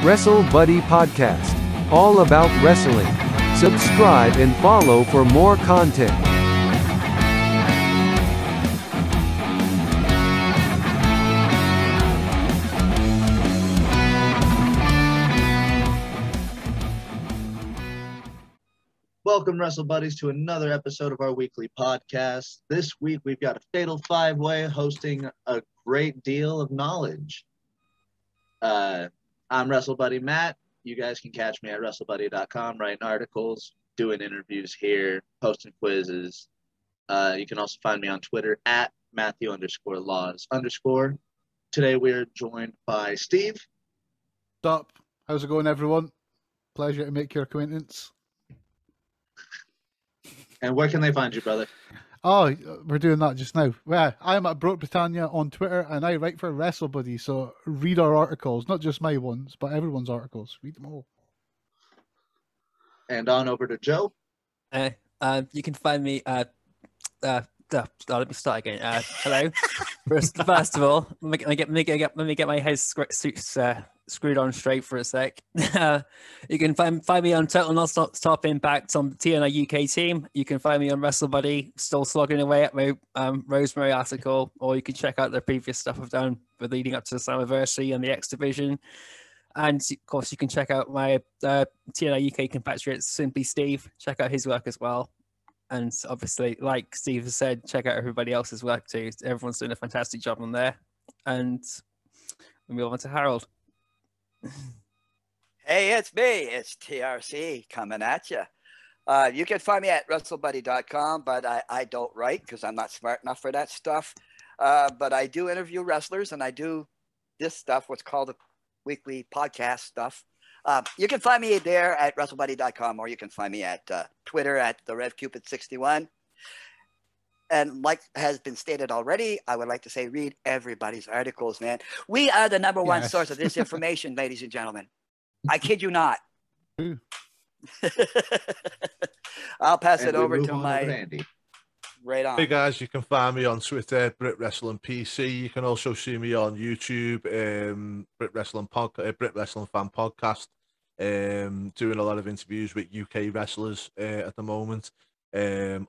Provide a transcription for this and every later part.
WrestleBuddy Podcast. All about wrestling. Subscribe and follow for more content. Welcome, Wrestle Buddies, to another episode of our weekly podcast. This week, we've got a Fatal Five-Way hosting a great deal of knowledge. I'm Wrestle Buddy Matt. You guys can catch me at WrestleBuddy.com, writing articles, doing interviews here, posting quizzes. You can also find me on Twitter at Matthew_Laws_. Today, we are joined by Steve. What's up? How's it going, everyone? Pleasure to make your acquaintance. And where can they find you, brother? Oh, we're doing that just now. Well, I'm at Broke Britannia on Twitter, and I write for WrestleBuddy, so read our articles, not just my ones, but everyone's articles. Read them all. And on over to Joe. You can find me at... let me start again. Hello. First of all, let me get my head screwed on straight for a sec. You can find me on Total Non-Stop Impact on the TNI UK team. You can find me on WrestleBuddy, still slogging away at my Rosemary article, or you can check out the previous stuff I've done for leading up to the Slammiversary and the X Division. And of course, you can check out my TNI UK compatriot, Simply Steve. Check out his work as well. And obviously, like Steve has said, check out everybody else's work too. Everyone's doing a fantastic job on there. And we move on to Harold. Hey, it's me. It's TRC coming at you. You can find me at WrestleBuddy.com, but I don't write because I'm not smart enough for that stuff. But I do interview wrestlers, and I do this stuff, what's called a weekly podcast stuff. You can find me there at WrestleBuddy.com, or you can find me at Twitter at TheRevCupid61. And like has been stated already, I would like to say read everybody's articles, man. We are the number one source of this information, ladies and gentlemen. I kid you not. I'll pass it over to my Andy. Right on. Hey guys, you can find me on Twitter, Brit Wrestling PC. You can also see me on YouTube, Brit Wrestling Fan Podcast. Doing a lot of interviews with UK wrestlers at the moment.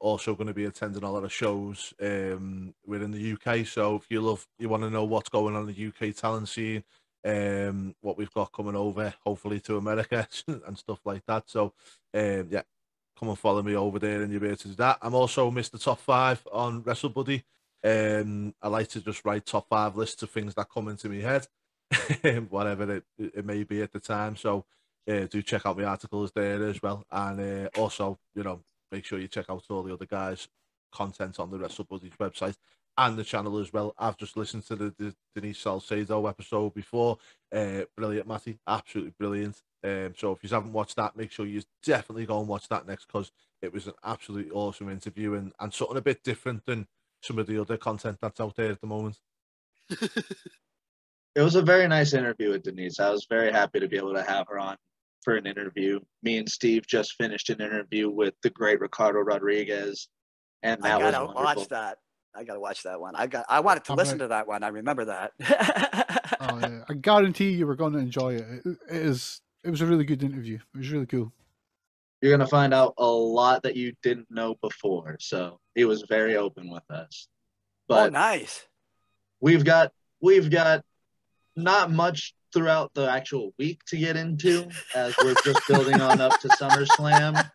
Also going to be attending a lot of shows within the UK. So if you want to know what's going on in the UK talent scene, what we've got coming over, hopefully to America and stuff like that. So yeah, come and follow me over there and you'll be able to do that. I'm also Mr. Top 5 on WrestleBuddy. I like to just write top 5 lists of things that come into my head, whatever it may be at the time. So do check out my articles there as well. And also, make sure you check out all the other guys' content on the WrestleBuddy's website and the channel as well. I've just listened to the Denise Salcedo episode before. Brilliant, Matty. Absolutely brilliant. So if you haven't watched that, make sure you definitely go and watch that next, because it was an absolutely awesome interview and something a bit different than some of the other content that's out there at the moment. It was a very nice interview with Denise. I was very happy to be able to have her on for an interview. Me and Steve just finished an interview with the great Ricardo Rodriguez, and that was wonderful. I gotta watch that one. I wanted to listen to that one. I remember that. Oh, yeah. I guarantee you were going to enjoy it. It was a really good interview. It was really cool. You're gonna find out a lot that you didn't know before. So he was very open with us. But nice. We've got not much throughout the actual week to get into, as we're just building on up to SummerSlam.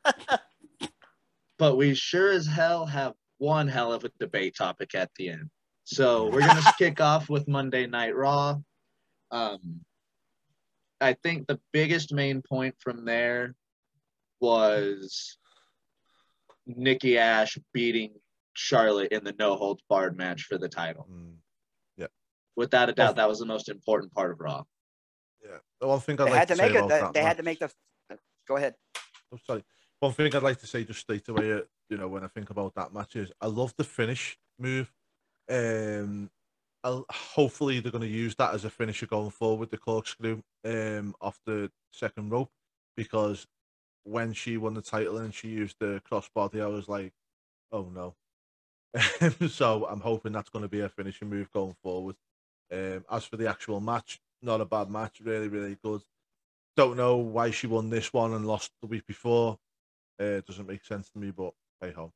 But we sure as hell have one hell of a debate topic at the end. So we're going to kick off with Monday Night Raw. I think the biggest main point from there was Nikki Ash beating Charlotte in the no-holds-barred match for the title. Yeah. Without a doubt, that was the most important part of Raw. Yeah. The one thing I'd like to say about that they had to make the... Go ahead. Oh, sorry. One thing I'd like to say just straight away, when I think about that match is I love the finish move. Hopefully they're going to use that as a finisher going forward, the corkscrew off the second rope, because when she won the title and she used the crossbody, I was like, oh no. So I'm hoping that's going to be a finishing move going forward. As for the actual match, not a bad match, really, really good. don't know why she won this one and lost the week before. It doesn't make sense to me, but hey ho.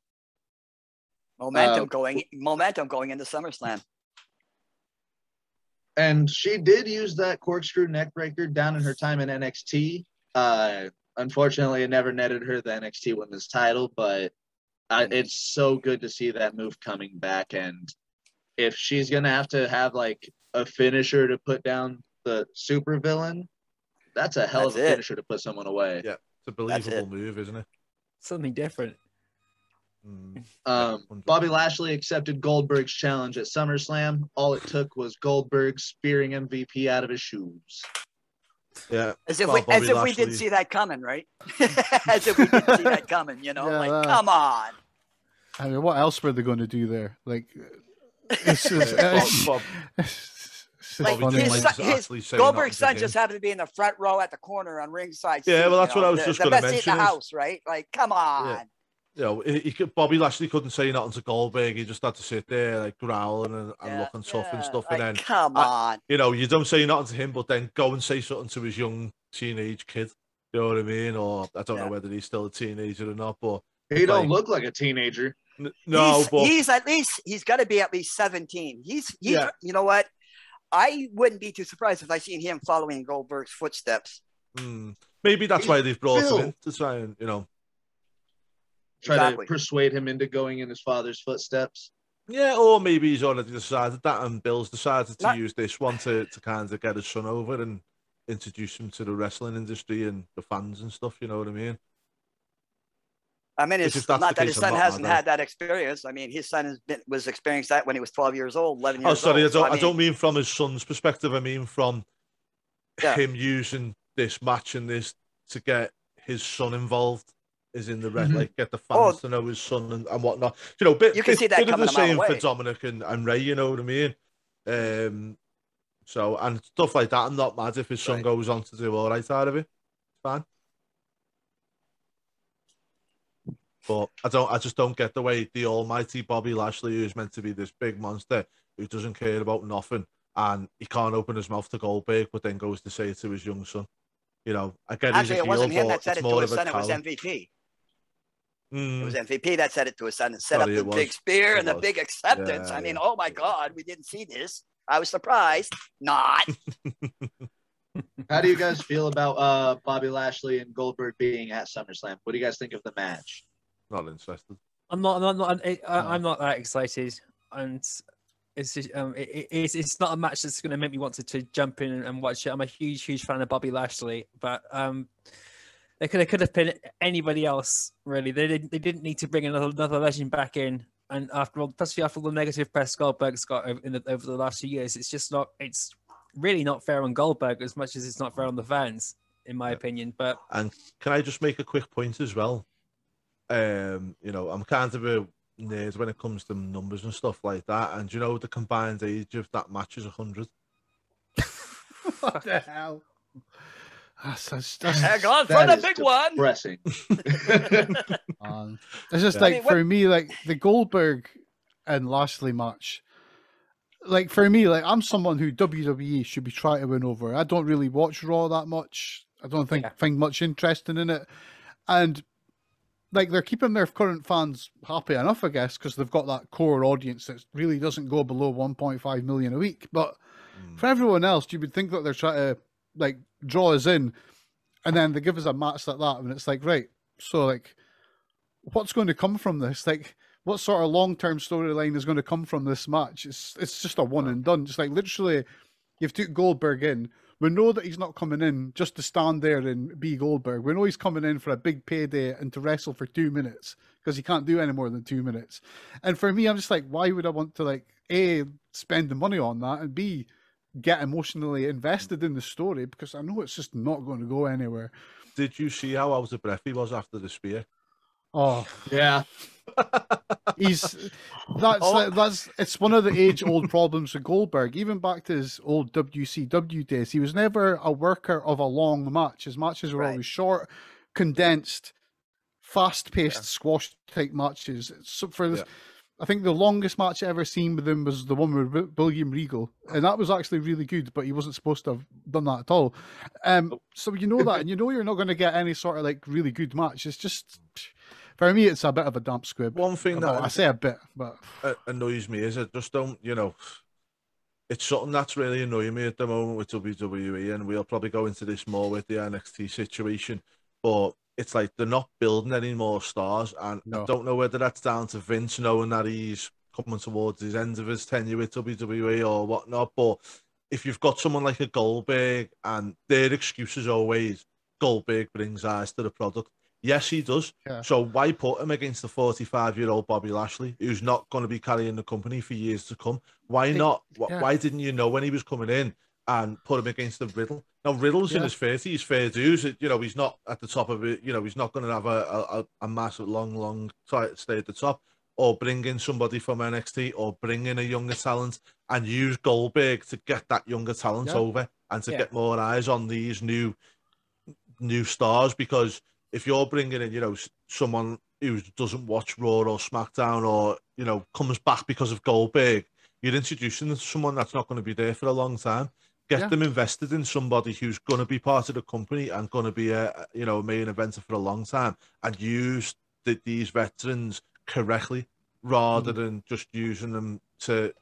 Momentum going into SummerSlam. And she did use that corkscrew neckbreaker down in her time in NXT. Unfortunately, it never netted her the NXT Women's title, but it's so good to see that move coming back. And if she's going to have like a finisher to put down the supervillain, that's a hell of a finisher to put someone away. Yeah, it's a believable move, isn't it? Something different. Bobby Lashley accepted Goldberg's challenge at SummerSlam. All it took was Goldberg spearing MVP out of his shoes. Yeah, as if we didn't see that coming, right? As if we didn't see that coming, you know, come on. I mean, what else were they going to do there? Like, Goldberg's son just happened to be in the front row at the corner on ringside. Yeah, well, that's what I was just going to mention. The best seat in the house, right? Like, come on. Yeah. You know, Bobby Lashley couldn't say nothing to Goldberg. He just had to sit there, like, growling and looking tough and stuff. Like, and then, come on. You know, you don't say nothing to him, but then go and say something to his young teenage kid. You know what I mean? Or I don't know whether he's still a teenager or not, but he don't look like a teenager. No, but he's got to be at least 17. He's you know what? I wouldn't be too surprised if I seen him following Goldberg's footsteps. Maybe that's why they've brought him in to try and, you know, try to persuade him into going in his father's footsteps. Yeah, or maybe he's already decided that, and Bill's decided to use this one to kind of get his son over and introduce him to the wrestling industry and the fans and stuff. You know what I mean? I mean, it's not that his son hasn't had that experience. I mean, his son was experienced that when he was 12 years old, 11 years old. Oh, sorry, I don't mean from his son's perspective. I mean from him using this match and this to get his son involved. Is in the like get the fans to know his son and whatnot. You know, you can see that coming the same for away. Dominic and Ray. You know what I mean? So and stuff like that. I'm not mad if his son goes on to do all right out of it. It's fine. But I just don't get the way the almighty Bobby Lashley, who's meant to be this big monster who doesn't care about nothing, and he can't open his mouth to Goldberg, but then goes to say it to his young son. You know, I get actually, it wasn't him that said it to his son. It was MVP. It was MVP that said it to his son and set up the big spear and the big acceptance. I mean, oh my God, we didn't see this. I was surprised. Not. How do you guys feel about Bobby Lashley and Goldberg being at SummerSlam? What do you guys think of the match? Not interested. I'm not that excited, and it's just, it's not a match that's going to make me want to jump in and watch it. I'm a huge fan of Bobby Lashley, but they could have been anybody else, really. They didn't need to bring another legend back in. And especially after the negative press Goldberg's got over the last few years, it's really not fair on Goldberg as much as it's not fair on the fans, in my opinion. But and can I just make a quick point as well? You know, I'm kind of a nerd when it comes to numbers and stuff like that. And you know, the combined age of that match is 100. What the hell? Hang on for the big one. Depressing. It's just like, for me, like the Goldberg and Lashley match. Like for me, like I'm someone who WWE should be trying to win over. I don't really watch Raw that much. I don't find much interesting in it, and like they're keeping their current fans happy enough, I guess, because they've got that core audience that really doesn't go below 1.5 million a week. But for everyone else, you would think that they're trying to like draw us in, and then they give us a match like that, and it's like, right, so like, what's going to come from this? Like, what sort of long-term storyline is going to come from this match? It's just a one and done. Just like literally, you've took Goldberg in. We know that he's not coming in just to stand there and be Goldberg. We know he's coming in for a big payday and to wrestle for 2 minutes because he can't do any more than 2 minutes. And for me, I'm just like, why would I want to like A, spend the money on that, and B, get emotionally invested in the story, because I know it's just not going to go anywhere. Did you see how out of breath he was after the spear? Oh yeah. It's one of the age-old problems with Goldberg. Even back to his old WCW days, he was never a worker of a long match. His matches were always short, condensed, fast-paced squash type matches. So for this, I think the longest match I ever seen with him was the one with William Regal, and that was actually really good. But he wasn't supposed to have done that at all. So you know that, and you know you're not going to get any sort of like really good match. It's just, for me, it's a bit of a damp squib. One thing that I say a bit, but annoys me is I just don't, it's something that's really annoying me at the moment with WWE, and we'll probably go into this more with the NXT situation, but it's like they're not building any more stars, and No. I don't know whether that's down to Vince knowing that he's coming towards his end of his tenure with WWE or whatnot, but if you've got someone like a Goldberg, and their excuse is always, Goldberg brings eyes to the product. Yes, he does. Yeah. So why put him against the 45-year-old Bobby Lashley, who's not going to be carrying the company for years to come? Why not? Yeah. Why didn't you know when he was coming in and put him against the Riddle? Now, Riddle's in his 30s, fair dues. He's not at the top of it. He's not going to have a massive, long stay at the top. Or bring in somebody from NXT, or bring in a younger talent and use Goldberg to get that younger talent over and to get more eyes on these new stars. Because if you're bringing in, someone who doesn't watch Raw or SmackDown, or comes back because of Goldberg, you're introducing them to someone that's not going to be there for a long time. Get them invested in somebody who's going to be part of the company and going to be a main eventer for a long time, and use these veterans correctly rather than just using them to,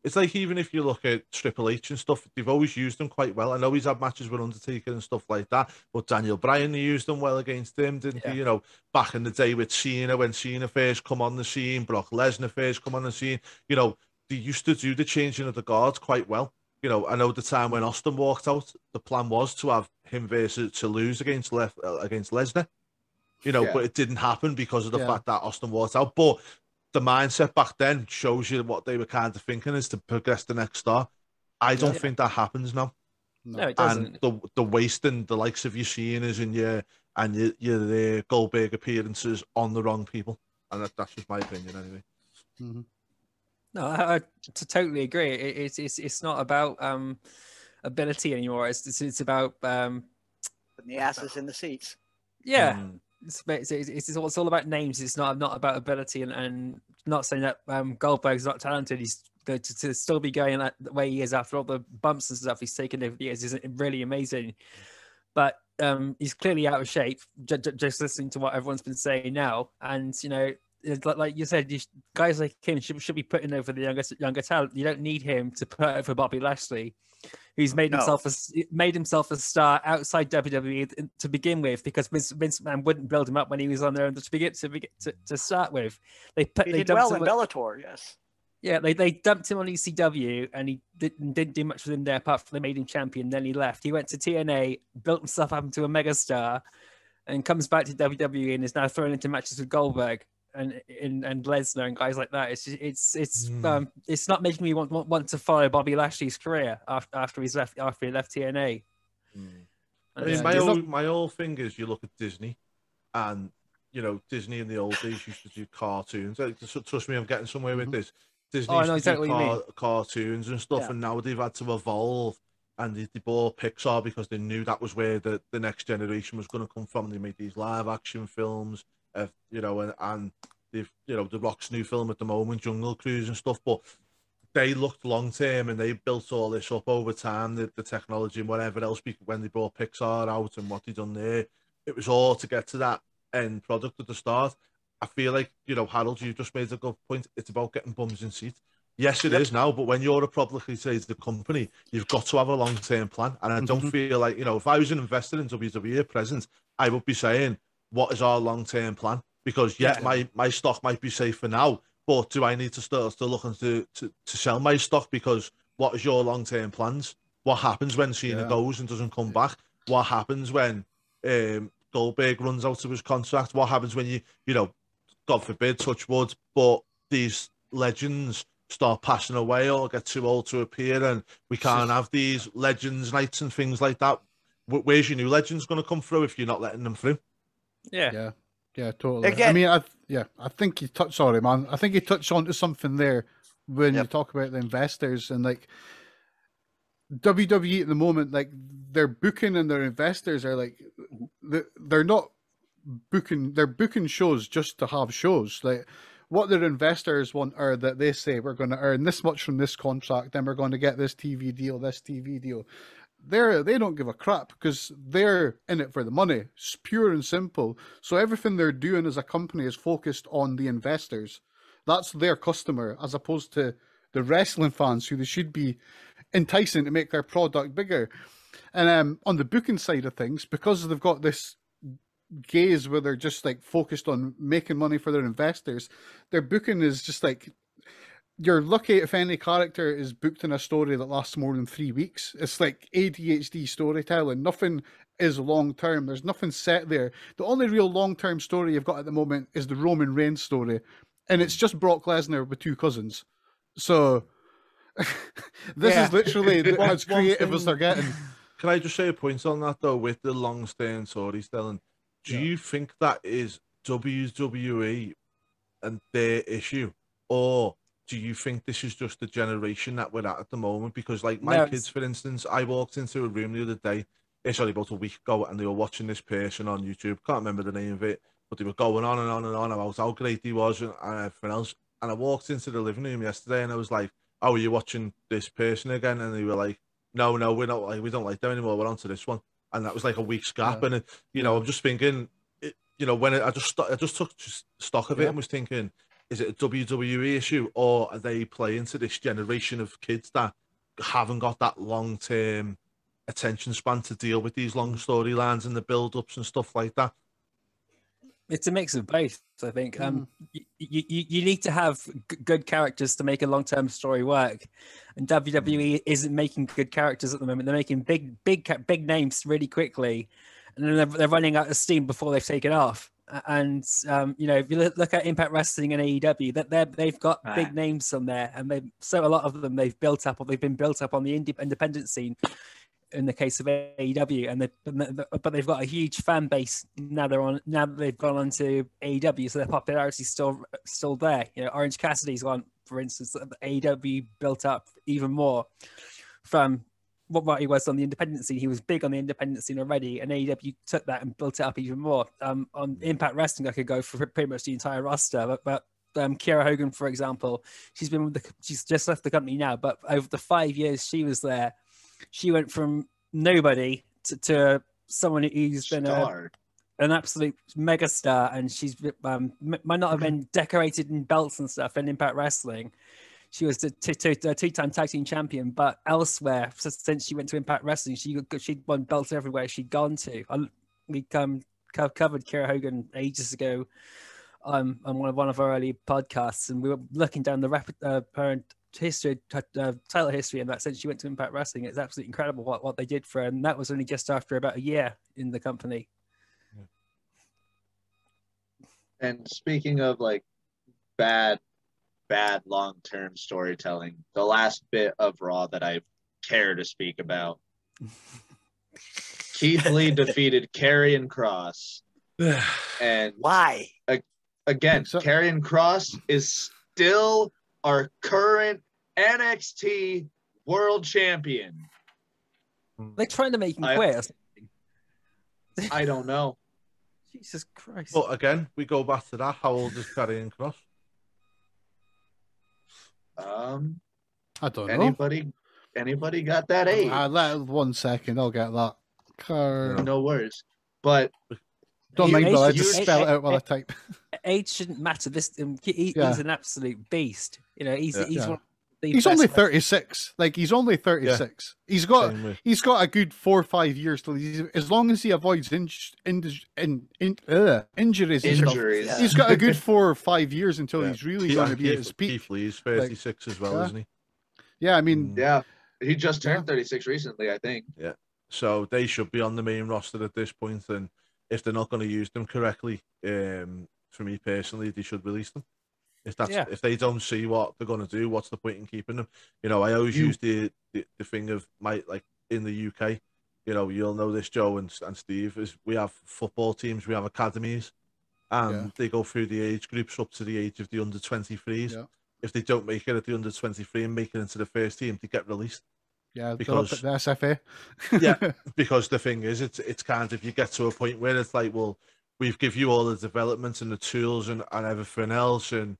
it's like, even if you look at Triple H and stuff, they've always used them quite well. I know he's had matches with Undertaker and stuff like that, but Daniel Bryan, they used them well against him, didn't he? Back in the day with Cena, when Cena first come on the scene, Brock Lesnar first come on the scene, they used to do the changing of the guards quite well. I know the time when Austin walked out, the plan was to have him to lose against Lesnar, but it didn't happen because of the fact that Austin walked out. But the mindset back then shows you what they were kind of thinking, is to progress the next star. I don't think that happens now. No, it doesn't. And the wasting the likes of your Cenas and your Goldberg appearances on the wrong people. And that's just my opinion anyway. Mm-hmm. No, I totally agree. It's not about ability anymore. It's about Putting the asses in the seats. Yeah. It's all about names. It's not about ability, and not saying that Goldberg's not talented. He's to still be going the way he is after all the bumps and stuff he's taken over the years is really amazing. But he's clearly out of shape. Just listening to what everyone's been saying now, and like you said, guys like him should be putting over the younger talent. You don't need him to put over Bobby Lashley, who's made himself a star outside WWE to begin with, because Vince McMahon wouldn't build him up when he was on there to start with. He did well in Bellator, yes. Yeah, they dumped him on ECW, and he didn't do much with him there apart from they made him champion. Then he left. He went to TNA, built himself up into a megastar, and comes back to WWE and is now thrown into matches with Goldberg and Lesnar and guys like that. It's not making me want to follow Bobby Lashley's career after he left TNA. I mean, my whole thing is, you look at Disney, and Disney in the old days used to do cartoons. Trust me, I'm getting somewhere with this. Disney used to do cartoons and stuff, and now they've had to evolve, and they bought Pixar because they knew that was where the next generation was going to come from. They made these live action films, and they've The Rock's new film at the moment, Jungle Cruise and stuff, but they looked long term, and they built all this up over time, the technology and whatever else. When they brought Pixar out and what they done there, it was all to get to that end product at the start. I feel like, Harold, you just made a good point. It's about getting bums in seats. Yes, it is now, but when you're a publicly traded company, you've got to have a long-term plan. And I don't feel like, if I was an investor in WWE at present, I would be saying, what is our long-term plan? Because my stock might be safe for now, but do I need to start looking to sell my stock? Because what is your long-term plans? What happens when Cena goes and doesn't come back? What happens when Goldberg runs out of his contract? What happens when you God forbid, touch wood, but these legends start passing away or get too old to appear, and we can't have these legends nights and things like that? Where's your new legends going to come through if you're not letting them through? Yeah, totally. Again, I mean, I think you touched. Sorry, man. I think you touched on to something there when you talk about the investors, and like WWE at the moment, like their booking and their investors are like they're not booking. They're booking shows just to have shows. Like what their investors want are that they say we're going to earn this much from this contract, then we're going to get this TV deal, this TV deal. They don't give a crap because they're in it for the money. It's pure and simple. So everything they're doing as a company is focused on the investors. That's their customer, as opposed to the wrestling fans who they should be enticing to make their product bigger. And on the booking side of things, because they've got this gaze where they're just like focused on making money for their investors, their booking is just like, you're lucky if any character is booked in a story that lasts more than 3 weeks. It's like ADHD storytelling. Nothing is long term. There's nothing set there. The only real long term story you've got at the moment is the Roman Reigns story, and it's just Brock Lesnar with 2 cousins. So this is literally as creative as they're getting. Can I just say a point on that though? With the long-term storytelling, do you think that is WWE and their issue, or do you think this is just the generation that we're at the moment? Because like my kids, for instance, I walked into a room the other day, sorry, about a week ago, and they were watching this person on YouTube. Can't remember the name of it, but they were going on and on and on about how great he was and everything else. And I walked into the living room yesterday, and I was like, "Oh, are you watching this person again?" And they were like, "No, we're not. Like, we don't like them anymore. We're on to this one." And that was like a week's gap. And you know, I'm just thinking, when I just took stock of it and was thinking, is it a WWE issue, or are they playing to this generation of kids that haven't got that long-term attention span to deal with these long storylines and the build-ups and stuff like that? It's a mix of both, I think. You need to have good characters to make a long-term story work, and WWE isn't making good characters at the moment. They're making big names really quickly, and then they're running out of steam before they've taken off. And if you look at Impact Wrestling and AEW, they've got big names on there, and a lot of them they've been built up on the independent scene. In the case of AEW, but they've got a huge fan base now. Now that they've gone on to AEW, so their popularity is still there. Orange Cassidy's one, for instance, AEW built up even more from what he was on the independent scene. He was big on the independent scene already, and AEW took that and built it up even more. On Impact Wrestling, I could go for pretty much the entire roster, but Kiera Hogan, for example, she's just left the company now, but over the 5 years she was there, she went from nobody to someone who's been an absolute mega star, and she's might not have been decorated in belts and stuff in Impact Wrestling. She was a two-time tag team champion, but elsewhere, since she went to Impact Wrestling, she'd won belts everywhere she'd gone to. We covered Kiera Hogan ages ago on one of our early podcasts, and we were looking down her history, title history, and that since she went to Impact Wrestling, it's absolutely incredible what they did for her, and that was only just after about a year in the company. And speaking of like bad long-term storytelling, the last bit of Raw that I care to speak about, Keith Lee defeated Karrion Kross, and why? Again, Karrion Kross is still our current NXT World Champion. They're trying to make him quit or something. I don't know. Jesus Christ. But again, we go back to that. How old is Karrion Kross? I don't know. Anybody got that age? 1 second, I'll get that. No worries. But don't mind, but I just spell it out while I type. Age shouldn't matter. He's an absolute beast. He's only 36. Like, he's only 36. Yeah. He's got a good 4 or 5 years till as long as he avoids injuries. He's got a good 4 or 5 years until he's really going to be at his peak. Keith Lee's 36 as well, isn't he? Yeah, I mean, he just turned 36 recently, I think. Yeah, so they should be on the main roster at this point, and if they're not going to use them correctly, for me personally, they should release them. If they don't see what they're going to do, what's the point in keeping them? I always use the thing of in the UK, you'll know this, Joe and Steve, is we have football teams, we have academies, and they go through the age groups up to the age of the under 23s. Yeah. If they don't make it at the under 23 and make it into the first team, they get released. Yeah, because the SFA. Yeah, because the thing is, it's kind of, you get to a point where it's like, well, we've give you all the development and the tools and everything else, and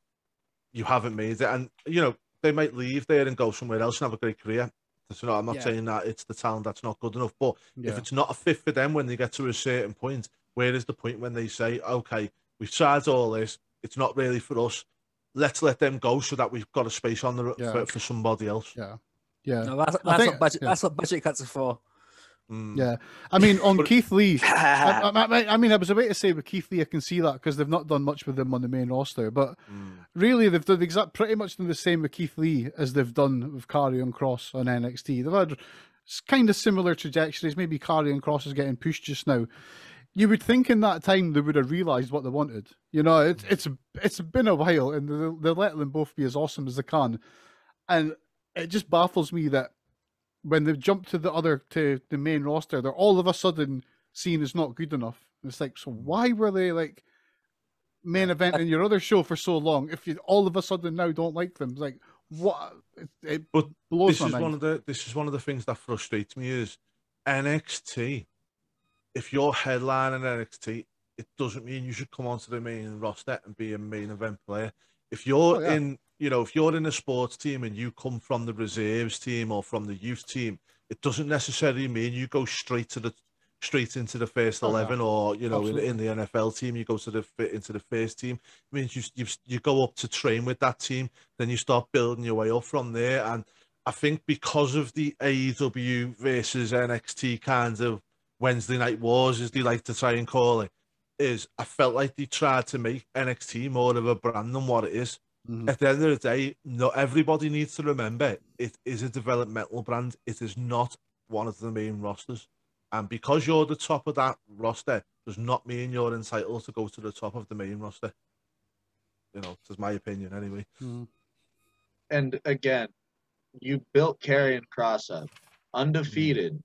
you haven't made it. And, you know, they might leave there and go somewhere else and have a great career. So, I'm not saying that it's the talent that's not good enough, but if it's not a fit for them when they get to a certain point, where is the point when they say, okay, we've tried all this, it's not really for us, let's let them go so that we've got a space on the for somebody else. Yeah. No, that's what budget cuts are for. Yeah, I mean, on Keith Lee, I mean, I was about to say with Keith Lee, I can see that because they've not done much with him on the main roster, but really they've done pretty much the same with Keith Lee as they've done with Karrion Kross on NXT. They've had kind of similar trajectories. Maybe Karrion Kross is getting pushed just now. You would think in that time they would have realised what they wanted. You know, it's been a while, and they're letting them both be as awesome as they can, and it just baffles me that when they jump to the main roster, they're all of a sudden seen as not good enough. It's like, so why were they like main event in your other show for so long if you all of a sudden now don't like them? It's like, what? It blows my mind. This is one of the things that frustrates me is NXT. If you're headlining NXT, it doesn't mean you should come onto the main roster and be a main event player. If you're if you're in a sports team and you come from the reserves team or from the youth team, it doesn't necessarily mean you go straight into the first 11 or in the NFL team you go into the first team. It means you go up to train with that team, then you start building your way up from there. And I think because of the AEW versus NXT kind of Wednesday night wars, as they like to try and call it, I felt like they tried to make NXT more of a brand than what it is. At the end of the day, everybody needs to remember it is a developmental brand. It is not one of the main rosters. And because you're the top of that roster, does not mean you're entitled to go to the top of the main roster. You know, that's my opinion anyway. And again, you built Karrion Kross up undefeated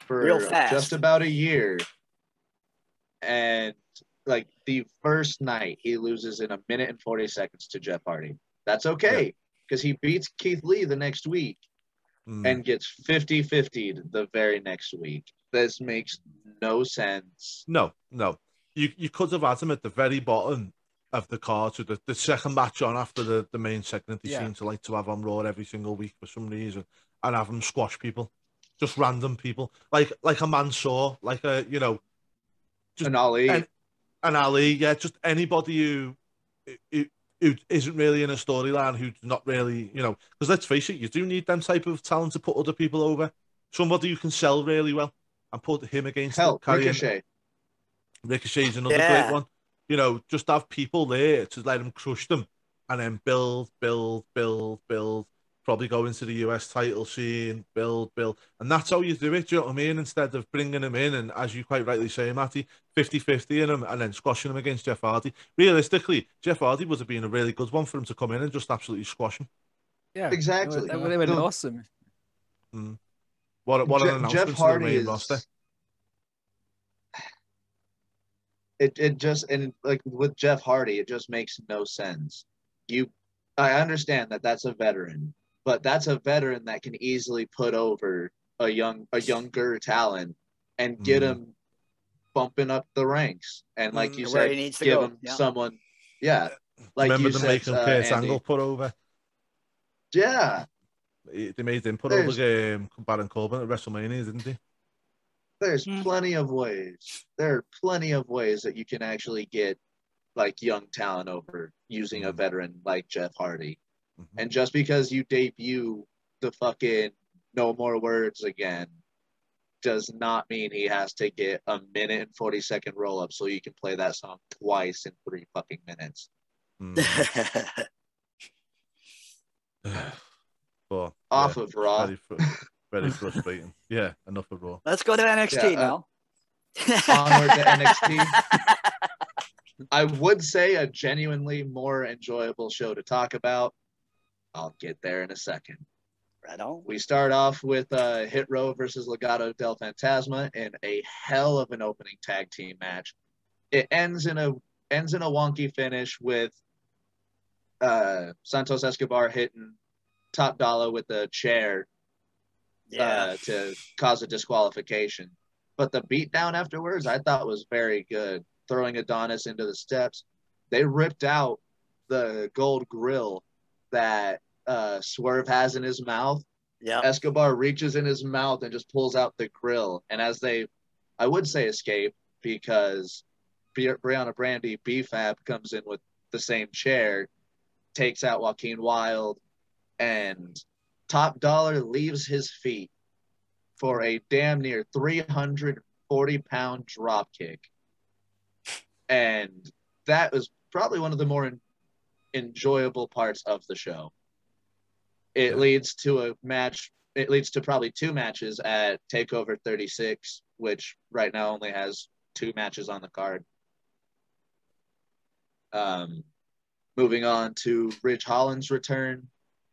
for just about a year. And like the first night, he loses in 1 minute and 40 seconds to Jeff Hardy. That's okay, because he beats Keith Lee the next week and gets 50-50'd the very next week. This makes no sense. No. You could have had him at the very bottom of the card, so the second match on after the main segment. They seem to like to have on Raw every single week for some reason, and have him squash people, just random people, like a Mansoor, like just an Ali. An Ali, just anybody who isn't really in a storyline, who's not really, because let's face it, you do need them type of talent to put other people over. Somebody who can sell really well and put him against Ricochet. Ricochet's another great one. Just have people there to let him crush them and then build. Probably go into the US title scene, build. And that's how you do it, do you know what I mean? Instead of bringing him in and, as you quite rightly say, Matty, 50-50 in him and then squashing him against Jeff Hardy. Realistically, Jeff Hardy would have been a really good one for him to come in and just absolutely squash him. Yeah, exactly. That would have been awesome. What an announcement Jeff Hardy to the main roster. It just, and like with Jeff Hardy, it just makes no sense. I understand that that's a veteran, but that's a veteran that can easily put over a younger talent and get him bumping up the ranks. And like you said, give him someone. Yeah, like remember you them said, making Kurt Angle put over. Yeah, they made him put over Baron Corbin at WrestleMania, didn't they? There's plenty of ways. There are plenty of ways that you can actually get like young talent over using a veteran like Jeff Hardy. And just because you debut the fucking No More Words again does not mean he has to get 1 minute and 40-second roll up so you can play that song twice in 3 fucking minutes. Off of Raw. Very frustrating. Yeah, enough of Raw. Let's go to NXT now. Onward to NXT. I would say a genuinely more enjoyable show to talk about. I'll get there in a second. Right on. We start off with Hit Row versus Legado del Fantasma in a hell of an opening tag team match. It ends in a wonky finish with Santos Escobar hitting Top Dollar with the chair to cause a disqualification. But the beatdown afterwards, I thought was very good. Throwing Adonis into the steps. They ripped out the gold grill that Swerve has in his mouth. Yeah. Escobar reaches in his mouth and just pulls out the grill. And as they, I would say escape, because Brianna Brandy, B-Fab, comes in with the same chair, takes out Joaquin Wilde, and Top Dollar leaves his feet for a damn near 340-pound drop kick. And that was probably one of the more enjoyable parts of the show. It leads to a match. It leads to probably 2 matches at TakeOver 36, which right now only has 2 matches on the card. Moving on to Ridge Holland's return.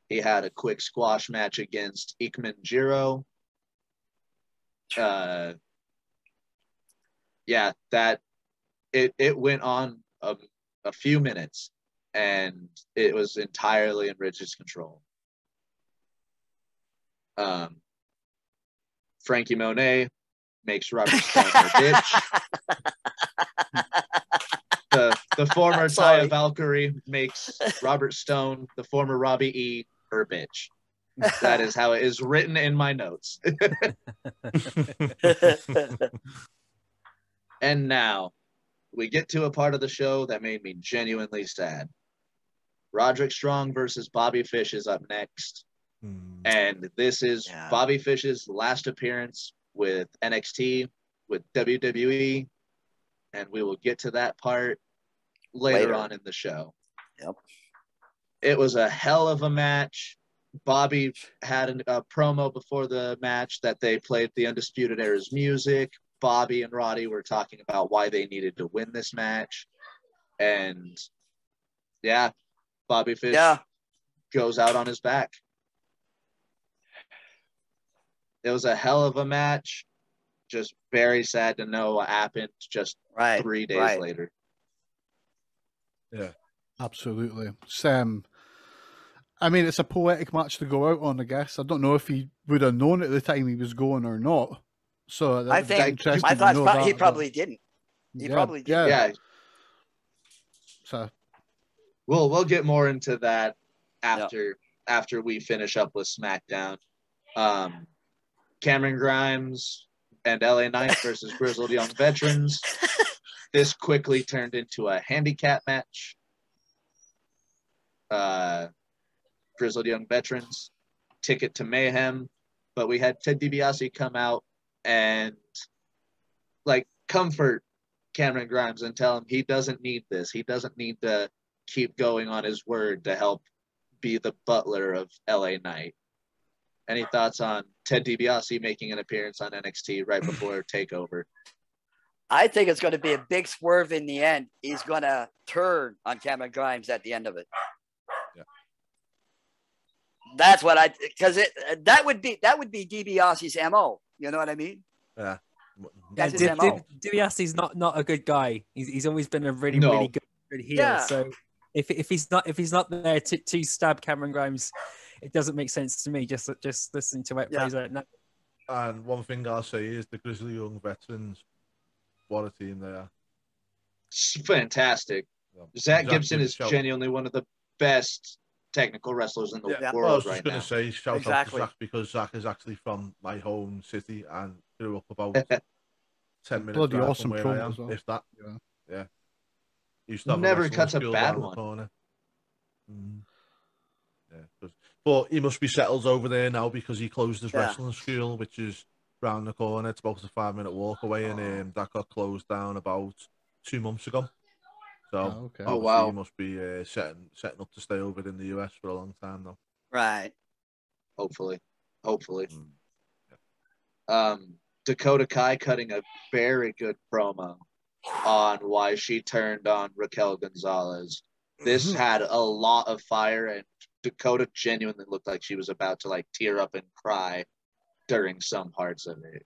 He had a quick squash match against Ikemen Jiro. It went on a few minutes, and it was entirely in Ridge's control. Frankie Monet makes Robert Stone her bitch. The former Taya Valkyrie makes Robert Stone, the former Robbie E, her bitch. That is how it is written in my notes. And now we get to a part of the show that made me genuinely sad. Roderick Strong versus Bobby Fish is up next. And this is Bobby Fish's last appearance with NXT, with WWE. And we will get to that part later on in the show. Yep. It was a hell of a match. Bobby had a promo before the match that they played the Undisputed Era's music. Bobby and Roddy were talking about why they needed to win this match. And Bobby Fish goes out on his back. It was a hell of a match. Just very sad to know what happened just 3 days later. Yeah, absolutely. Sam, I mean, it's a poetic match to go out on, I guess. I don't know if he would have known at the time he was going or not. So I think he probably didn't. He probably didn't. Yeah. So we'll get more into that after we finish up with SmackDown. Cameron Grimes and LA Knight versus Grizzled Young Veterans. This quickly turned into a handicap match. Grizzled Young Veterans, ticket to mayhem, but we had Ted DiBiase come out and comfort Cameron Grimes and tell him he doesn't need this. He doesn't need to keep going on his word to help be the butler of LA Knight. Any thoughts on Ted DiBiase making an appearance on NXT right before TakeOver? I think it's going to be a big swerve in the end. He's going to turn on Cameron Grimes at the end of it. Yeah. That's what that would be DiBiase's MO. You know what I mean? Yeah. That's his MO. DiBiase's not a good guy. He's always been a really good heel. Yeah. So if he's not there to stab Cameron Grimes, it doesn't make sense to me. Just listening to it plays out now. And one thing I'll say is the Grizzly Young Veterans, what a team they are. It's fantastic. Yeah. Zach Gibson is genuinely one of the best technical wrestlers in the world right now. I was just going to say shout out to Zach, because Zach is actually from my home city and grew up about 10 minutes bloody awesome from where I am, well. if that. Yeah. Never cuts a bad one. Yeah, but he must be settled over there now because he closed his wrestling school, which is round the corner. It's about a 5-minute walk away, and that got closed down about 2 months ago. So, he must be setting up to stay over in the US for a long time now. Right. Hopefully. Dakota Kai cutting a very good promo on why she turned on Raquel Gonzalez. This had a lot of fire, and Dakota genuinely looked like she was about to tear up and cry during some parts of it.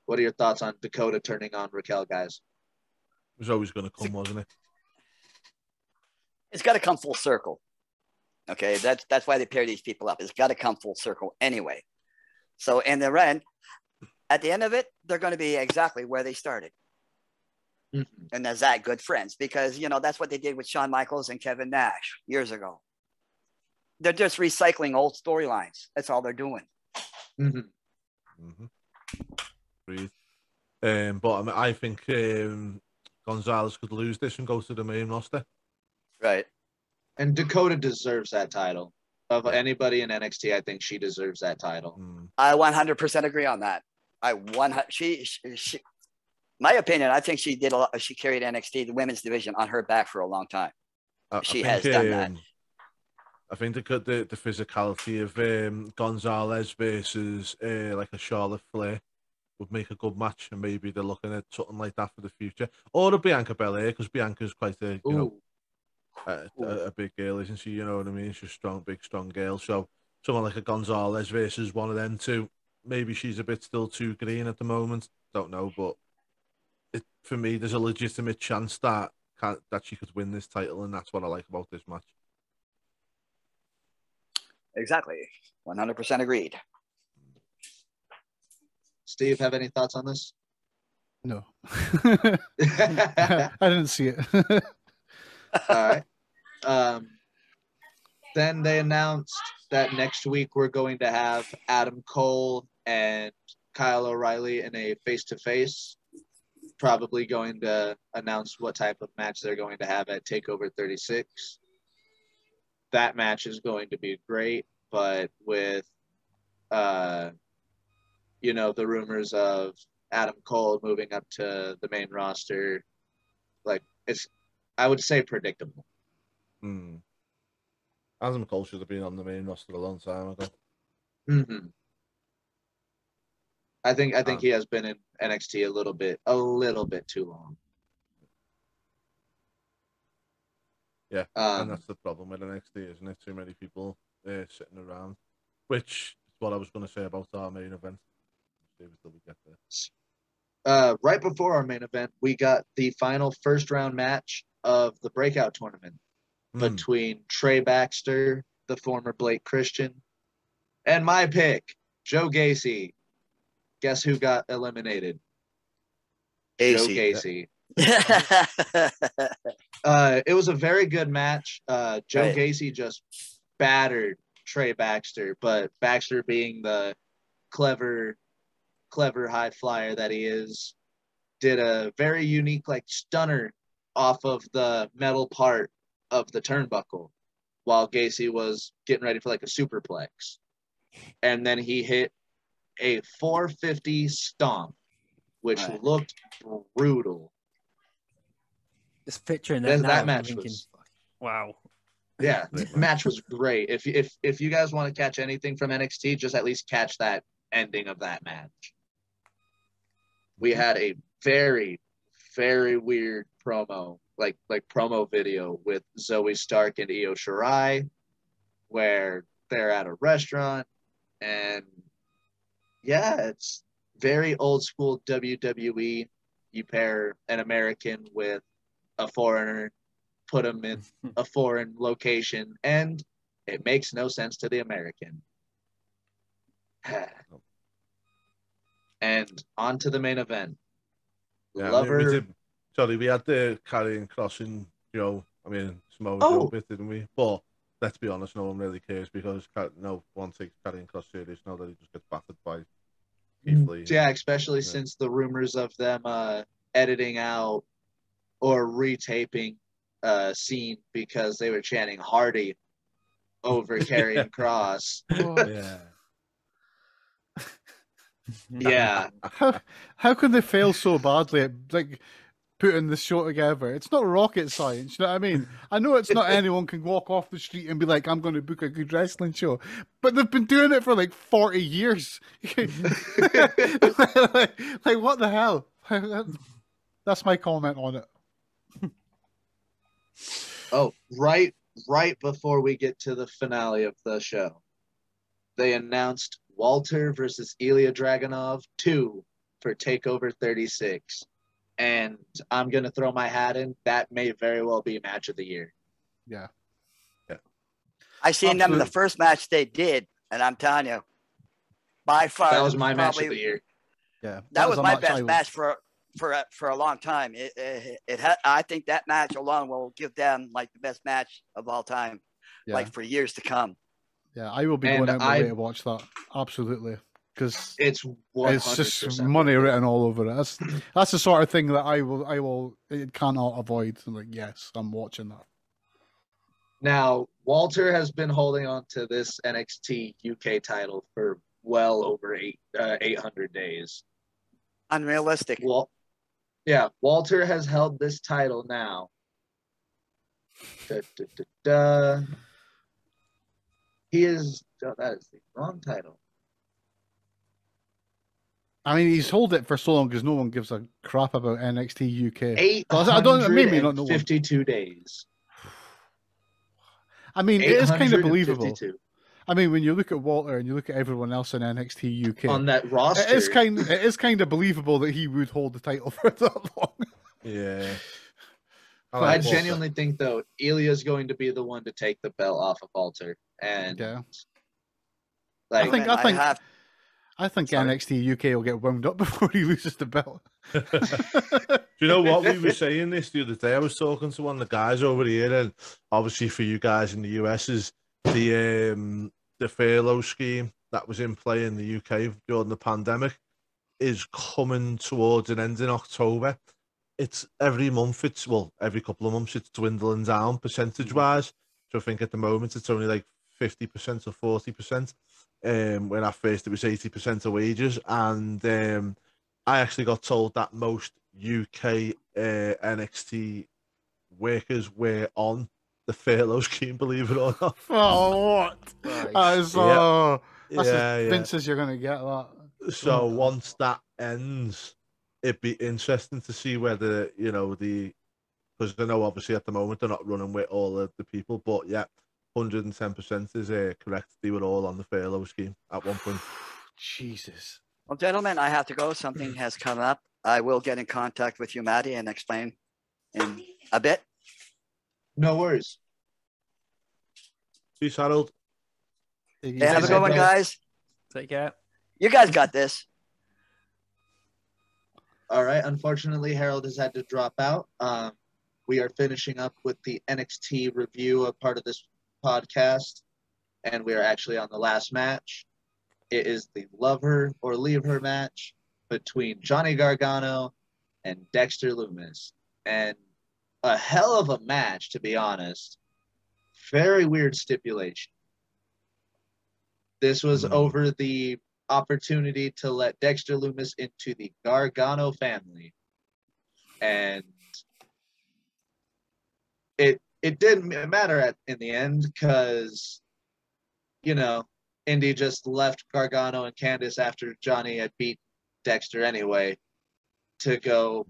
What are your thoughts on Dakota turning on Raquel, guys? It was always going to come, wasn't it? It's got to come full circle. Okay, that's why they pair these people up. It's got to come full circle anyway. So in the end, at the end of it, they're going to be exactly where they started. Mm-hmm. And that's that good friends, because that's what they did with Shawn Michaels and Kevin Nash years ago. they're just recycling old storylines. That's all they're doing. Breathe. But I mean, I think Gonzalez could lose this and go to the main roster. Right. And Dakota deserves that title. Of anybody in NXT, I think she deserves that title. I 100% agree on that. She my opinion, I think she did a lot. She carried NXT, the women's division, on her back for a long time. She has done that. I think the physicality of Gonzalez versus like a Charlotte Flair would make a good match, and maybe they're looking at something like that for the future, or a Bianca Belair, because Bianca's quite a a big girl, isn't she? You know what I mean? She's a big strong girl. So someone like a Gonzalez versus one of them two, maybe she's a bit still too green at the moment. Don't know, but for me, there's a legitimate chance that she could win this title, and that's what I like about this match. Exactly. 100% agreed. Steve, have any thoughts on this? No. I didn't see it. All right. Then they announced that next week we're going to have Adam Cole and Kyle O'Reilly in a face-to-face. Probably going to announce what type of match they're going to have at TakeOver 36. That match is going to be great, but with, the rumors of Adam Cole moving up to the main roster, like, it's, I would say, predictable. Adam Cole should have been on the main roster a long time ago. I think he has been in NXT a little bit too long. Yeah, and that's the problem with NXT, isn't it? Too many people sitting around, which is what I was going to say about our main event. See if we get there. Right before our main event, we got the final first round match of the breakout tournament between Trey Baxter, the former Blake Christian, and my pick, Joe Gacy. Guess who got eliminated? Joe Gacy. It was a very good match. Joe Gacy just battered Trey Baxter, but Baxter, being the clever high flyer that he is, did a very unique stunner off of the metal part of the turnbuckle while Gacy was getting ready for a superplex. And then he hit a 450 stomp, which looked brutal. Just picturing that now, that match was wow. Yeah, the match was great. If you guys want to catch anything from NXT, just at least catch that ending of that match. We had a very, very weird promo, like promo video with Zoe Stark and Io Shirai, where they're at a restaurant, and it's very old school WWE. You pair an American with a foreigner, put them in a foreign location, and it makes no sense to the American. And on to the main event. We had the Karrion Kross and Joe. Samoa Joe bit, didn't we? But let's be honest, no one really cares because no one takes Karrion Kross serious now that he just gets battered by Keith Lee. Yeah, especially since the rumors of them editing out or retaping a scene because they were chanting Hardy over Karrion Kross. Yeah. How could they fail so badly at putting this show together? It's not rocket science, you know what I mean? I know it's not anyone can walk off the street and be like, I'm going to book a good wrestling show, but they've been doing it for 40 years. What the hell? That's my comment on it. Oh, right before we get to the finale of the show, they announced Walter versus Ilya Dragunov 2 for TakeOver 36. And I'm going to throw my hat in. That may very well be match of the year. Yeah. I seen them in the first match they did, and I'm telling you, by far, that was my match of the year. Yeah. That was my best match for a long time. I think that match alone will give them the best match of all time, for years to come. Yeah, I will be And going out my way to watch that. Absolutely. Because it's just 100% money worth it. written all over it. That's the sort of thing that it cannot avoid. I'm like, yes, I'm watching that. Now, Walter has been holding on to this NXT UK title for well over 800 days. Unrealistic. Well, yeah, Walter has held this title now. He is. Oh, that is the wrong title. I mean, he's held it for so long because no one gives a crap about NXT UK. I don't. Maybe not no one. 852 days. I mean, it is kind of believable. 852. I mean, when you look at Walter and you look at everyone else in NXT UK on that roster, it is kind of believable that he would hold the title for that long. Yeah. I genuinely think though Ilya's going to be the one to take the belt off of Walter, and yeah, like I think NXT UK will get wound up before he loses the belt. Do you know what? We were saying this the other day. I was talking to one of the guys over here, and obviously for you guys in the US is the furlough scheme that was in play in the UK during the pandemic is coming towards an end in October. It's every month, every couple of months, it's dwindling down percentage wise. So I think at the moment it's only like 50% or 40%. When at first it was 80% of wages, and I actually got told that most UK NXT workers were on the furlough scheme, believe it or not. Oh, what? Right. Vince says you're going to get that. So once that ends, it'd be interesting to see whether, because I know obviously at the moment they're not running with all of the people, but yeah, 110% is correct. They were all on the furlough scheme at one point. Jesus. Well, gentlemen, I have to go. Something has come up. I will get in contact with you, Maddie, and explain in a bit. No worries. Peace, Harold. Hey, have a good one, guys. Take care. You guys got this. All right. Unfortunately, Harold has had to drop out. We are finishing up with the NXT review, a part of this podcast, and we are actually on the last match. It is the Love Her or Leave Her match between Johnny Gargano and Dexter Lumis. And a hell of a match, to be honest. Very weird stipulation. This was over the opportunity to let Dexter Lumis into the Gargano family. And it didn't matter in the end because, Indy just left Gargano and Candice after Johnny had beat Dexter anyway to go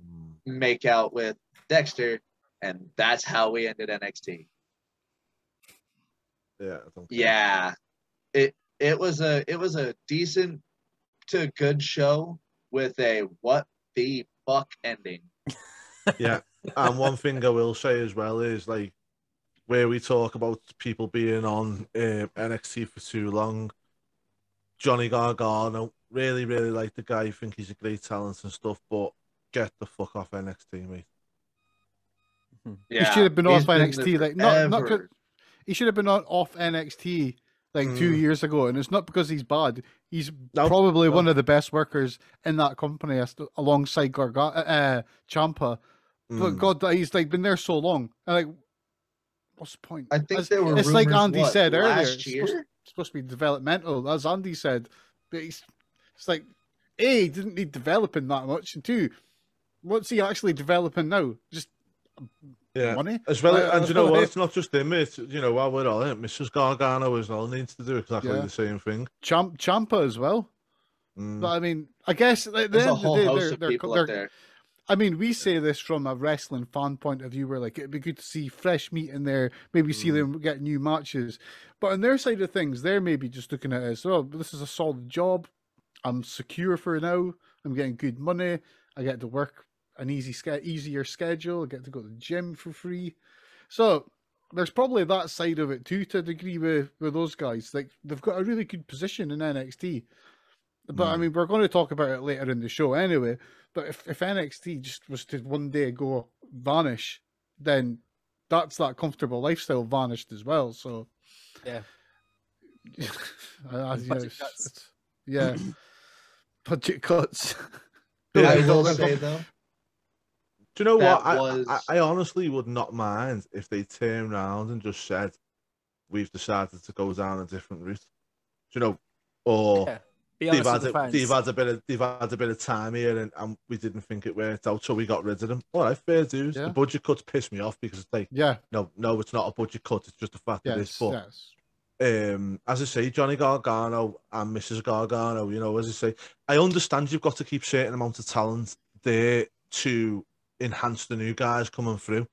make out with Dexter, and that's how we ended NXT. Yeah. It was a decent to good show with a what the fuck ending. Yeah, and one thing I will say as well is like where we talk about people being on NXT for too long. Johnny Gargano, really, really like the guy. I think he's a great talent and stuff, but get the fuck off NXT, mate. Yeah, he should have been off NXT. Like not he should have been off NXT like 2 years ago, and it's not because he's bad. He's probably one of the best workers in that company alongside Ciampa. But God, he's like been there so long. And like, what's the point? I think there were. It's rumors, like Andy said earlier. Last year? It's supposed to be developmental, as Andy said. But it's like, A, he didn't need developing that much, and two, what's he actually developing now? Just money? As well, and you know what? It's not just him. It's while we're on it, Mrs. Gargano as well needs to do exactly the same thing. Ciampa as well. But I mean, I guess there's a whole host of people up there. I mean, we say this from a wrestling fan point of view, where like it'd be good to see fresh meat in there, maybe see them get new matches. But on their side of things, they're maybe just looking at it as, oh, this is a solid job. I'm secure for now. I'm getting good money. I get to work an easier schedule. I get to go to the gym for free. So there's probably that side of it too, to a degree with those guys. Like they've got a really good position in NXT. But I mean, we're going to talk about it later in the show anyway. But if NXT just was to one day go vanish, then that's that comfortable lifestyle vanished as well. So yeah, Budget cuts. Yeah, budget cuts. I Yeah, will Billion-dollar say though, do you know that what? was I honestly would not mind if they turned around and just said, we've decided to go down a different route. Do you know? Or Yeah. Be honest with the fans. they've had a bit of time here and we didn't think it worked out, so we got rid of them. All right, fair dues. Yeah. The budget cuts piss me off because it's like, Yeah, no, it's not a budget cut, it's just the fact that it's yes, but yes. as I say, Johnny Gargano and Mrs. Gargano, you know, as I say, I understand you've got to keep certain amount of talent there to enhance the new guys coming through.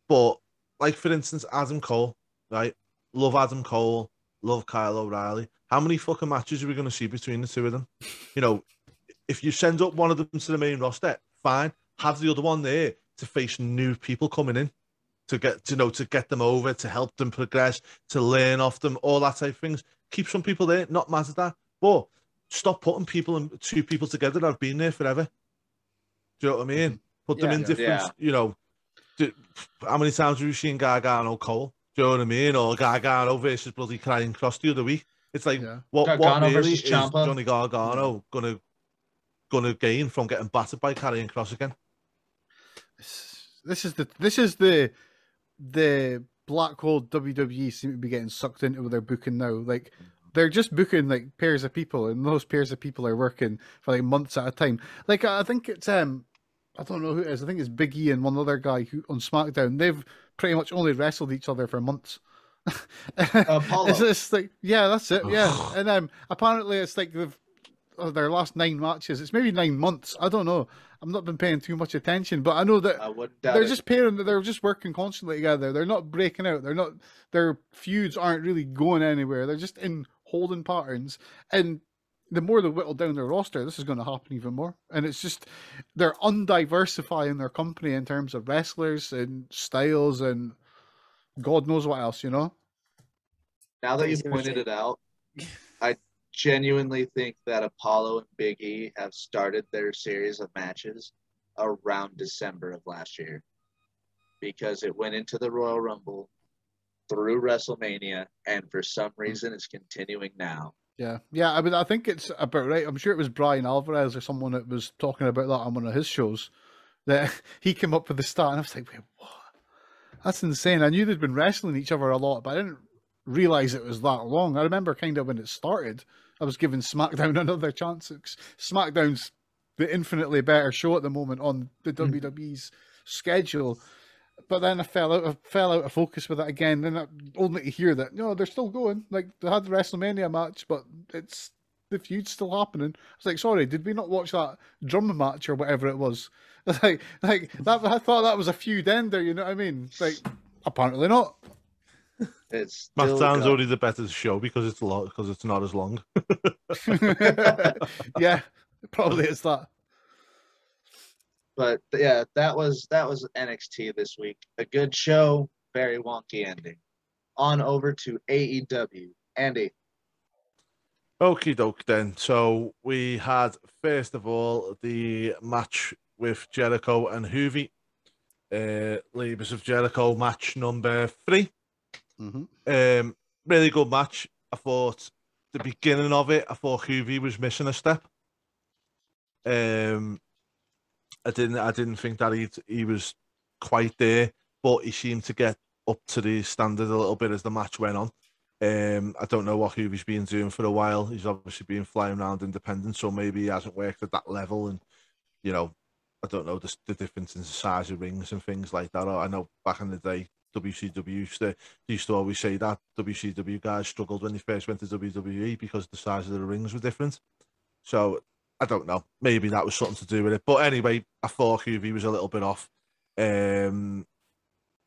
But, like, for instance, Adam Cole, right? Love Adam Cole, love Kyle O'Reilly. How many fucking matches are we going to see between the two of them? You know, if you send up one of them to the main roster, fine. Have the other one there to face new people coming in. To get to get them over, to help them progress, to learn off them, all that type of things. Keep some people there, not mad at that. But stop putting two people together that have been there forever. Do you know what I mean? Put them in different, you know. How many times have you seen Gargano Cole? Do you know what I mean? Or Gargano versus bloody Karrion Kross the other week. It's like, what really versus is Ciampa. Johnny Gargano gonna gain from getting battered by Karrion Kross again? This is the black hole WWE seem to be getting sucked into with their booking now. Like, they're just booking like pairs of people, and those pairs of people are working for like months at a time. Like, I think it's I don't know who it is. I think it's Big E and one other guy who on SmackDown. They've pretty much only wrestled each other for months. Apollo. It's just like, yeah, that's it. Yeah, and apparently it's like their last 9 matches. It's maybe 9 months. I don't know. I've not been paying too much attention, but I know that they're just they're just working constantly together. They're not breaking out. Their feuds aren't really going anywhere. They're just in holding patterns. And the more they whittle down their roster, this is going to happen even more. And it's just, they're undiversifying their company in terms of wrestlers and styles and God knows what else, you know? Now that you pointed it out, I genuinely think that Apollo and Big E have started their series of matches around December of last year, because it went into the Royal Rumble through WrestleMania, and for some reason it's continuing now. Yeah. I mean, I think it's about right. I'm sure it was Brian Alvarez or someone that was talking about that on one of his shows, that he came up with the stat, and I was like, wait, what? That's insane. I knew they'd been wrestling each other a lot, but I didn't realize it was that long. I remember kind of when it started, I was giving SmackDown another chance. SmackDown's the infinitely better show at the moment on the WWE's schedule. But then I fell out of focus with it again. Then only to hear that, no, they're still going. Like, they had the WrestleMania match, but the feud's still happening. I was like, sorry, did we not watch that drum match or whatever it was? Like that. I thought that was a feud ender. You know what I mean? Like, apparently not. It's SmackDown's already the better show because it's not as long. Yeah, probably it's that. But yeah, that was NXT this week. A good show, very wonky ending. On over to AEW. Andy. Okie doke then. So we had, first of all, the match with Jericho and Hoovy. Labors of Jericho match number 3. Mm-hmm. Really good match. I thought the beginning of it, I thought Hoovy was missing a step. I didn't think that he was quite there, but he seemed to get up to the standard a little bit as the match went on. I don't know what Hoovy's been doing for a while. He's obviously been flying around independent, so maybe he hasn't worked at that level. And, you know, I don't know the difference in the size of rings and things like that. I know back in the day, WCW used to always say that WCW guys struggled when they first went to WWE because the size of the rings were different. So I don't know. Maybe that was something to do with it. But anyway, I thought Hoovy was a little bit off.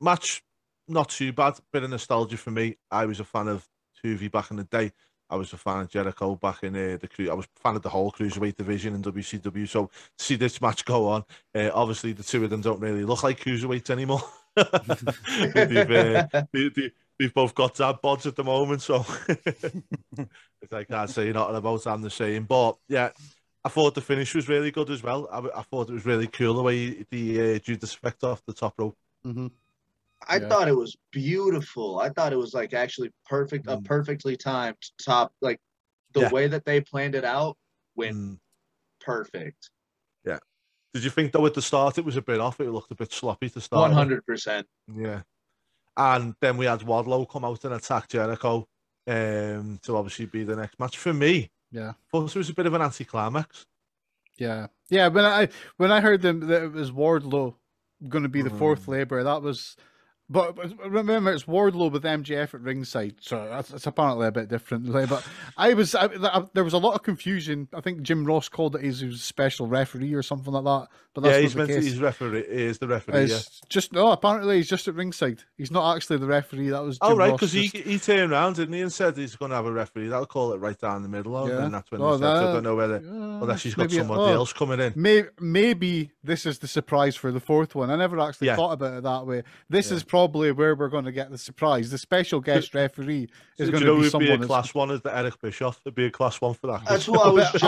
Match, not too bad. Bit of nostalgia for me. I was a fan of Hoovy back in the day. I was a fan of Jericho back in I was a fan of the whole Cruiserweight division in WCW. So to see this match go on, obviously the two of them don't really look like Cruiserweights anymore. They've both got dad bods at the moment, so I can't say nothing about I'm the same. But yeah, I thought the finish was really good as well. I thought it was really cool the way the Judas effect off the top rope. Mm-hmm. I Yeah. thought it was beautiful. I thought it was like actually perfect, a perfectly timed top. Like the Yeah. way that they planned it out went Mm. perfect. Yeah. Did you think though at the start it was a bit off? It looked a bit sloppy to start. 100%. Yeah. And then we had Wardlow come out and attack Jericho to obviously be the next match. For me, Yeah. thought it was a bit of an anticlimax. Yeah. Yeah. When I heard them that it was Wardlow going to be the fourth labor, that was. But remember, it's Wardlow with MJF at ringside, so it's apparently a bit different. But there was a lot of confusion. I think Jim Ross called it he was a special referee or something like that. But that's He's not the meant to, case. he's referee. He is the referee. Yeah. Just no. Apparently, he's just at ringside. He's not actually the referee. That was Jim Oh right, Ross because he turned around, didn't he, and said he's going to have a referee. That'll call it right down the middle. Yeah. And that's when Oh, they said. So I don't know whether unless he's got somebody else coming in. Maybe this is the surprise for the fourth one. I never actually thought about it that way. This is probably where we're going to get the surprise. The special guest referee is going to be someone. It'd be a class one as the Eric Bischoff. It'd be a class one for that. That's what I was just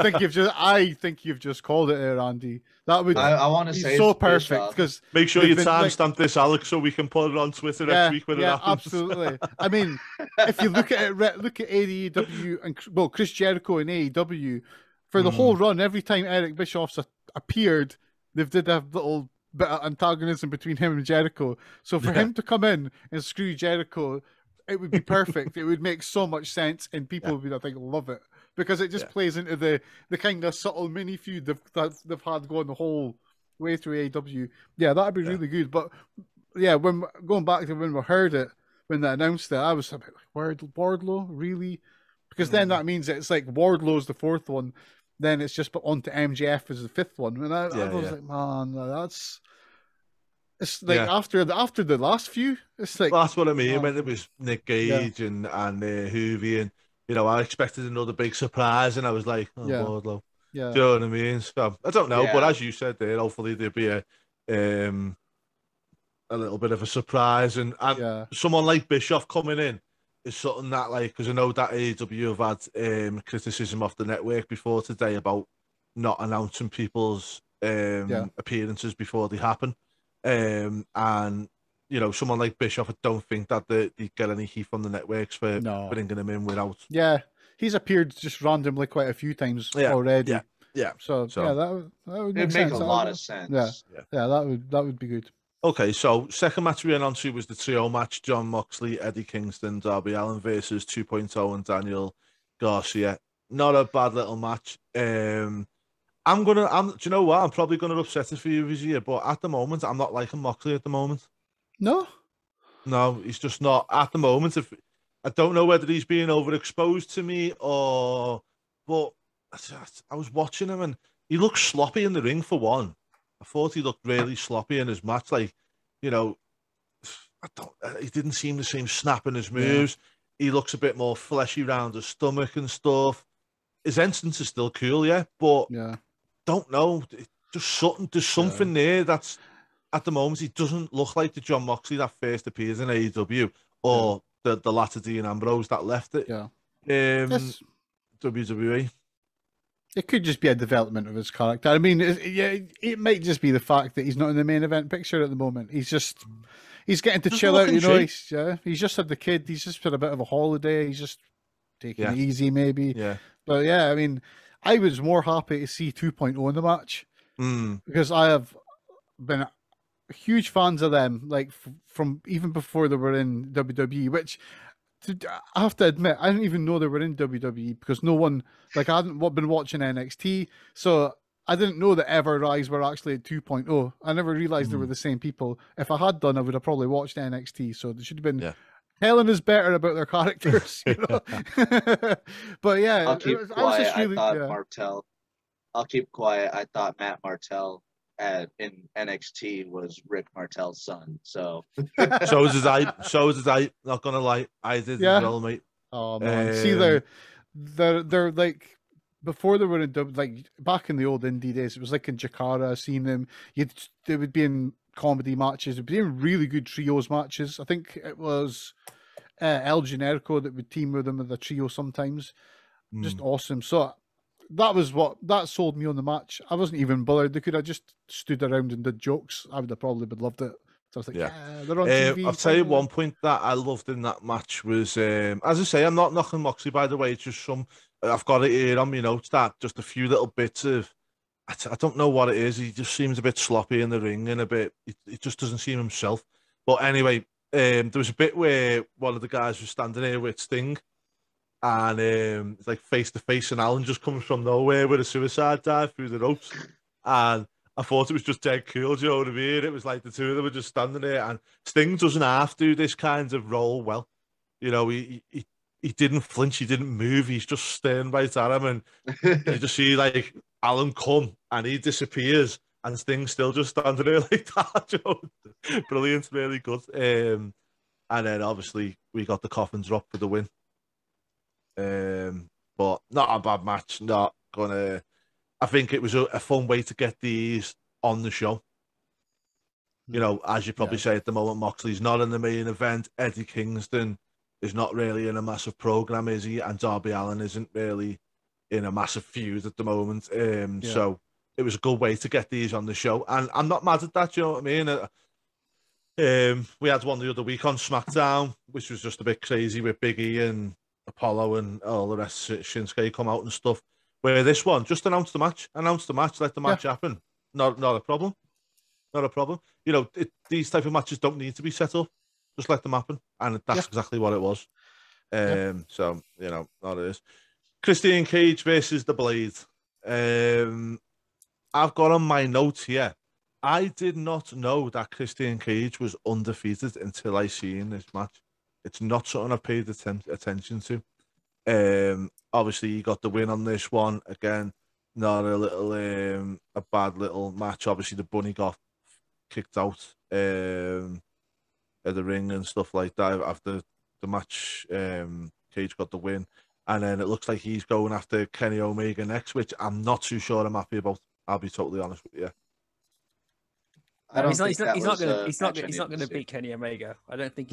thinking. I think you've just called it there, Andy. That would. I want to say so perfect because make sure you timestamp this, Alex, so we can put it on Twitter next week when it happens. Absolutely. I mean, if you look at it, look at AEW and Chris Jericho and AEW for the whole run. Every time Eric Bischoff's appeared, they did have little bit of antagonism between him and Jericho. So for him to come in and screw Jericho, it would be perfect. It would make so much sense, and people would, I think, love it because it just plays into the kind of subtle mini feud they've had going the whole way through AEW. Yeah, that'd be really good. But yeah, when going back to when we heard it, when they announced it, I was a bit like, Wardlow, really? Because then that means it's like Wardlow's the fourth one, then it's just put on to MJF as the fifth one. And I was like, man, it's like after the last few, it's like, well, that's what I mean. When it was Nick Gage and Hoovy, and I expected another big surprise, and I was like, Wardlow. Yeah. Do you know what I mean? So I don't know, but as you said there, hopefully there'll be a little bit of a surprise, and someone like Bischoff coming in is something that, like, because I know that AEW have had criticism off the network before today about not announcing people's appearances before they happen, and someone like Bischoff, I don't think that they get any heat from the networks for bringing him in without. Yeah, he's appeared just randomly quite a few times already. Yeah. So that would make sense. A lot of sense. Yeah, that would be good. Okay, so second match we went on to was the trio match: John Moxley, Eddie Kingston, Darby Allin versus 2.0 and Daniel Garcia. Not a bad little match. Do you know what? I'm probably gonna upset it for you this year, but at the moment, I'm not liking Moxley at the moment. No, he's just not at the moment. I don't know whether he's being overexposed to me but I was watching him and he looked sloppy in the ring for one. I thought he looked really sloppy in his match. Like, he didn't seem the same snap in his moves. Yeah. He looks a bit more fleshy around his stomach and stuff. His entrance is still cool, but don't know. There's something there that's, at the moment, he doesn't look like the John Moxley that first appears in AEW or the latter Dean Ambrose that left it. WWE. It could just be a development of his character. I mean, it might just be the fact that he's not in the main event picture at the moment. He's getting to chill out, He's just had the kid. He's just had a bit of a holiday. He's just taking it easy, maybe. Yeah. But I mean, I was more happy to see 2.0 in the match because I have been huge fans of them, like from even before they were in WWE, which I have to admit, I didn't even know they were in WWE because no one, like, I hadn't been watching NXT, so I didn't know that Ever Rise were actually at 2.0. I never realized they were the same people. If I had done, I would have probably watched NXT, so they should have been telling us better about their characters, But I'll keep quiet. Martel. I'll keep quiet. I thought Matt Martel in NXT was Rick Martel's son. So so was I. Not gonna lie, I did as well, mate. Oh man, see, they're like before they were in like back in the old indie days. It was like in Jakarta. I've seen them. They would be in comedy matches. They'd be in really good trios matches. I think it was El Generico that would team with them in the trio sometimes. Just awesome. So that sold me on the match. I wasn't even bothered. They could have just stood around and did jokes. I would have probably loved it. So I was like, Yeah. yeah, they're on TV. I'll tell you finally. one point that I loved in that match was, as I say, I'm not knocking Moxley, by the way. It's just I've got it here on my notes that just a few little bits of, I don't know what it is. He just seems a bit sloppy in the ring and a bit, it just doesn't seem himself. But anyway, there was a bit where one of the guys was standing here with Sting and it's like face to face, and Alan just comes from nowhere with a suicide dive through the ropes. And I thought it was just dead cool, do you know what I mean? It was like the two of them were just standing there, and Sting doesn't have to do this kind of role well. You know, he didn't flinch, he didn't move, he's just staring right at him, and you just see like Alan come and he disappears, and Sting's still just standing there like that. You know? Brilliant, really good. And then obviously we got the coffin drop for the win. But not a bad match. Not gonna. I think it was a fun way to get these on the show. You know, as you probably say at the moment, Moxley's not in the main event. Eddie Kingston is not really in a massive program, is he? And Darby Allin isn't really in a massive feud at the moment. So it was a good way to get these on the show, and I'm not mad at that. You know what I mean? We had one the other week on SmackDown, which was just a bit crazy with Big E and Apollo and all the rest of Shinsuke come out and stuff. Where this one, just announce the match, let the match happen. Not a problem. Not a problem. You know, these type of matches don't need to be set up. Just let them happen. And that's exactly what it was. So, you know, that is. Christian Cage versus The Blade. I've got on my notes here. I did not know that Christian Cage was undefeated until I seen this match. It's not something I've paid attention to. Obviously, he got the win on this one. Again, not a bad little match. Obviously, the bunny got kicked out of the ring and stuff like that. After the match, Cage got the win. And then it looks like he's going after Kenny Omega next, which I'm not too sure I'm happy about. I'll be totally honest with you. He's not going to beat Kenny Omega. I don't think.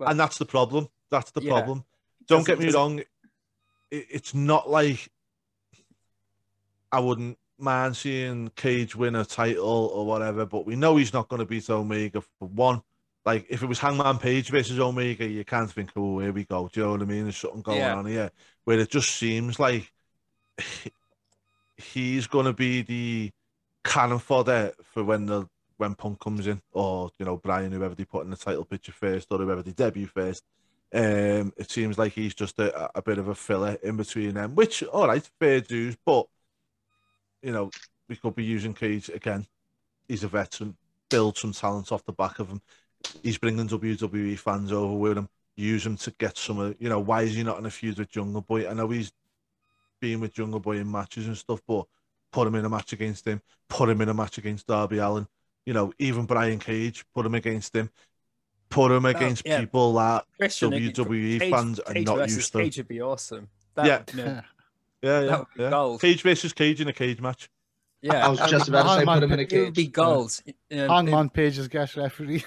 And that's the problem. That's the problem. Don't get me wrong. It's not like I wouldn't mind seeing Cage win a title or whatever, but we know he's not going to beat Omega for one. Like, if it was Hangman Page versus Omega, you can't think, oh, here we go. Do you know what I mean? There's something going on here. Where it just seems like he's going to be the cannon fodder for when Punk comes in, or, you know, Brian, whoever they put in the title picture first, or whoever they debut first. It seems like he's just a bit of a filler in between them, which, all right, fair dues, but, you know, we could be using Cage again. He's a veteran, build some talent off the back of him. He's bringing WWE fans over with him. Use him to get some, you know, why is he not in a feud with Jungle Boy? I know he's been with Jungle Boy in matches and stuff, but put him in a match against him, put him in a match against Darby Allin. You know, even Brian Cage, put him against him. Put him against people that WWE fans are not used to. Cage would be awesome. Yeah. Gold. Cage versus Cage in a cage match. Yeah, I was just about to say put him in a cage. It would be gold. Hangman Page as guest referee.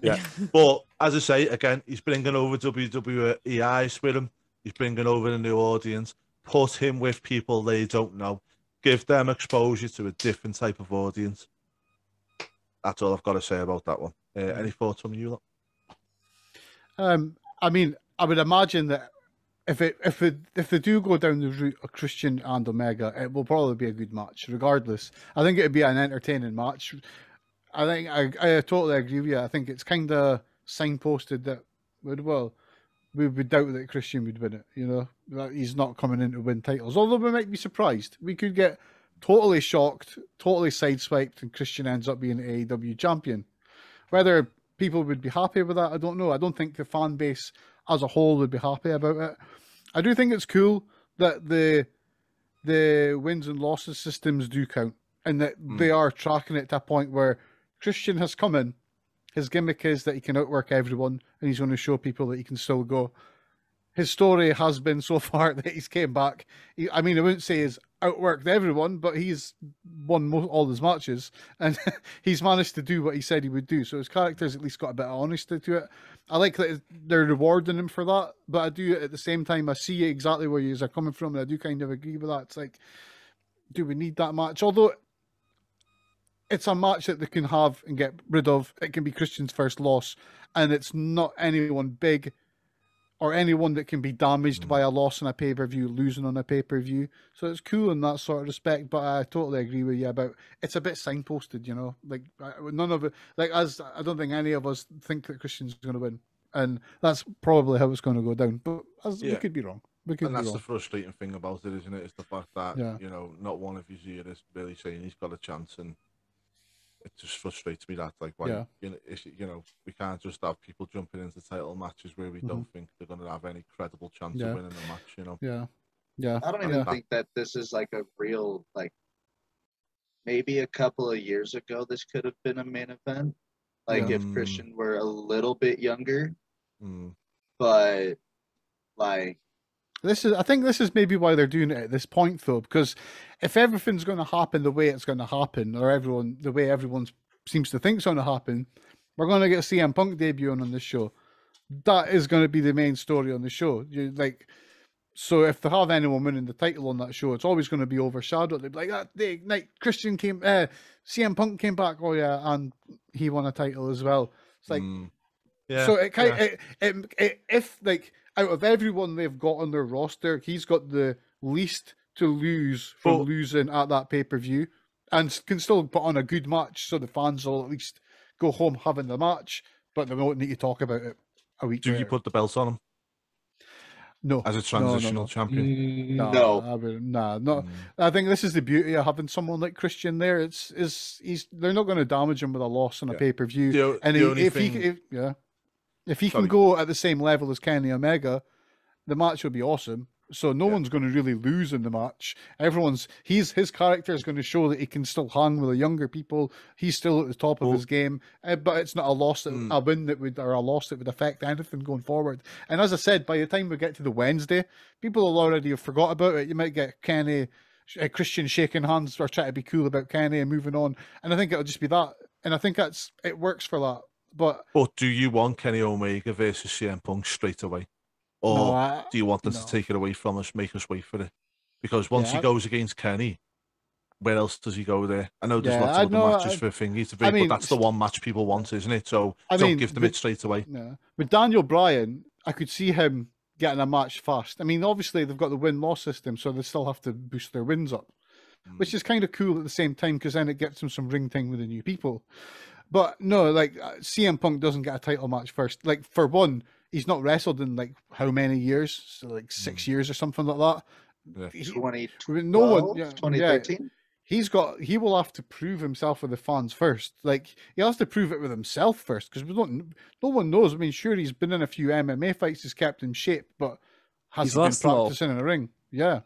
Yeah, but as I say, again, he's bringing over WWE eyes with him. He's bringing over a new audience. Put him with people they don't know. Give them exposure to a different type of audience. That's all I've got to say about that one. Any thoughts from you lot? I mean, I would imagine that if they do go down the route of Christian and Omega, it will probably be a good match, regardless. I think it would be an entertaining match. I think I totally agree with you. I think it's kind of signposted that we would doubt that Christian would win it. You know, that he's not coming in to win titles. Although we might be surprised. We could get totally shocked, totally sideswiped, and Christian ends up being AEW champion. Whether people would be happy with that, I don't know. I don't think the fan base as a whole would be happy about it. I do think it's cool that the wins and losses systems do count, and that they are tracking it to a point where Christian has come in. His gimmick is that he can outwork everyone, and he's going to show people that he can still go. His story has been so far that he's came back. I wouldn't say he's outworked everyone, but he's won all his matches, and he's managed to do what he said he would do. So his character's at least got a bit of honesty to it. I like that they're rewarding him for that, but I do at the same time, I see exactly where you are coming from, and I do kind of agree with that. It's like, do we need that match? Although it's a match that they can have and get rid of. It can be Christian's first loss, and it's not anyone big or anyone that can be damaged by a loss in a pay-per-view, losing on a pay-per-view. So it's cool in that sort of respect, but I totally agree with you about it's a bit signposted, you know? Like, none of it, like, as I don't think any of us think that Christian's going to win. And that's probably how it's going to go down. But we could be wrong. We could And be that's wrong. the frustrating thing about it, isn't it? Is the fact that, Yeah. you know, not one of his here is really saying he's got a chance, and it just frustrates me that, like, why, you know, we can't just have people jumping into title matches where we don't think they're going to have any credible chance of winning the match, you know? Yeah. I don't even think that this is like a real, like, maybe a couple of years ago, this could have been a main event. Like, if Christian were a little bit younger. But, like, I think this is maybe why they're doing it at this point, though, because if everything's going to happen the way it's going to happen, or the way everyone seems to think it's going to happen, we're going to get CM Punk debuting on this show. That is going to be the main story on the show. So if they have anyone winning the title on that show, it's always going to be overshadowed. They'd be like, that day night CM Punk came back, oh yeah, and he won a title as well. It's like, so it kind if like out of everyone they've got on their roster, he's got the least to lose from losing at that pay-per-view, and can still put on a good match, so the fans will at least go home having the match, but they won't need to talk about it a week later. Do you put the belts on him? No. As a transitional champion? No. I think this is the beauty of having someone like Christian there. They're not going to damage him with a loss on a pay-per-view. If he can go at the same level as Kenny Omega, the match will be awesome. So no one's going to really lose in the match. His character is going to show that he can still hang with the younger people. He's still at the top of his game, but it's not a loss, a win or a loss that would affect anything going forward. And as I said, by the time we get to the Wednesday, people will already have forgot about it. You might get Christian shaking hands or trying to be cool about Kenny and moving on. And I think it'll just be that. And I think it works for that. But do you want Kenny Omega versus CM Punk straight away? Or do you want them to take it away from us, make us wait for it? Because once he goes against Kenny, where else does he go there? I know there's lots of other matches for Thingy to be, but that's the one match people want, isn't it? So don't give them it straight away. Yeah. With Daniel Bryan, I could see him getting a match fast. I mean, obviously they've got the win-loss system, so they still have to boost their wins up, which is kind of cool at the same time, because then it gets them some ring time with the new people. But no, like, CM Punk doesn't get a title match first. Like, for one, he's not wrestled in like how many years? So like 6 years or something like that. Yeah. 2013. He will have to prove himself with the fans first. Like, he has to prove it with himself first, because no one knows. I mean, sure, he's been in a few MMA fights, he's kept in shape, but has he been practicing in a ring? Yeah.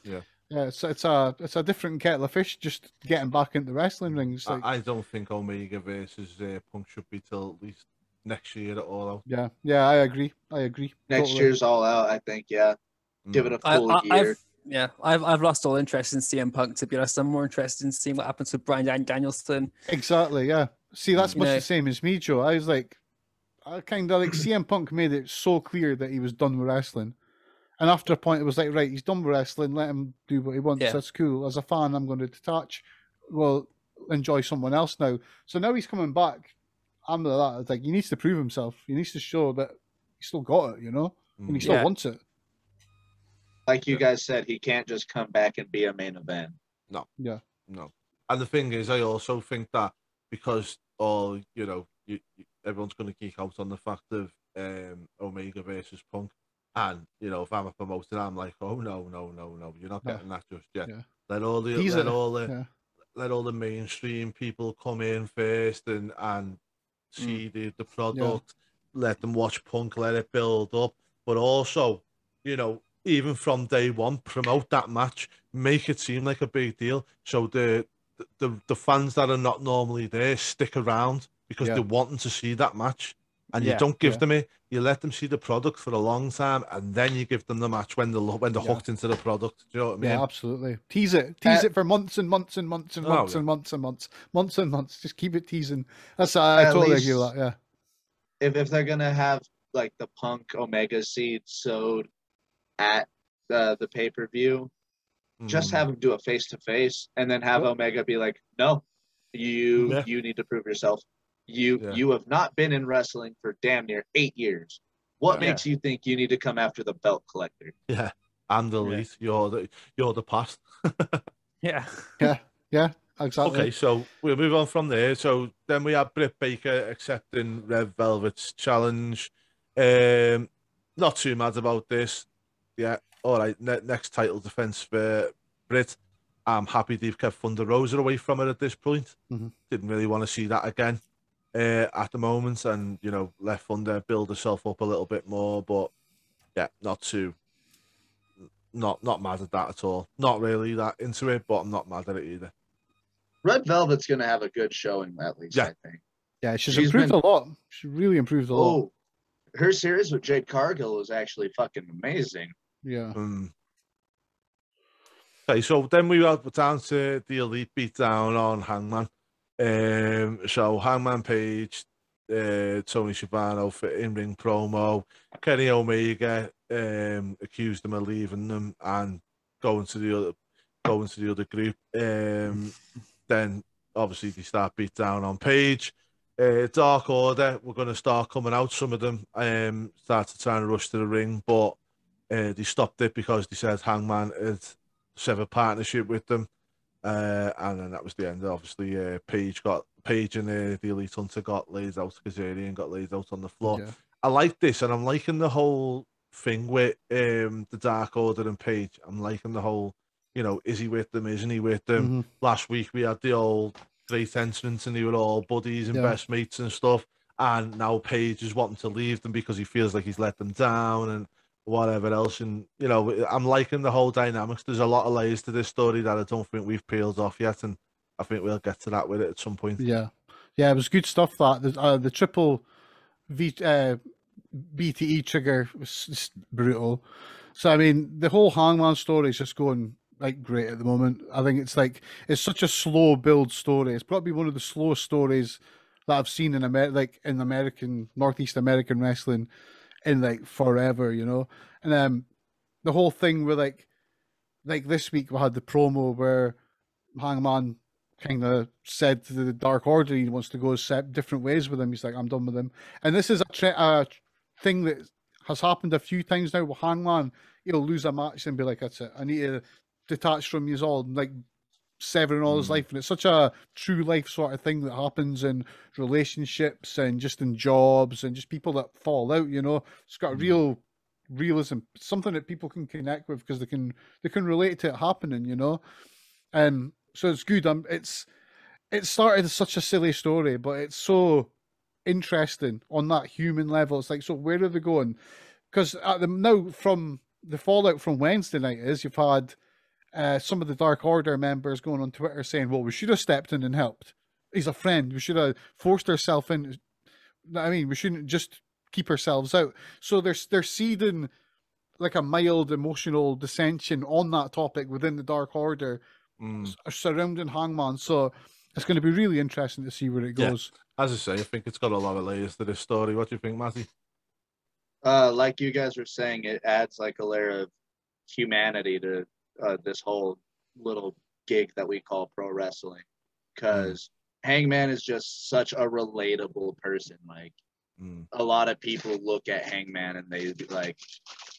Yeah. Yeah, it's a different kettle of fish just getting back into wrestling rings. Like, I don't think Omega versus Punk should be till at least next year at All Out. Yeah, I agree. Next year's All Out, I think. Yeah, give it a full year. I've lost all interest in CM Punk, to be honest. I'm more interested in seeing what happens with Bryan Danielson. Exactly. Yeah. See, that's much the same as me, Joe. I kind of like CM Punk made it so clear that he was done with wrestling. And after a point, it was like, right, he's done with wrestling. Let him do what he wants. Yeah. That's cool. As a fan, I'm going to detach. Well, enjoy someone else now. So now he's coming back. I'm like that. It's like, he needs to prove himself. He needs to show that he still got it, you know? And he still wants it. Like you guys said, he can't just come back and be a main event. No. Yeah. No. And the thing is, I also think that because everyone's going to geek out on the fact of Omega versus Punk. And, if I'm a promoter, I'm like, oh, no, you're not getting that just yet. Yeah. Let all the mainstream people come in first and see the product. Yeah. Let them watch Punk, let it build up. But also, even from day one, promote that match, make it seem like a big deal. So the fans that are not normally there stick around because they're wanting to see that match. And you don't give them it. You let them see the product for a long time, and then you give them the match when they're hooked into the product. Do you know what I mean? Yeah, absolutely. Tease it for months and months and months and months and months and months. Just keep it teasing. That's I totally agree with that. Yeah. If they're gonna have like the Punk Omega seed sowed at the pay-per-view, just have them do a face-to-face, and then have Omega be like, "No, You need to prove yourself. You have not been in wrestling for damn near 8 years. What makes you think you need to come after the belt collector? Yeah, and the elite. You're the past. Yeah. Yeah, exactly. Okay, so we'll move on from there. So then we have Britt Baker accepting Red Velvet's challenge. Not too mad about this. Yeah, all right. Next title defense for Britt. I'm happy they've kept Thunder Rosa away from her at this point. Didn't really want to see that again at the moment, and let Thunder build herself up a little bit more. But yeah, not mad at that at all. Not really that into it, but I'm not mad at it either. Red Velvet's going to have a good showing, at least, I think. Yeah, she's improved a lot. She really improved a lot. Oh, her series with Jade Cargill was actually fucking amazing. Yeah. Okay, so then we went down to the Elite beatdown on Hangman. So Hangman Page, Tony Schiavone for in-ring promo. Kenny Omega accused them of leaving them and going to the other group. Then obviously they start beat down on Page. Dark Order were going to start coming out. Some of them started trying to rush to the ring, but they stopped it because they said Hangman had severed partnership with them. And then that was the end. Obviously, Page and the Elite Hunter got laid out. Kazarian got laid out on the floor. Yeah. I like this, and I'm liking the whole thing with the Dark Order and Page. I'm liking the whole, is he with them? Isn't he with them? Last week we had the old great entrance, and they were all buddies and best mates and stuff. And now Page is wanting to leave them because he feels like he's let them down and whatever else. And I'm liking the whole dynamics. There's a lot of layers to this story that I don't think we've peeled off yet, and I think we'll get to that with it at some point. Yeah, it was good stuff. That the triple BTE trigger was just brutal. So I mean, the whole Hangman story is just going like great at the moment. I think it's such a slow build story. It's probably one of the slowest stories that I've seen in American Northeast American wrestling in like forever, and the whole thing where like this week we had the promo where Hangman kind of said to the Dark Order he wants to go different ways with him. He's like, I'm done with him. And this is a thing that has happened a few times now with Hangman. He'll lose a match and be like, that's it, I need to detach from you all, like severing all his life. And it's such a true life sort of thing that happens in relationships and just in jobs and just people that fall out, It's got a real realism, something that people can connect with because they can relate to it happening, And so it's good. It started as such a silly story, but it's so interesting on that human level. It's like, so where are they going? Because now from the fallout from Wednesday night is you've had some of the Dark Order members going on Twitter saying, well, we should have stepped in and helped. He's a friend. We should have forced ourselves in. I mean, we shouldn't just keep ourselves out. So they're seeding like a mild emotional dissension on that topic within the Dark Order surrounding Hangman. So it's going to be really interesting to see where it goes. Yeah. As I say, I think it's got a lot of layers to this story. What do you think, Matty? Like you guys were saying, it adds like a layer of humanity to this whole little gig that we call pro wrestling, because Hangman is just such a relatable person. Like a lot of people look at Hangman and they be like,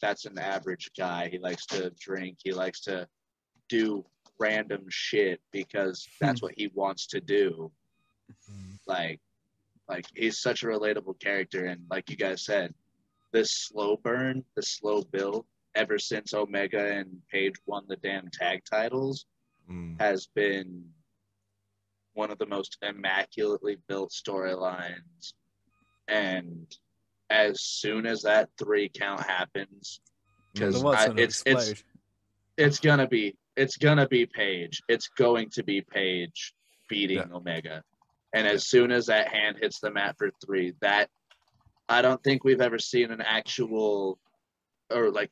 that's an average guy. He likes to drink. He likes to do random shit because that's what he wants to do. Like he's such a relatable character. And like you guys said, this slow burn, the slow build, ever since Omega and Page won the damn tag titles, has been one of the most immaculately built storylines. And as soon as that 3 count happens, because it's gonna be Page. It's going to be Page beating Omega. And as soon as that hand hits the mat for 3, that I don't think we've ever seen an actual or like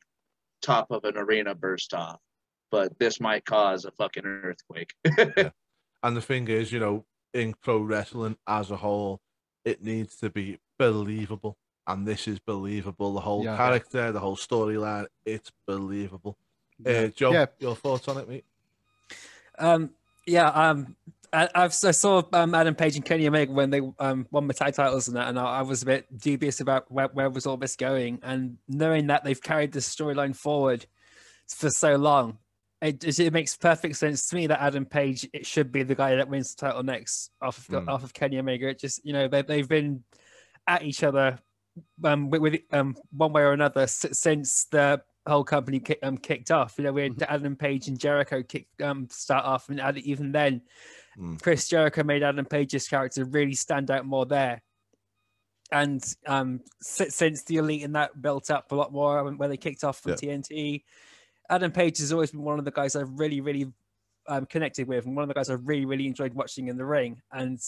top of an arena burst off, but this might cause a fucking earthquake. And the thing is, in pro wrestling as a whole, it needs to be believable, and this is believable. The whole character, the whole storyline, it's believable. Joe, your thoughts on it, mate? I saw Adam Page and Kenny Omega when they won the tag titles and that, and I was a bit dubious about where was all this going. And knowing that they've carried this storyline forward for so long, it makes perfect sense to me that Adam Page it should be the guy that wins the title next off of Kenny Omega. It just they've been at each other with one way or another since the whole company kicked off. We had Adam Page and Jericho start off, and even then. Chris Jericho made Adam Page's character really stand out more there. And since the Elite and that built up a lot more when they kicked off from TNT, Adam Page has always been one of the guys I've really, really connected with, and one of the guys I've really, really enjoyed watching in the ring. And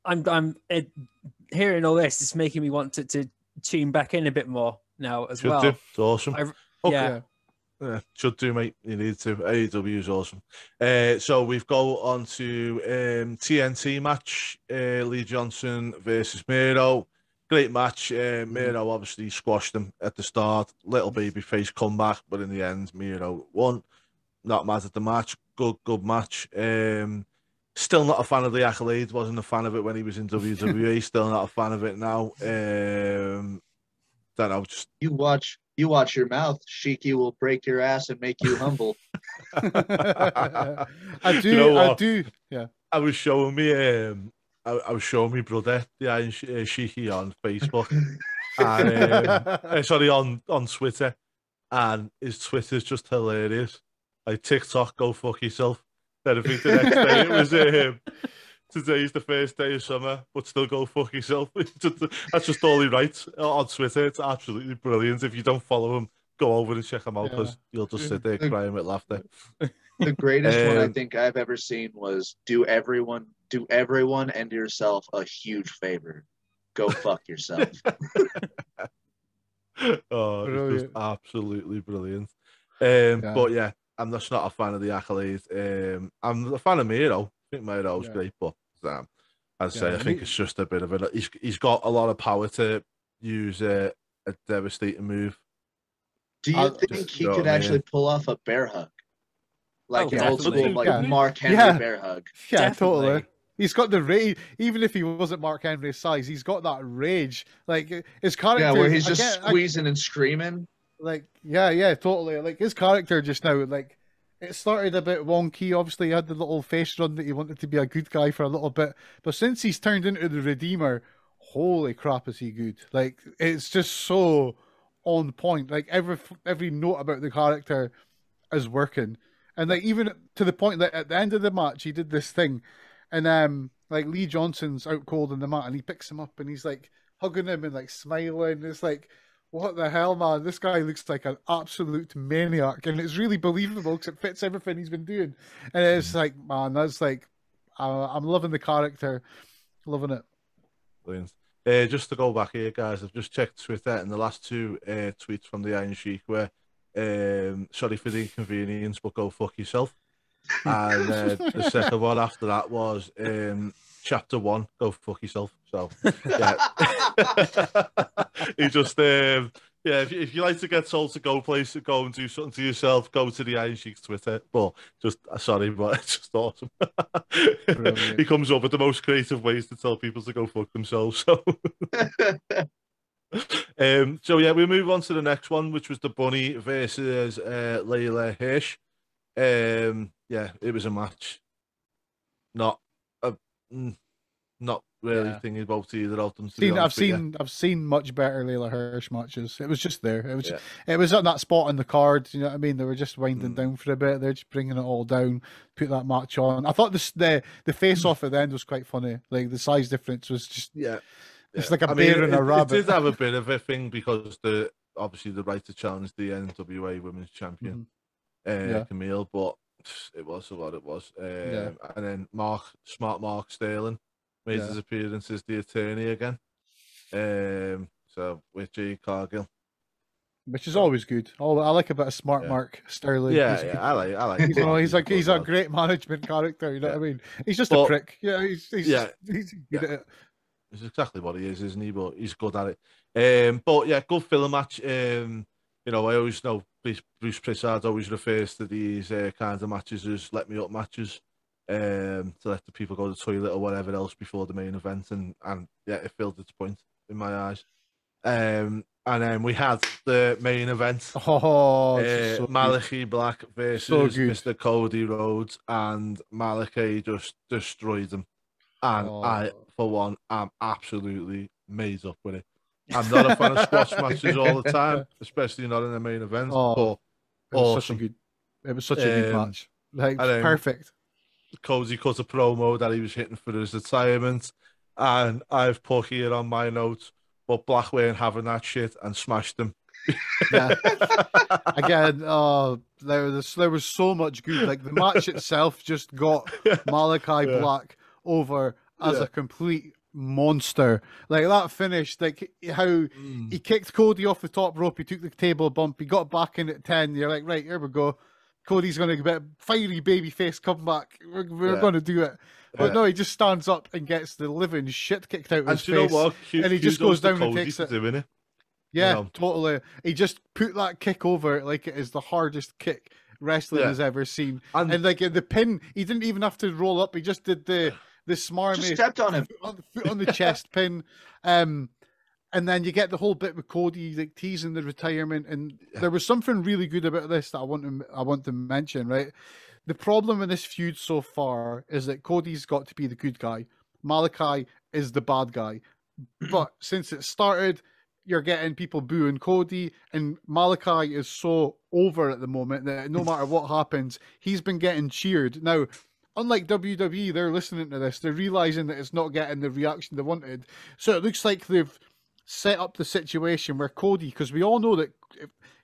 I'm hearing all this is making me want to tune back in a bit more now as well. It's awesome. Yeah. Yeah, should do, mate. You need to. AEW is awesome. So we've go on to TNT match. Lee Johnson versus Miro. Great match. Miro obviously squashed him at the start. Little babyface comeback, but in the end, Miro won. Not mad at the match. Good match. Still not a fan of the accolades. Wasn't a fan of it when he was in WWE. Still not a fan of it now. Don't know. Just You watch your mouth. Sheiky will break your ass and make you humble. I do. You know what? I do. Yeah. I was showing me I was showing me brother the Iron Sheiky on Facebook and sorry on Twitter, and his Twitter's just hilarious. Like TikTok, go fuck yourself. Then I think the next day it was today's the first day of summer, but still go fuck yourself. That's just all he writes on Twitter. It's absolutely brilliant. If you don't follow him, go over and check him out because you'll just sit there crying with laughter. The greatest one I think I've ever seen was do everyone and yourself a huge favor. Go fuck yourself. Oh, it's just absolutely brilliant. But yeah, I'm just not a fan of the accolades. I'm a fan of Miro. I think Miro's great, but as I say, I think it's just a bit of a. He's got a lot of power to use a devastating move. Do you think he could actually pull off a bear hug? Like an old school, Mark Henry bear hug? Yeah, totally. He's got the rage. Even if he wasn't Mark Henry's size, he's got that rage. Like his character. Yeah, where he's just squeezing and screaming. Like, yeah, totally. Like his character just now, like. It started a bit wonky. Obviously, he had the little face run that he wanted to be a good guy for a little bit. But since he's turned into the Redeemer, holy crap, is he good. Like, it's just so on point. Like, every note about the character is working. And, like, even to the point that at the end of the match, he did this thing. And, like, Lee Johnson's out cold in the mat, and he picks him up, and he's, like, hugging him and, like, smiling. It's like... What the hell, man? This guy looks like an absolute maniac, and it's really believable because it fits everything he's been doing. And it's like, man, that's like, I'm loving the character, loving it. Brilliant. Just to go back here, guys, I've just checked Twitter, and the last two tweets from the Iron Sheik were, sorry for the inconvenience, but go fuck yourself. And the second one after that was, chapter 1, go fuck yourself. So yeah, he just if you like to get told to go places, go and do something to yourself, go to the Iron Sheik's Twitter. But just sorry, but it's just awesome. He comes up with the most creative ways to tell people to go fuck themselves. So so yeah, we move on to the next one, which was the Bunny versus Layla Hirsch. Yeah, it was a match. Not really thinking about either of them. I've seen much better Layla Hirsch matches. It was just there. It was at that spot on the card. You know what I mean? They were just winding down for a bit. They're just bringing it all down. Put that match on. I thought the face off at the end was quite funny. Like the size difference was just it's like a bear and a rabbit. It did have a bit of a thing because obviously the right to challenge the NWA Women's Champion Camille, but it was what it was. And then Smart Mark Sterling made his appearance as the attorney again. So with Jay Cargill, which is always good. I like a bit of Smart Mark Sterling. Yeah, I like. He's a great management character. You know what I mean? He's just a prick. Yeah, he's good at it. It's exactly what he is, isn't he? But he's good at it. But yeah, good filler match. You know, I always know Bruce Prichard always refers to these kinds of matches as let me up matches. to let the people go to the toilet or whatever else before the main event, and yeah, it filled its point in my eyes. And then we had the main event. Oh, it's so Malachi Black So versus good. Mr. Cody Rhodes, and Malachi just destroyed him. And I, Oh. for one, am absolutely made up with it. I'm not a fan of squash matches all the time, especially not in the main event. Oh, but it was such a awesome. good. It was such a good match. Like and then perfect. Cody cut a promo that he was hitting for his retirement, and I've put here on my notes, but Black weren't having that shit and smashed him. Yeah. Again, there was so much good. Like the match itself just got Malachi Yeah. Black over as Yeah. a complete monster. Like that finish, like how he kicked Cody off the top rope, he took the table bump, he got back in at 10. You're like, right, here we go. Cody's going to get a fiery baby face comeback. We're Yeah. going to do it. But Yeah. no, he just stands up and gets the living shit kicked out of And his do you know face. what? And he just goes Kudos to down and Cody takes for it. doing it. Yeah, know. totally. He just put that kick over like it is the hardest kick wrestling Yeah. has ever seen. And- And like the pin, he didn't even have to roll up. He just did the smarmy Just stepped on him. foot on the chest pin. And then you get the whole bit with Cody like teasing the retirement. And there was something really good about this that I want to mention, right? The problem in this feud so far is that Cody's got to be the good guy. Malachi is the bad guy. But since it started, you're getting people booing Cody, and Malachi is so over at the moment that no matter what happens, he's been getting cheered. Now, unlike WWE, they're listening to this, they're realizing that it's not getting the reaction they wanted. So it looks like they've set up the situation where Cody, because we all know that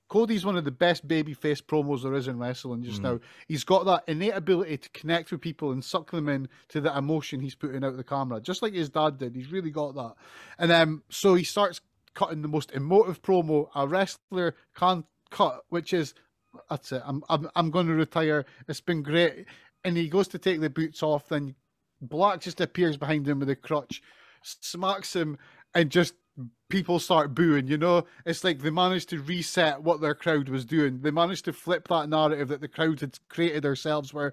Cody's one of the best babyface promos there is in wrestling just now. He's got that innate ability to connect with people and suck them in to the emotion he's putting out the camera, just like his dad did. He's really got that. And so he starts cutting the most emotive promo a wrestler can cut, which is, that's it. I'm going to retire. It's been great. And he goes to take the boots off. Then Black just appears behind him with a crutch, smacks him, and just people start booing. You know, it's like they managed to reset what their crowd was doing. They managed to flip that narrative that the crowd had created themselves, where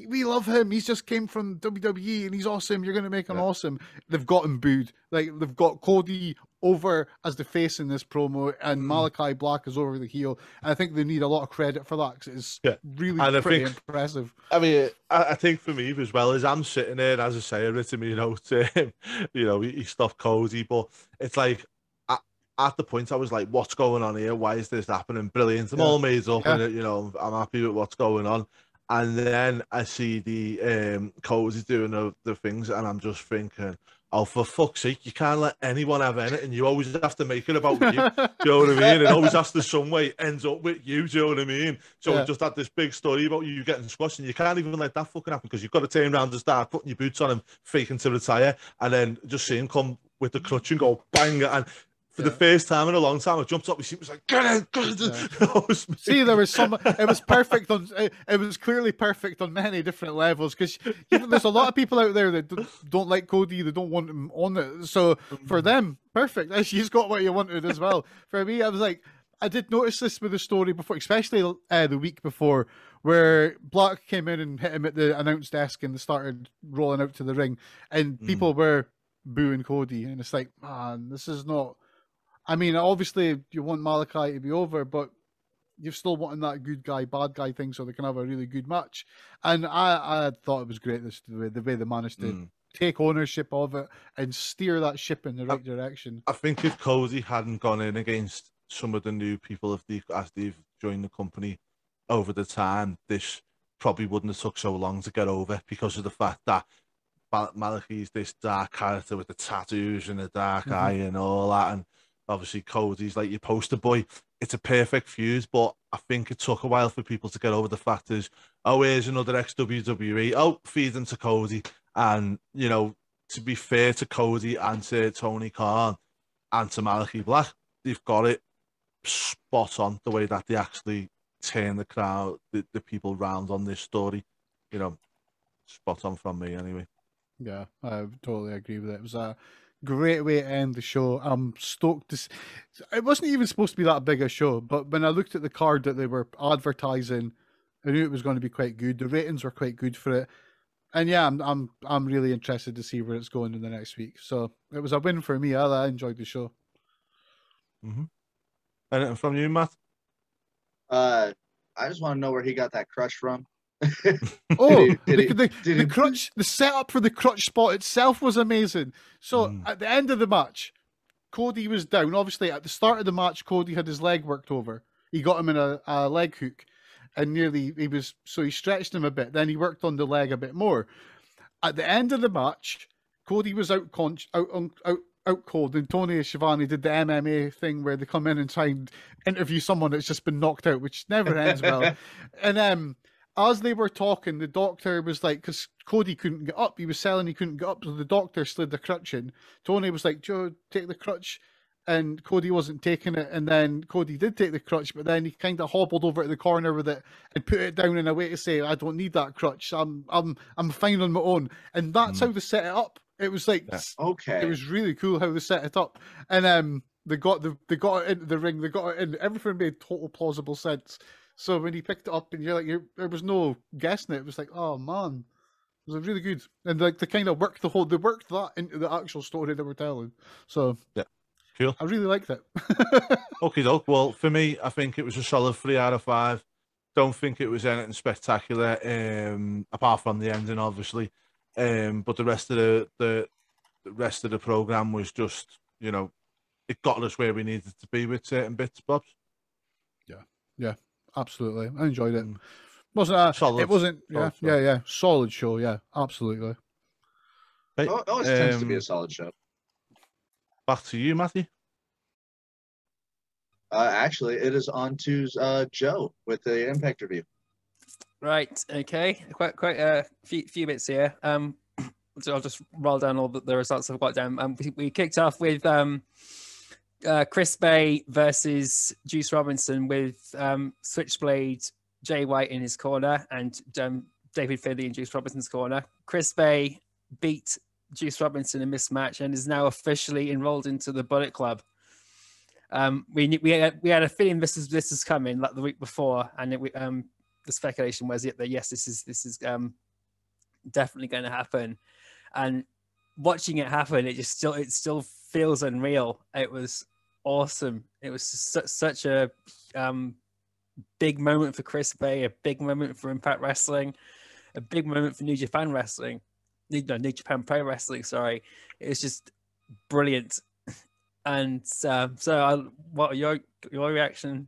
we love him. He's just came from WWE and he's awesome. You're going to make him awesome. They've got him booed. Like they've got Cody over as the face in this promo, and Malachi Black is over the heel. And I think they need a lot of credit for that because it's really pretty impressive. I mean, I think for me as well, as I'm sitting there, as I say, I written me note, he stopped Cody, but it's like at the point I was like, what's going on here? Why is this happening? Brilliant. I'm all made up and I'm happy with what's going on. And then I see the Cody doing the things, and I'm just thinking, oh, for fuck's sake, you can't let anyone have anything. You always have to make it about you. Do you know what I mean? It always has to some way ends up with you. Do you know what I mean? So it just had this big story about you getting squashed, and you can't even let that fucking happen because you've got to turn around and start putting your boots on him, faking to retire, and then just see him come with the crutch and go bang. And for the first time in a long time, I jumped up. He was like, "Get it!" See, there was some. It was perfect on. It was clearly perfect on many different levels because there's a lot of people out there that don't like Cody. They don't want him on it. So for them, perfect. She's got what you wanted as well. For me, I was like, I did notice this with the story before, especially the week before, where Black came in and hit him at the announce desk and they started rolling out to the ring, and people were booing Cody, and it's like, man, this is not. I mean, obviously you want Malachi to be over, but you're still wanting that good guy, bad guy thing so they can have a really good match. And I thought it was great the way they managed to take ownership of it and steer that ship in the right direction. I think if Cody hadn't gone in against some of the new people as they've joined the company over the time, this probably wouldn't have took so long to get over because of the fact that Malachi's this dark character with the tattoos and the dark eye and all that, and obviously Cody's like your poster boy. It's a perfect fuse, but I think it took a while for people to get over the fact is, oh, here's another ex-WWE. Oh, feed them to Cody. And, you know, to be fair to Cody and to Tony Khan and to Malachi Black, they've got it spot on the way that they actually turn the crowd, the people round on this story. You know, spot on from me anyway. Yeah, I totally agree with it. It was a great way to end the show. I'm stoked to. It wasn't even supposed to be that big a show, but when I looked at the card that they were advertising, I knew it was going to be quite good. The ratings were quite good for it. And yeah, I'm really interested to see where it's going in the next week. So it was a win for me. I enjoyed the show. Mm-hmm. Anything from you, Matt? I just want to know where he got that crush from. Oh, Did he- the crutch, the setup for the crutch spot itself was amazing. So at the end of the match, Cody was down. Obviously, at the start of the match, Cody had his leg worked over. He got him in a leg hook, and nearly he stretched him a bit. Then he worked on the leg a bit more. At the end of the match, Cody was out cold, and Tony Schiavone did the MMA thing where they come in and try and interview someone that's just been knocked out, which never ends well. And as they were talking, the doctor was like, because Cody couldn't get up, he was selling, he couldn't get up, so the doctor slid the crutch in. Tony was like, Joe, take the crutch. And Cody wasn't taking it, and then Cody did take the crutch, but then he kind of hobbled over to the corner with it and put it down in a way to say, "I don't need that crutch. I'm fine on my own." And that's how they set it up. It was like, okay, it was really cool how they set it up. And they got it into the ring, they got it in. Everything made total plausible sense. So when he picked it up, and there was no guessing it. It was like, oh man, it was really good. And like they kind of worked they worked that into the actual story they were telling. So yeah. Cool. I really liked it. Okay, doke. Well, for me, I think it was a solid 3 out of 5. Don't think it was anything spectacular, apart from the ending, obviously. But the rest of the program was just, it got us where we needed to be with certain bits, Bobs. Yeah, absolutely. I enjoyed it. Wasn't solid? It wasn't. Solid Yeah, solid show. Yeah, absolutely. Hey, always tends to be a solid show. Back to you, Matthew. Actually, it is on to Joe with the Impact review. Right. Okay. Quite a few bits here. So I'll just roll down all the results I've got down. We kicked off with Chris Bay versus Juice Robinson with Switchblade, Jay White in his corner, and David Finlay in Juice Robinson's corner. Chris Bay beat Juice Robinson in this match and is now officially enrolled into the Bullet Club. We had a feeling this is coming like the week before, and the speculation was that yes, this is definitely going to happen. And watching it happen, it still feels unreal. It was awesome. It was such a big moment for Chris Bay, a big moment for Impact Wrestling, a big moment for New Japan Wrestling. New Japan Pro Wrestling, sorry. It was just brilliant. And what your reaction?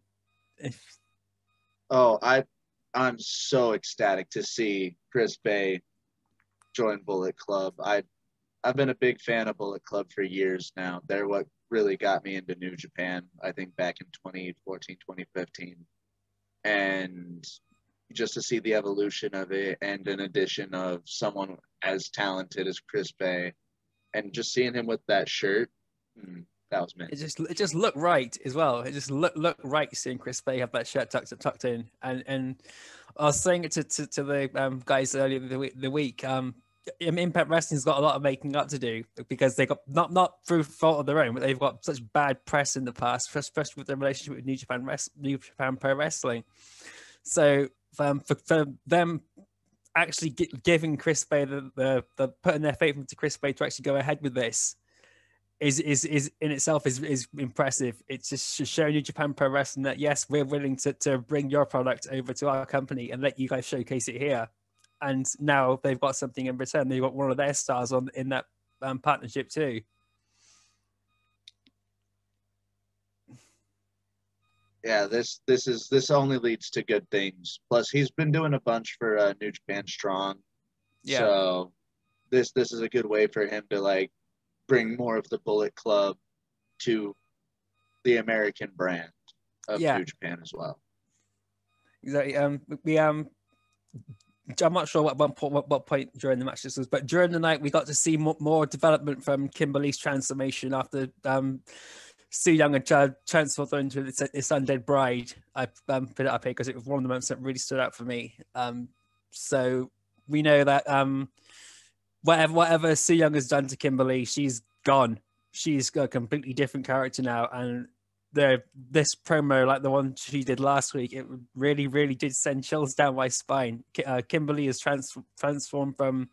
I'm so ecstatic to see Chris Bay join Bullet Club. I've been a big fan of Bullet Club for years now. They're what really got me into New Japan, I think back in 2014, 2015. And just to see the evolution of it, and an addition of someone as talented as Chris Bay, and just seeing him with that shirt, that was me. It just looked right as well. It just looked right seeing Chris Bay have that shirt tucked in. And I was saying it to the guys earlier the week. Impact Wrestling's got a lot of making up to do because they got not through fault of their own, but they've got such bad press in the past, especially with their relationship with New Japan Pro Wrestling. So for them actually giving Chris Bay the putting their faith into Chris Bay to actually go ahead with this is in itself is impressive. It's just showing New Japan Pro Wrestling that yes, we're willing to bring your product over to our company and let you guys showcase it here. And now they've got something in return. They've got one of their stars in that partnership too. Yeah, this only leads to good things. Plus, he's been doing a bunch for New Japan Strong. Yeah. So this is a good way for him to bring more of the Bullet Club to the American brand of New Japan as well. Exactly. I'm not sure what point during the match this was, but during the night we got to see more development from Kimberly's transformation after Su Young had transformed into this undead bride. I put it up here because it was one of the moments that really stood out for me. So we know that whatever Su Young has done to Kimberly, she's gone. She's a completely different character now, and this promo, like the one she did last week, it really, really did send chills down my spine. Kimberly is transformed from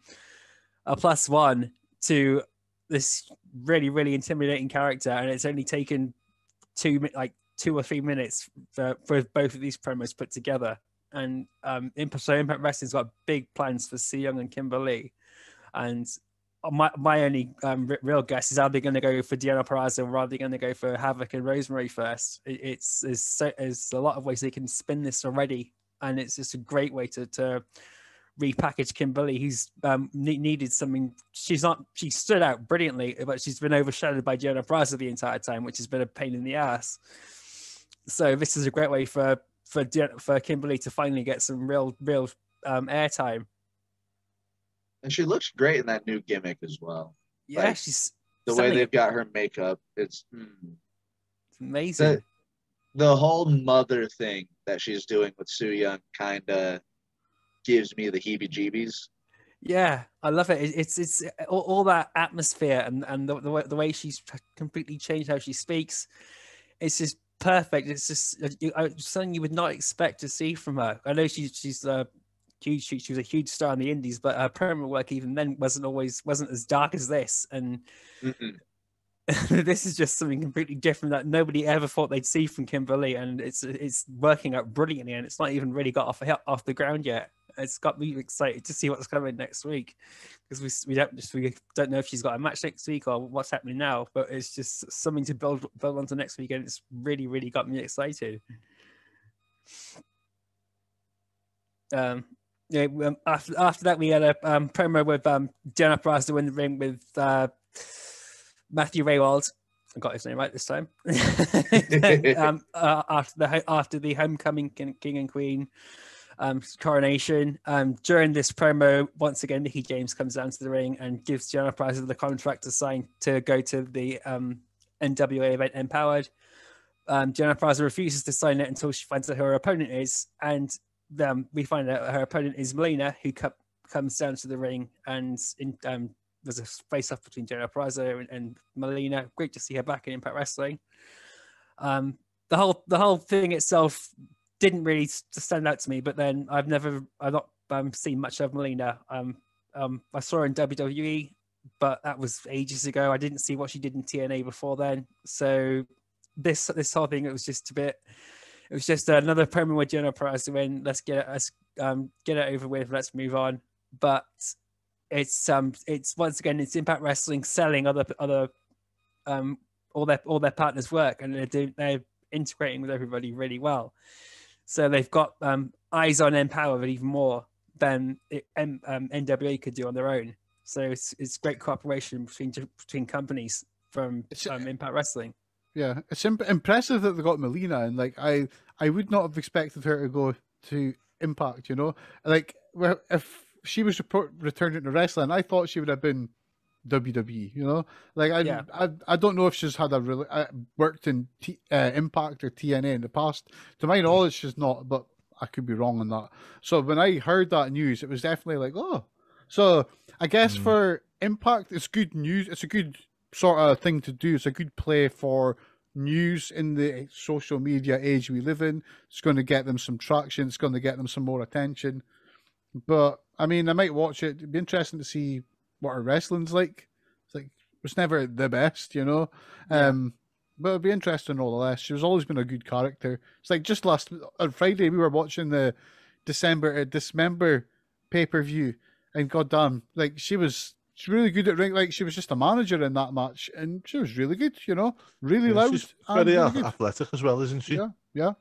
a +1 to this really, really intimidating character, and it's only taken 2 or 3 minutes for both of these promos put together. And Impact Wrestling's got big plans for Su Yung and Kimberly, and my only real guess is, are they going to go for Deonna Purrazzo, or are they going to go for Havoc and Rosemary first? There's a lot of ways they can spin this already, and it's just a great way to repackage Kimberly, who's needed something. She stood out brilliantly, but she's been overshadowed by Deonna Purrazzo the entire time, which has been a pain in the ass. So this is a great way for Kimberly to finally get some real airtime. And she looks great in that new gimmick as well. Yeah, like, she's the way they've got her makeup. It's amazing. The whole mother thing that she's doing with Su Yung kind of gives me the heebie-jeebies. Yeah, I love it. It's all that atmosphere and the way she's completely changed how she speaks. It's just perfect. It's just something you would not expect to see from her. I know she's huge. She was a huge star in the Indies, but her promo work even then wasn't as dark as this. And this is just something completely different that nobody ever thought they'd see from Kimberly, and it's working out brilliantly. And it's not even really got off the ground yet. It's got me excited to see what's coming next week, because we don't know if she's got a match next week or what's happening now. But it's just something to build onto next week, and it's really, really got me excited. After that, we had a promo with Deonna Purrazzo in the ring with Matthew Raywald. I got his name right this time. After the Homecoming King and Queen coronation, during this promo, once again, Nikki James comes down to the ring and gives Deonna Purrazzo the contract to sign to go to the NWA event Empowered. Deonna Purrazzo refuses to sign it until she finds out who her opponent is, and we find out her opponent is Melina, who comes down to the ring, and there's a face-off between Deonna Purrazzo and Melina. Great to see her back in Impact Wrestling. The whole thing itself didn't really stand out to me, but then I've not seen much of Melina. I saw her in WWE, but that was ages ago. I didn't see what she did in TNA before then. So this whole thing, it was just another promo with Deonna Purrazzo in. Let's get it over with. Let's move on. But it's once again, it's Impact Wrestling selling all their partners' work, and they're integrating with everybody really well. So they've got eyes on Empower, but even more than NWA could do on their own. So it's great cooperation between companies from Impact Wrestling. Yeah, it's impressive that they got Melina, and like I would not have expected her to go to Impact. You know, like if she was returning to wrestling, I thought she would have been WWE. You know, like I don't know if she's had worked in Impact or TNA in the past. To my knowledge, she's not, but I could be wrong on that. So when I heard that news, it was definitely like, oh. So I guess for Impact, it's good news. It's a good sort of thing to do. It's a good play for news in the social media age we live in. It's going to get them some traction. It's going to get them some more attention. But I mean, I might watch it. It'd be interesting to see what her wrestling's like. It's never the best, you know. Yeah. But it'd be interesting nonetheless. She's always been a good character. It's like just on Friday we were watching the Dismember pay-per-view, and goddamn, like she's really good at ring. Like she was just a manager in that match, and she was really good. You know, really loud. She's and very really good. athletic as well, isn't she? Yeah.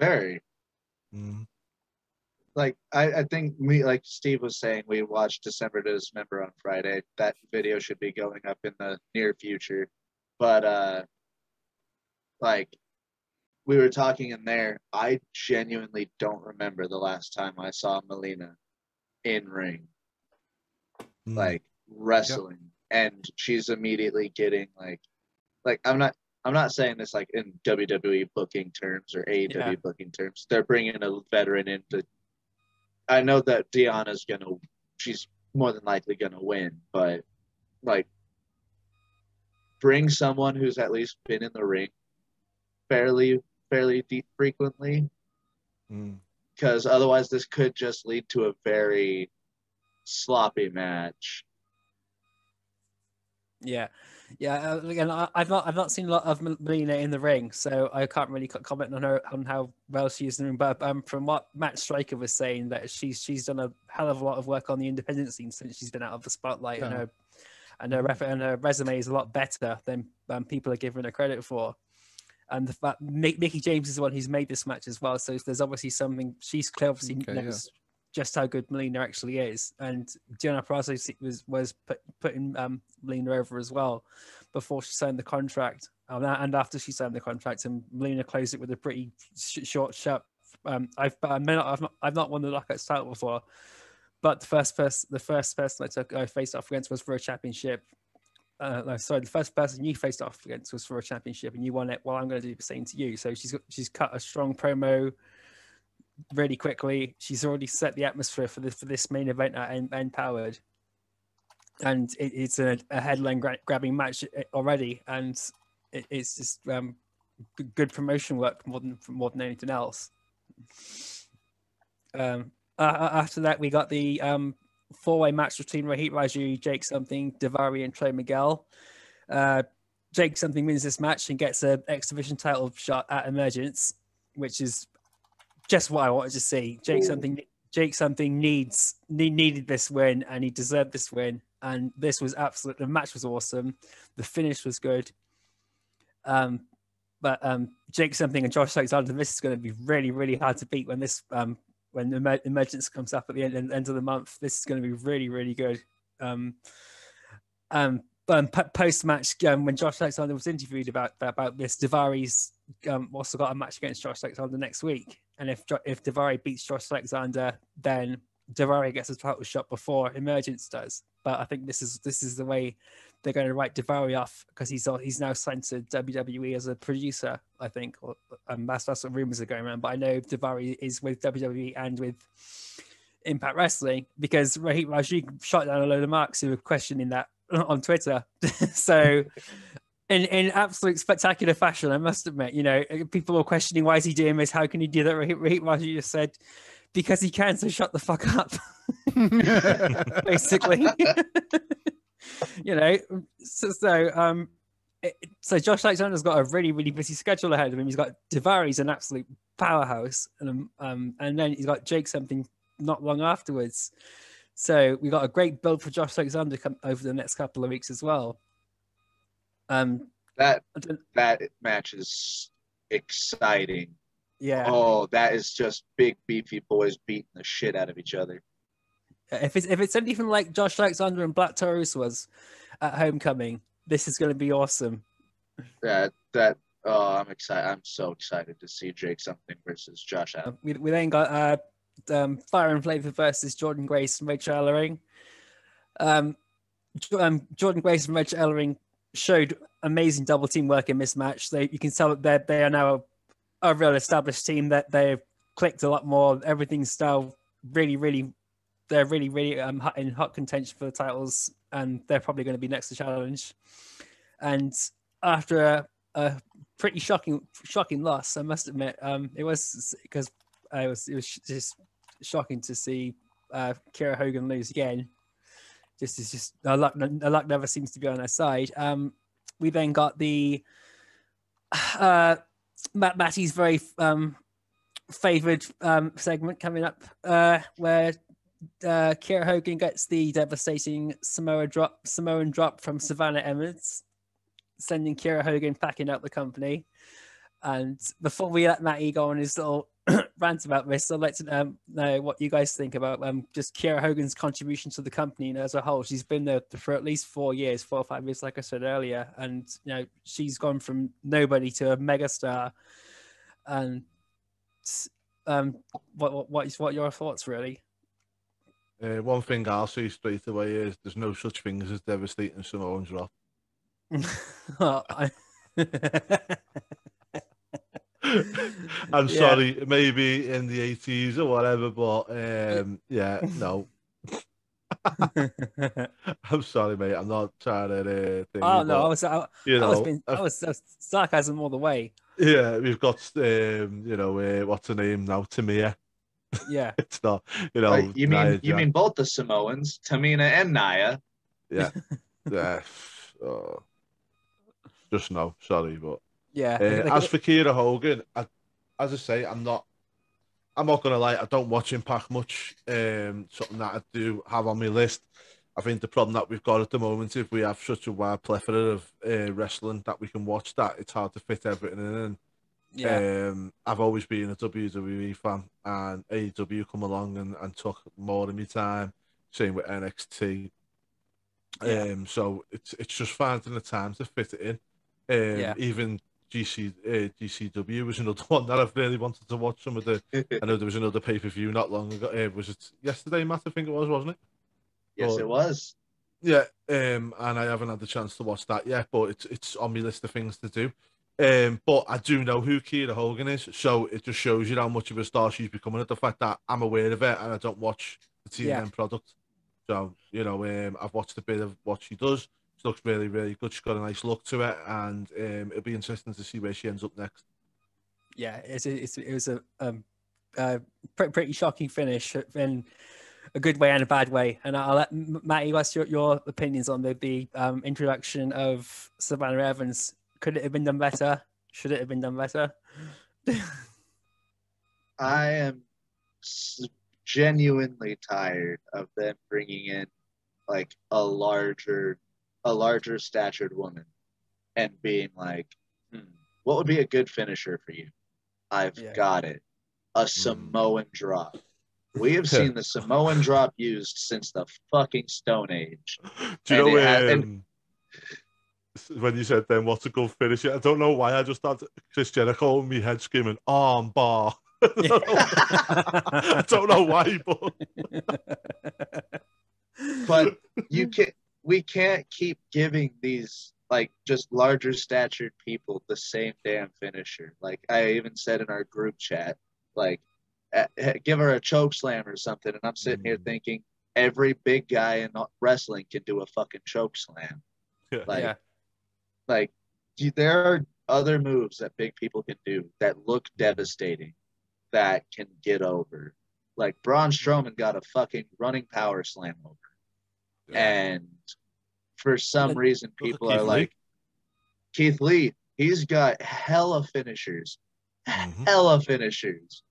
Very. Mm. Like I think like Steve was saying, we watched December to Dismember on Friday. That video should be going up in the near future. But like we were talking in there, I genuinely don't remember the last time I saw Melina in ring. Like wrestling. Yep. And she's immediately getting like I'm not saying this like in WWE booking terms or AEW booking terms. They're bringing a veteran in to. I know that she's more than likely gonna win, but like bring someone who's at least been in the ring fairly frequently, because otherwise this could just lead to a very sloppy match. Yeah, again, I've not seen a lot of Melina in the ring, so I can't really comment on how well she is in the ring. But from what Matt Stryker was saying, that she's done a hell of a lot of work on the independent scene since she's been out of the spotlight, Yeah. and her resume is a lot better than people are giving her credit for. And the fact Mickey James is the one who's made this match as well, so there's obviously something she's obviously knows just how good Melina actually is. And Deonna Purrazzo was putting Melina over as well before she signed the contract, and after she signed the contract, and Melina closed it with a pretty short shot. I've not won the Knockouts title before, but the first person I faced off against was for a championship. The first person you faced off against was for a championship, and you won it. Well, I'm going to do the same to you. So she's cut a strong promo really quickly. She's already set the atmosphere for this main event at Empowered, and it's a headline grabbing match already, and it's just good promotion work more than anything else. After that, we got the four-way match between Rohit Raju, Jake Something, Daivari, and Trey Miguel. Jake Something wins this match and gets an X Division title shot at Emergence, which is just what I wanted to see. Jake Something needed this win, and he deserved this win. And this was absolute. The match was awesome. The finish was good. But Jake Something and Josh Alexander, this is going to be really, really hard to beat when this when Emergence comes up at the end of the month. This is going to be really, really good. Post match, when Josh Alexander was interviewed about this, Daivari's also got a match against Josh Alexander next week, and if Daivari beats Josh Alexander, then Daivari gets a title shot before Emergence does. But I think this is the way they're going to write Daivari off, because he's now signed to WWE as a producer, I think. Or, that's what rumors are going around. But I know Daivari is with WWE and with Impact Wrestling, because Rohit Raju shot down a load of marks who were questioning that on Twitter. So in absolute spectacular fashion, I must admit, people were questioning, why is he doing this? How can he do that? Rohit Raju just said, because he can, so shut the fuck up. Basically. So Josh Alexander's got a really, really busy schedule ahead of him. He's got Daivari's an absolute powerhouse, and then he's got Jake Something not long afterwards. So we got a great build for Josh Alexander over the next couple of weeks as well. That match is exciting. Yeah. Oh, that is just big beefy boys beating the shit out of each other. If it's anything like Josh Alexander and Black Taurus was at Homecoming, this is going to be awesome. I'm excited. I'm so excited to see Jake Something versus Josh Allen. We then got Fire and Flavor versus Jordan Grace and Rachel Ellering. Jordan Grace and Rachel Ellering showed amazing double team work in this match. You can tell that they are now a real established team, that they've clicked a lot more. Everything's now they're really in hot contention for the titles, and they're probably going to be next to challenge. And after a pretty shocking loss, I must admit, it was just shocking to see Kiera Hogan lose again. Just her luck never seems to be on her side. We then got the Matty's very favored segment coming up, where Kiera Hogan gets the devastating Samoan drop from Savannah Emmons, sending Kiera Hogan packing out the company. And before we let Matty go on his little rant about this, I'd like to know what you guys think about just Kiera Hogan's contribution to the company as a whole. She's been there for at least 4 or 5 years, like I said earlier, and she's gone from nobody to a megastar. And what are your thoughts, really? One thing I'll say straight away is there's no such thing as a devastating Samoan drop. I'm sorry, maybe in the 80s or whatever, but no. I'm sorry, mate. I'm not trying to. I was sarcasm all the way. Yeah, we've got what's her name now? Tamia. Yeah. It's not, You Nia mean Jax. both the Samoans, Tamina and Nia? Yeah. Yeah. Oh, just no, sorry, but Yeah. as for Kiera Hogan, as I say, I'm not gonna lie, I don't watch Impact much. Something that I do have on my list. I think the problem that we've got at the moment, if we have such a wide plethora of wrestling that we can watch, that it's hard to fit everything in. Yeah. I've always been a WWE fan, and AEW come along and took more of my time. Same with NXT. Yeah. So it's just finding the time to fit it in. Yeah. Even GCW was another one that I've really wanted to watch. Some of the, I know there was another pay-per-view not long ago. Was it yesterday, Matt? I think it was, wasn't it? Yes, it was. Yeah, and I haven't had the chance to watch that yet, but it's on my list of things to do. But I do know who Kiera Hogan is, so it just shows you how much of a star she's becoming. At the fact that I'm aware of it and I don't watch the TNN product, so I've watched a bit of what she does. She looks really, really good. She's got a nice look to it, and it'll be interesting to see where she ends up next. Yeah, it was a pretty shocking finish in a good way and a bad way. And I'll let Matty, what's your opinions on the introduction of Savannah Evans? Could it have been done better? Should it have been done better? I am genuinely tired of them bringing in like a larger statured woman and being like, what would be a good finisher for you? I've got it. A Samoan drop. We have seen the Samoan drop used since the fucking Stone Age. Do you know when you said then what's a good finisher? I don't know why I just had Chris Jericho in my head screaming arm bar. I don't know why, but we can't keep giving these like just larger statured people the same damn finisher. Like I even said in our group chat, like give her a choke slam or something, and I'm sitting here thinking every big guy in wrestling can do a fucking choke slam. Like there are other moves that big people can do that look devastating that can get over. Like Braun Strowman got a fucking running power slam over. And for some reason, people are like, Keith Lee, he's got hella finishers. Hella finishers.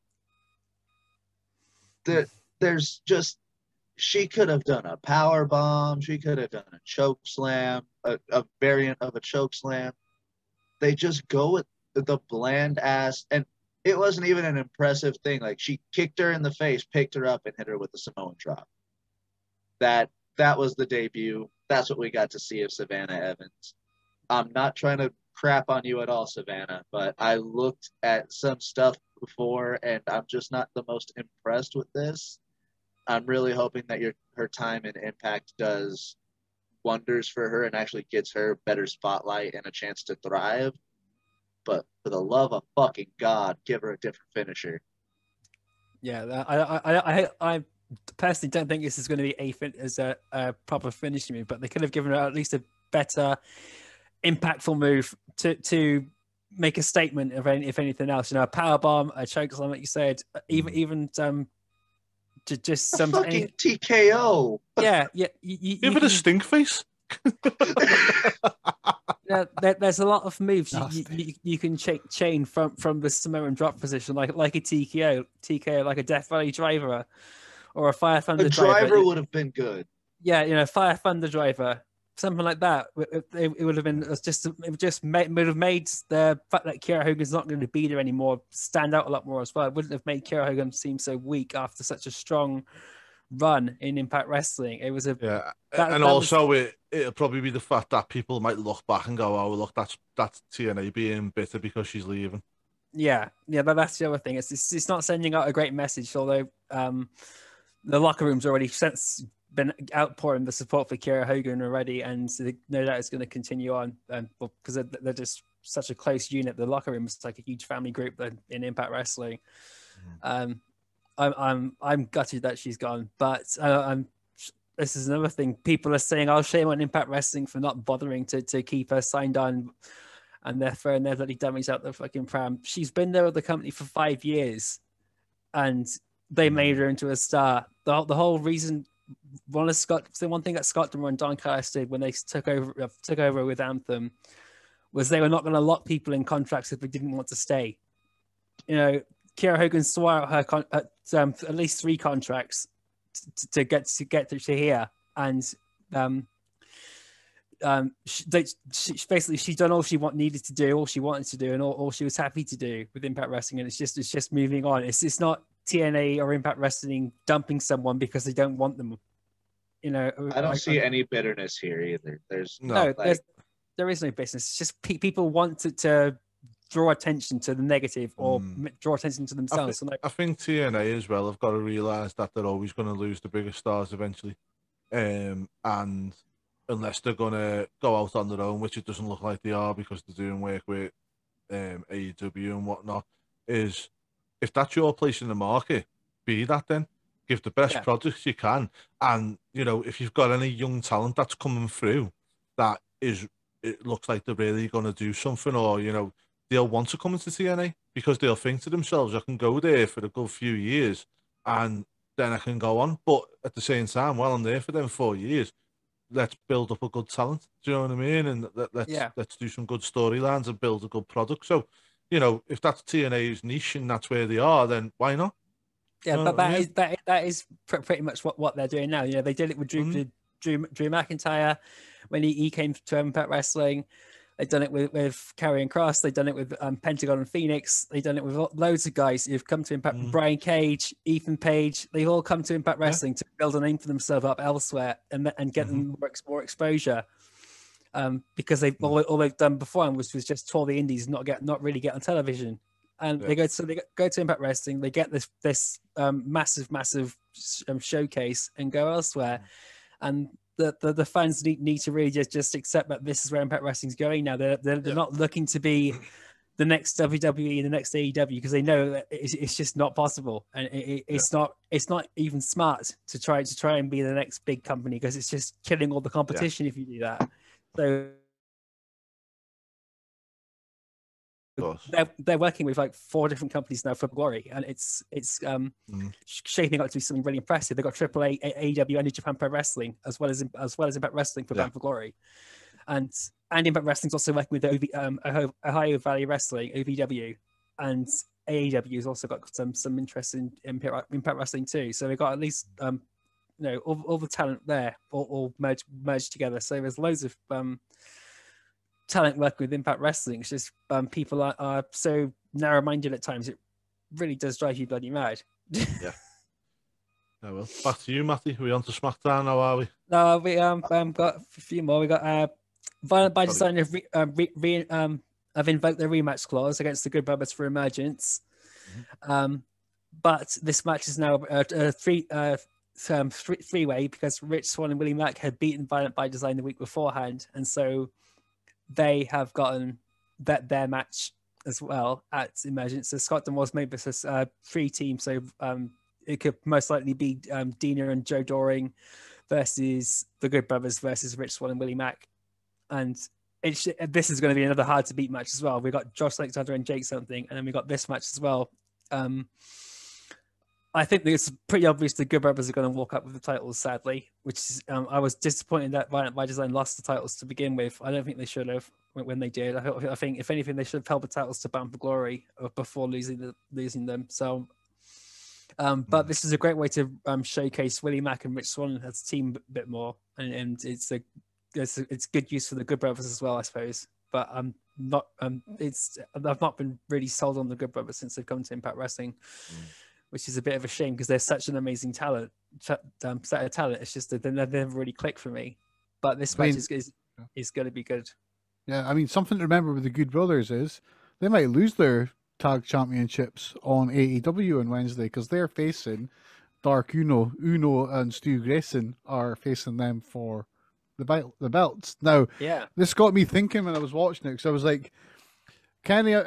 There's just, she could have done a power bomb. She could have done a choke slam, a variant of a choke slam. They just go with the bland ass, and it wasn't even an impressive thing. Like she kicked her in the face, picked her up, and hit her with the Samoan drop. That was the debut. That's what we got to see of Savannah Evans. I'm not trying to crap on you at all, Savannah, but I looked at some stuff before, and I'm just not the most impressed with this. I'm really hoping that her time in Impact does wonders for her and actually gets her better spotlight and a chance to thrive. But for the love of fucking God, give her a different finisher. Yeah, I personally don't think this is going to be a proper finishing move, but they could have given her at least a better, impactful move to make a statement of if anything else. A power bomb, a choke slam, like you said, even just some fucking TKO. Yeah. Give it a stink face. Yeah, there's a lot of moves you can chain from the Samoan drop position, like a TKO, like a Death Valley driver, or a Fire Thunder driver. A driver would have been good. Yeah, Fire Thunder driver, something like that. It would have been would have made the fact that Kiera Hogan's not going to be there anymore stand out a lot more as well. It wouldn't have made Kiera Hogan seem so weak after such a strong run in Impact Wrestling. It was it'll probably be the fact that people might look back and go, "Oh, look, that's TNA being bitter because she's leaving." Yeah, but that's the other thing. It's not sending out a great message, although the locker room's already since been outpouring the support for Kiera Hogan already, and no doubt it's going to continue on, because they're just such a close unit. The locker room is like a huge family group in Impact Wrestling. I'm gutted that she's gone, but this is another thing. People are saying, "Oh, shame on Impact Wrestling for not bothering to keep her signed on." and they're throwing their bloody dummies out the fucking pram. She's been there with the company for 5 years, and they made her into a star. The whole reason, the one thing that Scott Demore and Don Callis did when they took over with Anthem was they were not going to lock people in contracts if they didn't want to stay. You know, Kiera Hogan swore out her at least 3 contracts to get to here, and she basically she's done all she needed to do, all she wanted to do, and all she was happy to do with Impact Wrestling, and it's just moving on. It's not TNA or Impact Wrestling dumping someone because they don't want them. You know, I don't see any bitterness here either. There's there is no business. It's just people want to draw attention to the negative or draw attention to themselves. I think TNA as well have got to realise that they're always going to lose the biggest stars eventually, and unless they're going to go out on their own, which it doesn't look like they are because they're doing work with AEW and whatnot, is if that's your place in the market, be that then. Give the best products you can. And, you know, if you've got any young talent that's coming through that it looks like they're really going to do something, or, you know, they'll want to come into TNA because they'll think to themselves, I can go there for a good few years and then I can go on. But at the same time, while I'm there for them 4 years, let's build up a good talent. Do you know what I mean? And let's do some good storylines and build a good product. So, you know, if that's TNA's niche and that's where they are, then why not? Yeah, but that is pretty much what they're doing now. You know, they did it with Drew McIntyre when he came to Impact Wrestling. They've done it with Karrion Kross. They've done it with Pentagon and Phoenix. They've done it with loads of guys who've come to Impact. Brian Cage, Ethan Page. They've all come to Impact Wrestling to build a name for themselves up elsewhere and get them more exposure. Because all they've done before was just tour the indies, not really get on television. And they go to Impact Wrestling. They get this massive showcase and go elsewhere. And the fans need to really just accept that this is where Impact Wrestling's going now. They're not looking to be the next WWE, the next AEW, because they know that it's just not possible, and it's not even smart to try and be the next big company, because it's just killing all the competition if you do that. So they're working with like 4 different companies now for Glory, and it's shaping up to be something really impressive. They've got AAA, AEW, and New Japan Pro Wrestling, as well as Impact Wrestling for Bound for Glory, and Impact Wrestling's also working with Ohio Valley Wrestling, OVW, and AEW has also got some interest in Impact Wrestling too. So they've got at least all the talent there all merged together. So there's loads of talent working with Impact Wrestling. It's just people are so narrow-minded at times. It really does drive you bloody mad. Yeah. Oh, well, back to you, Matty. Are we on to SmackDown? How are we? No, we got a few more. We got Violent by Design have invoked their rematch clause against the Good Brothers for Emergence. But this match is now a three-way, because Rich Swann and Willie Mack had beaten Violent by Design the week beforehand, and so they have gotten their match as well at Emergence. So Scott Demore's made this a 3-team, so it could most likely be Dina and Joe Doring versus the Good Brothers versus Rich Swann and Willie Mack. And this is going to be another hard to beat match as well. We got Josh Alexander and Jake something, and then we got this match as well. I think it's pretty obvious the Good Brothers are going to walk up with the titles, sadly, which is, I was disappointed that Violent by Design lost the titles to begin with. I don't think they should have when they did. I think, if anything, they should have held the titles to Bound for Glory before losing them. So, but this is a great way to showcase Willie Mack and Rich Swann as a team a bit more, and it's good use for the Good Brothers as well, I suppose. But I've not been really sold on the Good Brothers since they've come to Impact Wrestling. Which is a bit of a shame, because they're such an amazing set of talent. It's just that they never really clicked for me. But this match is going to be good. Yeah, I mean, something to remember with the Good Brothers is they might lose their tag championships on AEW on Wednesday, because they're facing Dark Uno. Uno and Stu Grayson are facing them for the belts. Now, this got me thinking when I was watching it, because I was like, Kenny,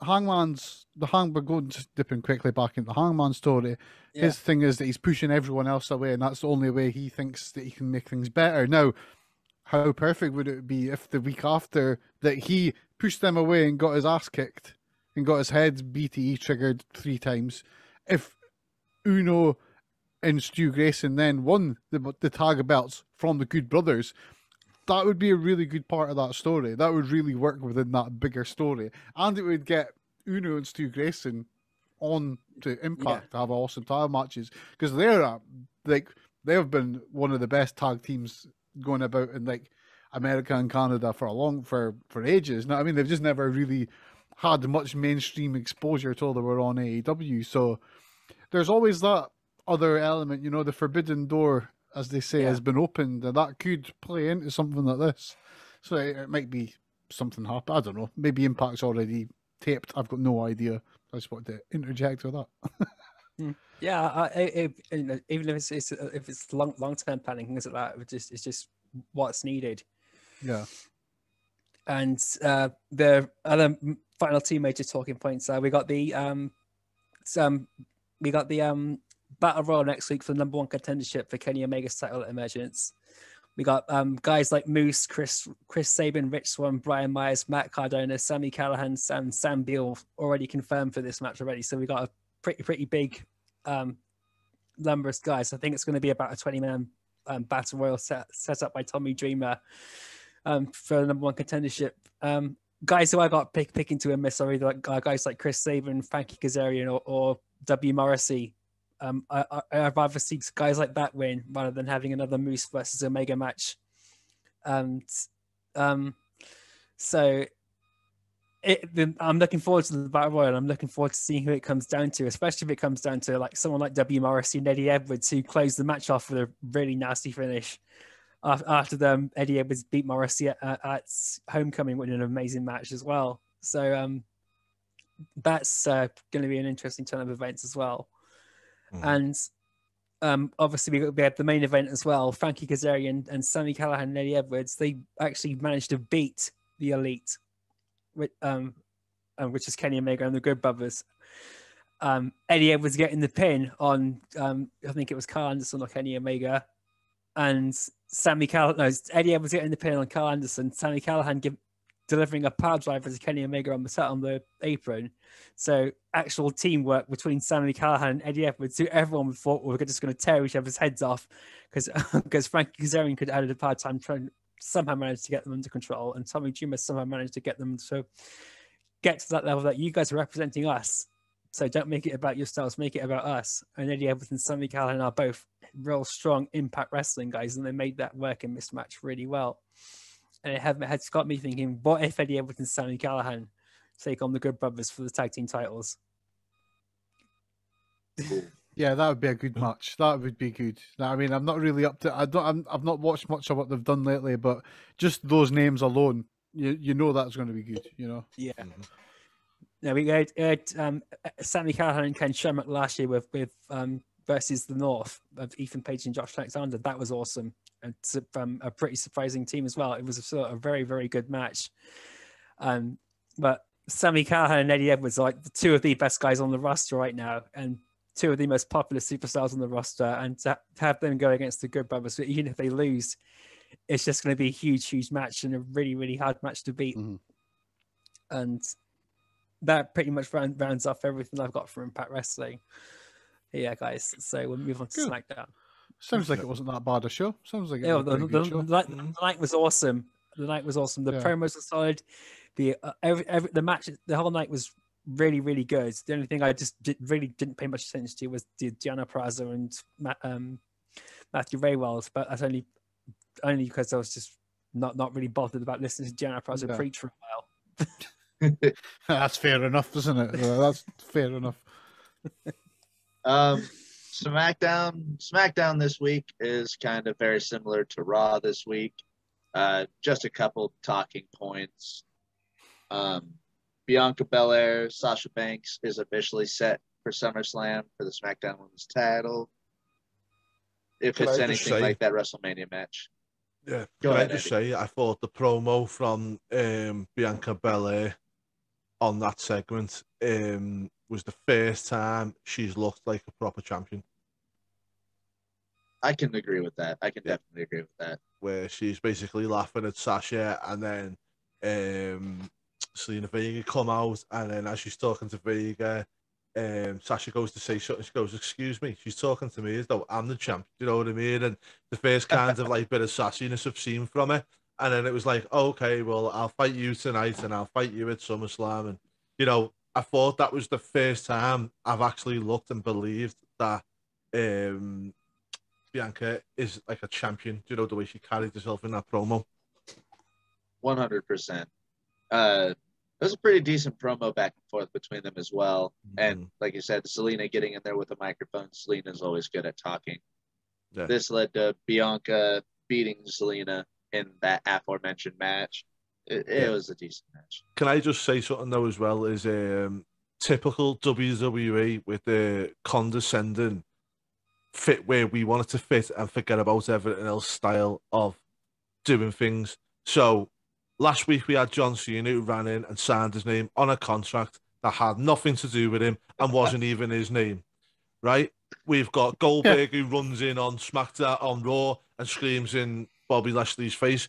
we're going to dipping quickly back into the Hangman story. His thing is that he's pushing everyone else away, and that's the only way he thinks that he can make things better. Now, how perfect would it be if the week after that he pushed them away and got his ass kicked and got his head BTE triggered 3 times, if Uno and Stu Grayson then won the tag belts from the Good Brothers, that would be a really good part of that story. That would really work within that bigger story. And it would get Uno and Stu Grayson on to Impact to have awesome tag matches, because they're like, they have been one of the best tag teams going about in like America and Canada for ages. You know what I mean? They've just never really had much mainstream exposure till they were on AEW. So there's always that other element, you know, the forbidden door, as they say, has been opened, and that could play into something like this. So it might be something happen. I don't know. Maybe Impact's already taped. I've got no idea. I just wanted to interject with that. Yeah, even if it's long term planning, things like that, it's just what's needed. Yeah. And the other final 2 major talking points are we got the Battle Royal next week for the #1 contendership for Kenny Omega's title at Emergence. We got guys like Moose, Chris Sabin, Rich Swann, Brian Myers, Matt Cardona, Sami Callihan, and Sam Beal already confirmed for this match already. So we got a pretty big number of guys. I think it's going to be about a 20-man Battle Royal set up by Tommy Dreamer for the #1 contendership. Guys who I got picking to a miss are either guys like Chris Sabin, Frankie Kazarian, or W. Morrissey. I'd rather see guys like that win rather than having another Moose versus Omega match. So I'm looking forward to the Battle Royal. I'm looking forward to seeing who it comes down to, especially if it comes down to like someone like W. Morrissey and Eddie Edwards, who closed the match off with a really nasty finish after Eddie Edwards beat Morrissey at Homecoming, winning an amazing match as well. So that's going to be an interesting turn of events as well. And obviously we have the main event as well. Frankie Kazarian and Sami Callihan and Eddie Edwards, they actually managed to beat the Elite, which is Kenny Omega and the Good Brothers. Eddie Edwards getting the pin on I think it was Carl Anderson or Kenny Omega, and Eddie Edwards getting the pin on Carl Anderson, Sami Callihan delivering a power driver to Kenny Omega on the apron. So actual teamwork between Sami Callihan and Eddie Edwards, who everyone thought were just going to tear each other's heads off because Frankie Kazarian could add a hard time trying somehow manage to get them under control, and Tommy Dreamer somehow managed to get them to get to that level that you guys are representing us. So don't make it about yourselves, make it about us. And Eddie Edwards and Sami Callihan are both real strong Impact Wrestling guys, and they made that work in this match really well. And it had got me thinking, what if Eddie Edwards and Sami Callihan take on the Good Brothers for the tag team titles? Yeah, that would be a good match. That would be good. I mean, I'm not really up to. I've not watched much of what they've done lately, but just those names alone, you know that's going to be good. You know. Yeah. Now we had Sami Callihan and Ken Shamrock last year with versus the North of Ethan Page and Josh Alexander. That was awesome. And from a pretty surprising team as well. It was a very, very good match. But Sami Callihan and Eddie Edwards are like the 2 of the best guys on the roster right now, and 2 of the most popular superstars on the roster. And to have them go against the Good Brothers, even if they lose, it's just going to be a huge, huge match and a really, really hard match to beat. And that pretty much rounds off everything I've got for Impact Wrestling. Yeah, guys. So we'll move on to SmackDown. Sounds like it wasn't that bad a show. Sounds like it was a the good show. night was awesome. The night was awesome. The promos were solid. The match, the whole night was really, really good. The only thing I just really didn't pay much attention to was the Gianna Praza and Matthew Raywells, but that's only because I was just not really bothered about listening to Gianna Praza preach for a while. That's fair enough, isn't it? That's fair enough. SmackDown this week is kind of very similar to Raw this week. Just a couple talking points. Bianca Belair, Sasha Banks is officially set for SummerSlam for the SmackDown Women's title. If it's anything like that WrestleMania match. Yeah, I just say, I thought the promo from Bianca Belair on that segment was the first time she's looked like a proper champion. I can agree with that. I can definitely agree with that. where she's basically laughing at Sasha, and then Selena Vega come out, and then as she's talking to Vega, Sasha goes to say something. She goes, "Excuse me," she's talking to me as though I'm the champ. You know what I mean? And the first kind of like bit of sassiness I've seen from her, and then it was like, okay, well, I'll fight you tonight, and I'll fight you at SummerSlam, and you know, I thought that was the first time I've actually looked and believed that Bianca is like a champion. Do you know the way she carried herself in that promo? 100%. It was a pretty decent promo back and forth between them as well. And like you said, Selena getting in there with a microphone. Selena's always good at talking. Yeah. This led to Bianca beating Selena in that aforementioned match. It was a decent match. Can I just say something though as well? Is typical WWE with the condescending fit where we want it to fit and forget about everything else style of doing things. So last week we had John Cena who ran in and signed his name on a contract that had nothing to do with him and wasn't even his name, right? We've got Goldberg who runs in on SmackDown on Raw and screams in Bobby Lashley's face,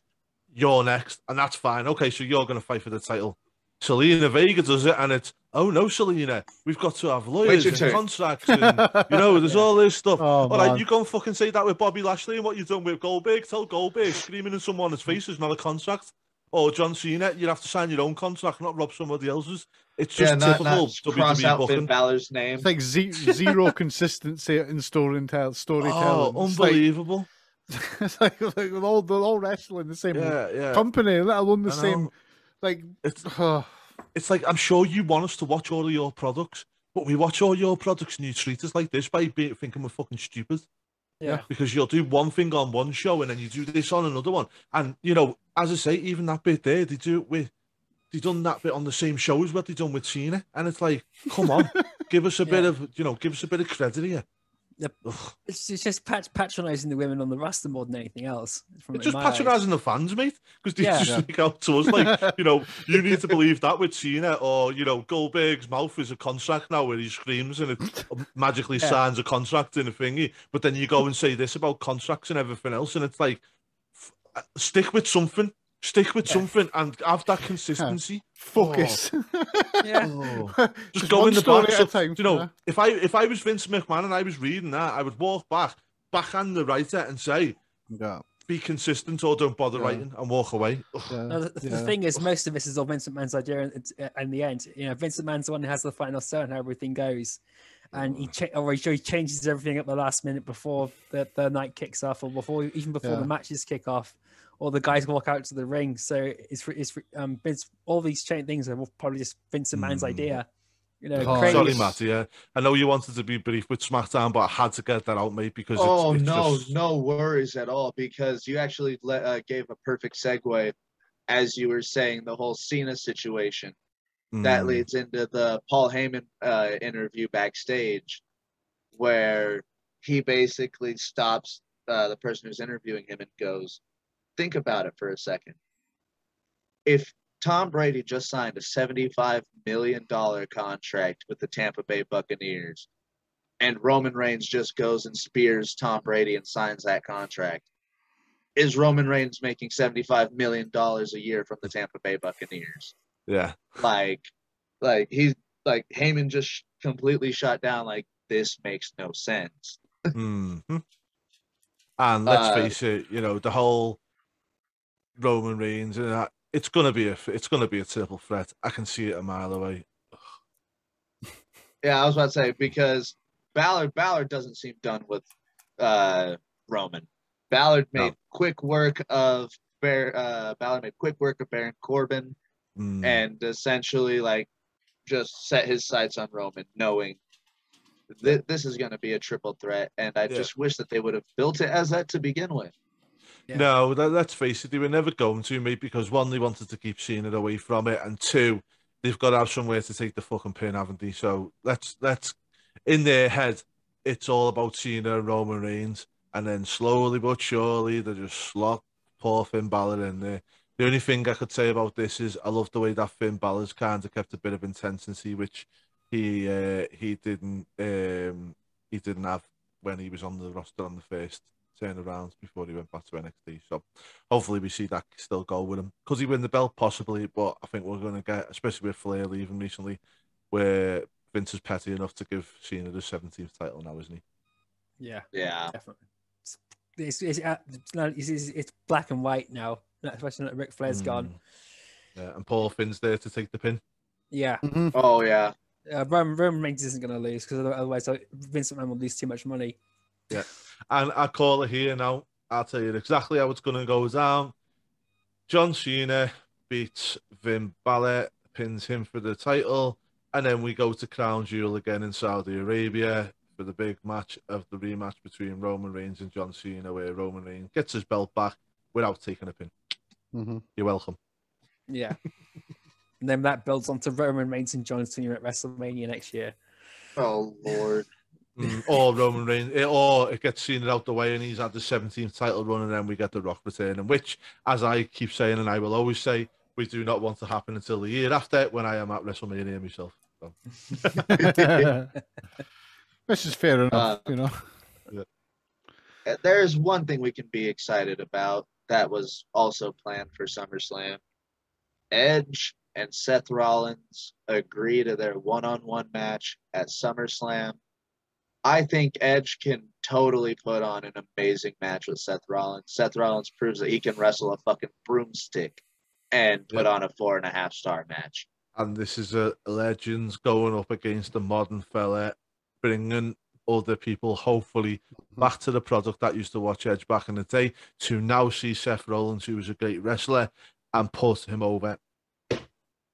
"You're next," and that's fine. Okay, so you're going to fight for the title. Selena Vega does it, and it's, "Oh no, Selena, we've got to have lawyers and contracts, and you know, there's all this stuff." All right, you go and fucking say that with Bobby Lashley, and what you've done with Goldberg, tell Goldberg screaming in someone's face is not a contract. Or John Cena, you'd have to sign your own contract, not rob somebody else's. It's just typical not cross WWE out booking. Finn Balor's name. It's like zero consistency in storytelling. Oh, unbelievable! It's like they're all wrestling the same company, let alone the same. Like it's like, I'm sure you want us to watch all of your products, but we watch all your products and you treat us like this by thinking we're fucking stupid. Yeah. Because you'll do one thing on one show and then you do this on another one. And, you know, as I say, even that bit there, they done that bit on the same show as what they done with Cena. And it's like, come on, give us a bit of, give us a bit of credit here. Yep. It's just patronising the women on the roster more than anything else. It's just patronising the fans, mate. Because they just speak out to us like, you need to believe that with Cena, or, Goldberg's mouth is a contract now where he screams and it magically signs a contract in a thingy. But then you go and say this about contracts and everything else, and it's like, stick with something. Stick with something and have that consistency. Focus. Just go in the back. So, if I was Vince McMahon and I was reading that, I would walk backhand the writer and say, be consistent or don't bother writing, and walk away. No, the thing is, most of this is all Vince McMahon's idea in the end. Vince McMahon's the one who has the final say on how everything goes. And he changes everything at the last minute before the night kicks off, or before the matches kick off, or the guys walk out to the ring. So it's Vince. All these things are probably just Vince McMahon's idea. Sorry, Matt. Yeah, I know you wanted to be brief with SmackDown, but I had to get that out, mate, because no worries at all. Because you actually gave a perfect segue as you were saying the whole Cena situation. That leads into the Paul Heyman interview backstage, where he basically stops the person who's interviewing him and goes, think about it for a second. If Tom Brady just signed a $75 million contract with the Tampa Bay Buccaneers, and Roman Reigns just goes and spears Tom Brady and signs that contract, is Roman Reigns making $75 million a year from the Tampa Bay Buccaneers? Yeah. Like he's like, Heyman just completely shut down. Like, this makes no sense. And let's face it, the whole Roman Reigns and that, it's gonna be a triple threat. I can see it a mile away. Yeah, I was about to say, because Balor doesn't seem done with Roman. Balor made quick work of Baron Corbin, and essentially just set his sights on Roman, knowing this is going to be a triple threat. And I just wish that they would have built it as that to begin with. Yeah. No, let's face it, they were never going to, mate, because one, they wanted to keep Cena away from it, and two, they've got to have somewhere to take the fucking pin, haven't they? So let's in their head, it's all about Cena and Roman Reigns, and then slowly but surely they just slot poor Finn Balor in there. The only thing I could say about this is I love the way that Finn Balor's kind of kept a bit of intensity, which he didn't have when he was on the roster on the first turn around before he went back to NXT. So hopefully we see that still go with him. Could he win the belt? Possibly, but I think we're going to get, especially with Flair leaving recently, where Vince is petty enough to give Cena the 17th title now, isn't he? Yeah, Yeah. definitely. It's black and white now, especially that Ric Flair's gone. Yeah, and Paul Finn's there to take the pin. Yeah. Mhm. Oh yeah. Roman Reigns isn't going to lose because otherwise Vince McMahon will lose too much money. Yeah, and I call it here now. I'll tell you exactly how it's going to go down. John Cena beats Finn Balor, pins him for the title, and then we go to Crown Jewel again in Saudi Arabia for the big match of the rematch between Roman Reigns and John Cena, where Roman Reigns gets his belt back without taking a pin. Mm-hmm. You're welcome. Yeah. And then that builds onto Roman Reigns and John Cena at WrestleMania next year. Oh Lord. Or Roman Reigns, or it gets Cena out the way and he's had the 17th title run, and then we get The Rock returning, which, as I keep saying and I will always say, we do not want to happen until the year after when I am at WrestleMania myself. So. This is fair enough, you know. There's one thing we can be excited about that was also planned for SummerSlam. Edge and Seth Rollins agree to their one-on-one match at SummerSlam. I think Edge can totally put on an amazing match with Seth Rollins. Seth Rollins proves that he can wrestle a fucking broomstick and put on a 4.5-star match. And this is a legends going up against a modern fella, bringing other people, hopefully, back to the product that used to watch Edge back in the day, to now see Seth Rollins, who was a great wrestler, and put him over.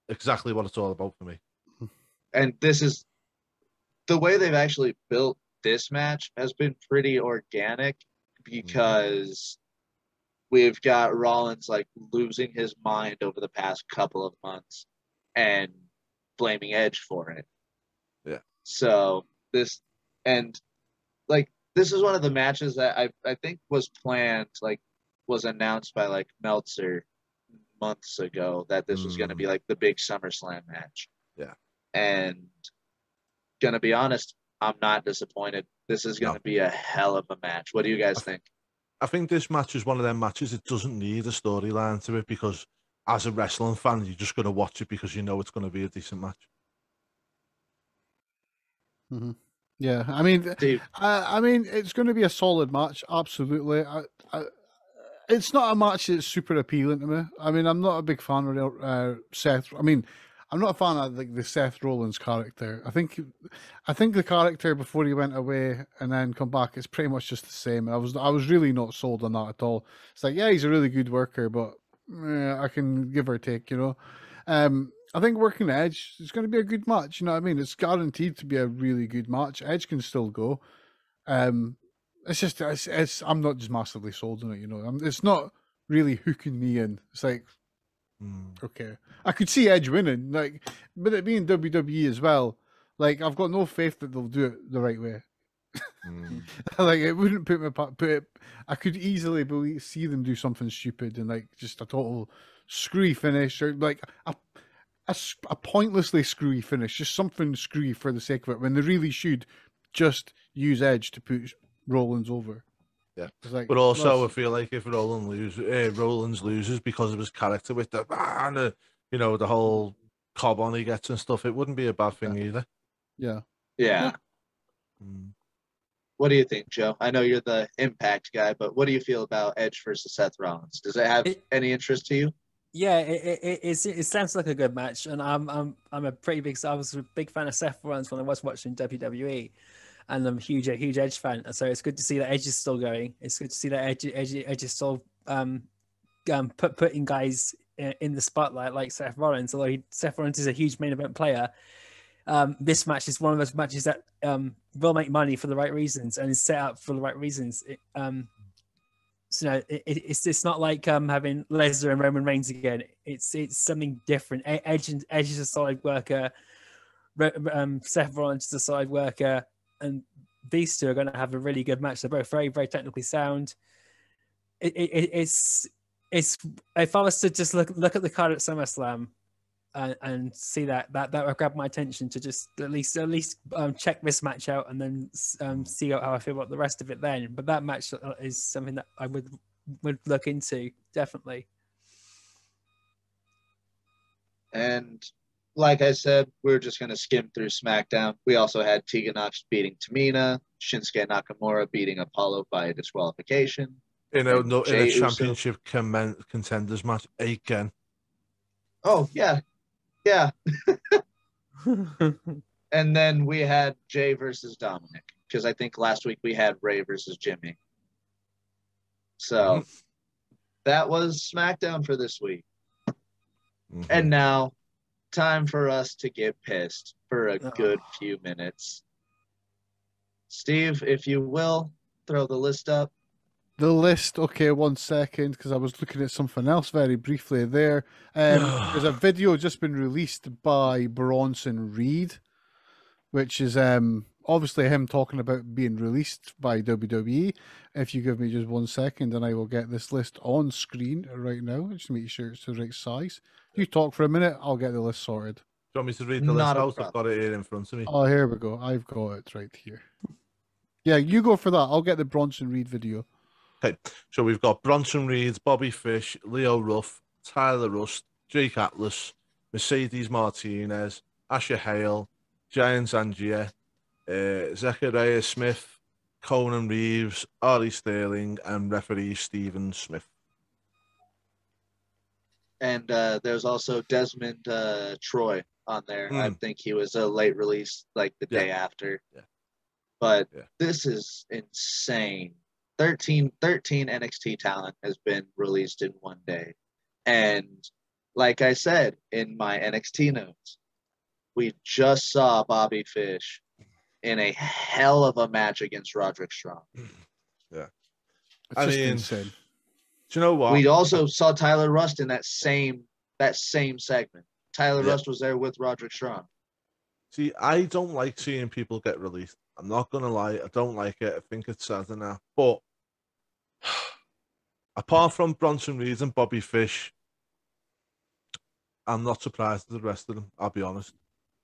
Exactly what it's all about for me. And this is the way they've actually built this match has been pretty organic, because we've got Rollins like losing his mind over the past couple of months and blaming Edge for it. Yeah. So this is one of the matches that I think was planned, like was announced by like Meltzer months ago, that this was going to be like the big SummerSlam match. Yeah. And gonna be honest, I'm not disappointed. This is going to be a hell of a match. What do you guys think? I think this match is one of them matches. It doesn't need a storyline to it, because as a wrestling fan, you're just going to watch it because you know it's going to be a decent match. Mm-hmm. Yeah, I mean, it's going to be a solid match. Absolutely. It's not a match that's super appealing to me. I mean, I'm not a big fan of Seth. I mean, I'm not a fan of like the Seth Rollins character. I think the character before he went away and then come back is pretty much just the same. I was really not sold on that at all. It's like, yeah, he's a really good worker, but I can give or take, you know. I think working Edge is going to be a good match. You know what I mean? It's guaranteed to be a really good match. Edge can still go. It's just I'm not just massively sold on it. You know, it's not really hooking me in. It's like, okay, I could see Edge winning, like, but it being WWE as well. Like, I've got no faith that they'll do it the right way. Like, it wouldn't put it. I could easily see them do something stupid and like just a total screwy finish, or like a pointlessly screwy finish, just something screwy for the sake of it, when they really should just use Edge to put Rollins over. Yeah, like, but also I feel like if Rollins loses because of his character with the you know, the whole cob on he gets and stuff, it wouldn't be a bad thing either. Yeah. What do you think, Joe? I know you're the Impact guy, but what do you feel about Edge versus Seth Rollins? Does it have any interest to you? Yeah, it sounds like a good match, and I was a big fan of Seth Rollins when I was watching WWE, and I'm a huge Edge fan. So it's good to see that Edge is still going. It's good to see that Edge is still putting guys in the spotlight like Seth Rollins. Although Seth Rollins is a huge main event player, this match is one of those matches that will make money for the right reasons and is set up for the right reasons. So it's not like having Lesnar and Roman Reigns again. It's something different. Edge is a solid worker. Seth Rollins is a solid worker, and these two are going to have a really good match. They're both very, very technically sound. It's if I was to just look at the card at SummerSlam, and see that would grab my attention to just at least check this match out and then see how I feel about the rest of it then. But that match is something that I would look into, definitely. And like I said, we're just going to skim through SmackDown. We also had Tegan Nox beating Tamina, Shinsuke Nakamura beating Apollo by disqualification. In a Jey Uso. championship contenders match again. Oh, yeah. Yeah. And then we had Jay versus Dominic, because I think last week we had Ray versus Jimmy. So that was SmackDown for this week. Mm-hmm. And now, time for us to get pissed for a good few minutes. Steve, if you will, throw the list up. The list, okay, 1 second, because I was looking at something else very briefly there. There's a video just been released by Bronson Reed, which is obviously him talking about being released by WWE. If you give me just 1 second, and I will get this list on screen right now, just make sure it's the right size. You talk for a minute, I'll get the list sorted. Do you want me to read the list out? I've got it here in front of me. Oh, here we go. I've got it right here. Yeah, you go for that. I'll get the Bronson Reed video. Okay, so we've got Bronson Reed, Bobby Fish, Leo Ruff, Tyler Rust, Jake Atlas, Mercedes Martinez, Asher Hale, Giant Zangier, Zechariah Smith, Conan Reeves, Ari Sterling, and referee Stephen Smith. And there's also Desmond Troy on there. I think he was a late release, like the day after. Yeah. But this is insane. 13 NXT talent has been released in one day. And like I said in my NXT notes, we just saw Bobby Fish in a hell of a match against Roderick Strong. Yeah. I mean, insane. Do you know what? We also saw Tyler Rust in that same segment. Tyler Rust was there with Roderick Strong. See, I don't like seeing people get released. I'm not going to lie. I don't like it. I think it's sad enough. But apart from Bronson Reed and Bobby Fish, I'm not surprised at the rest of them, I'll be honest.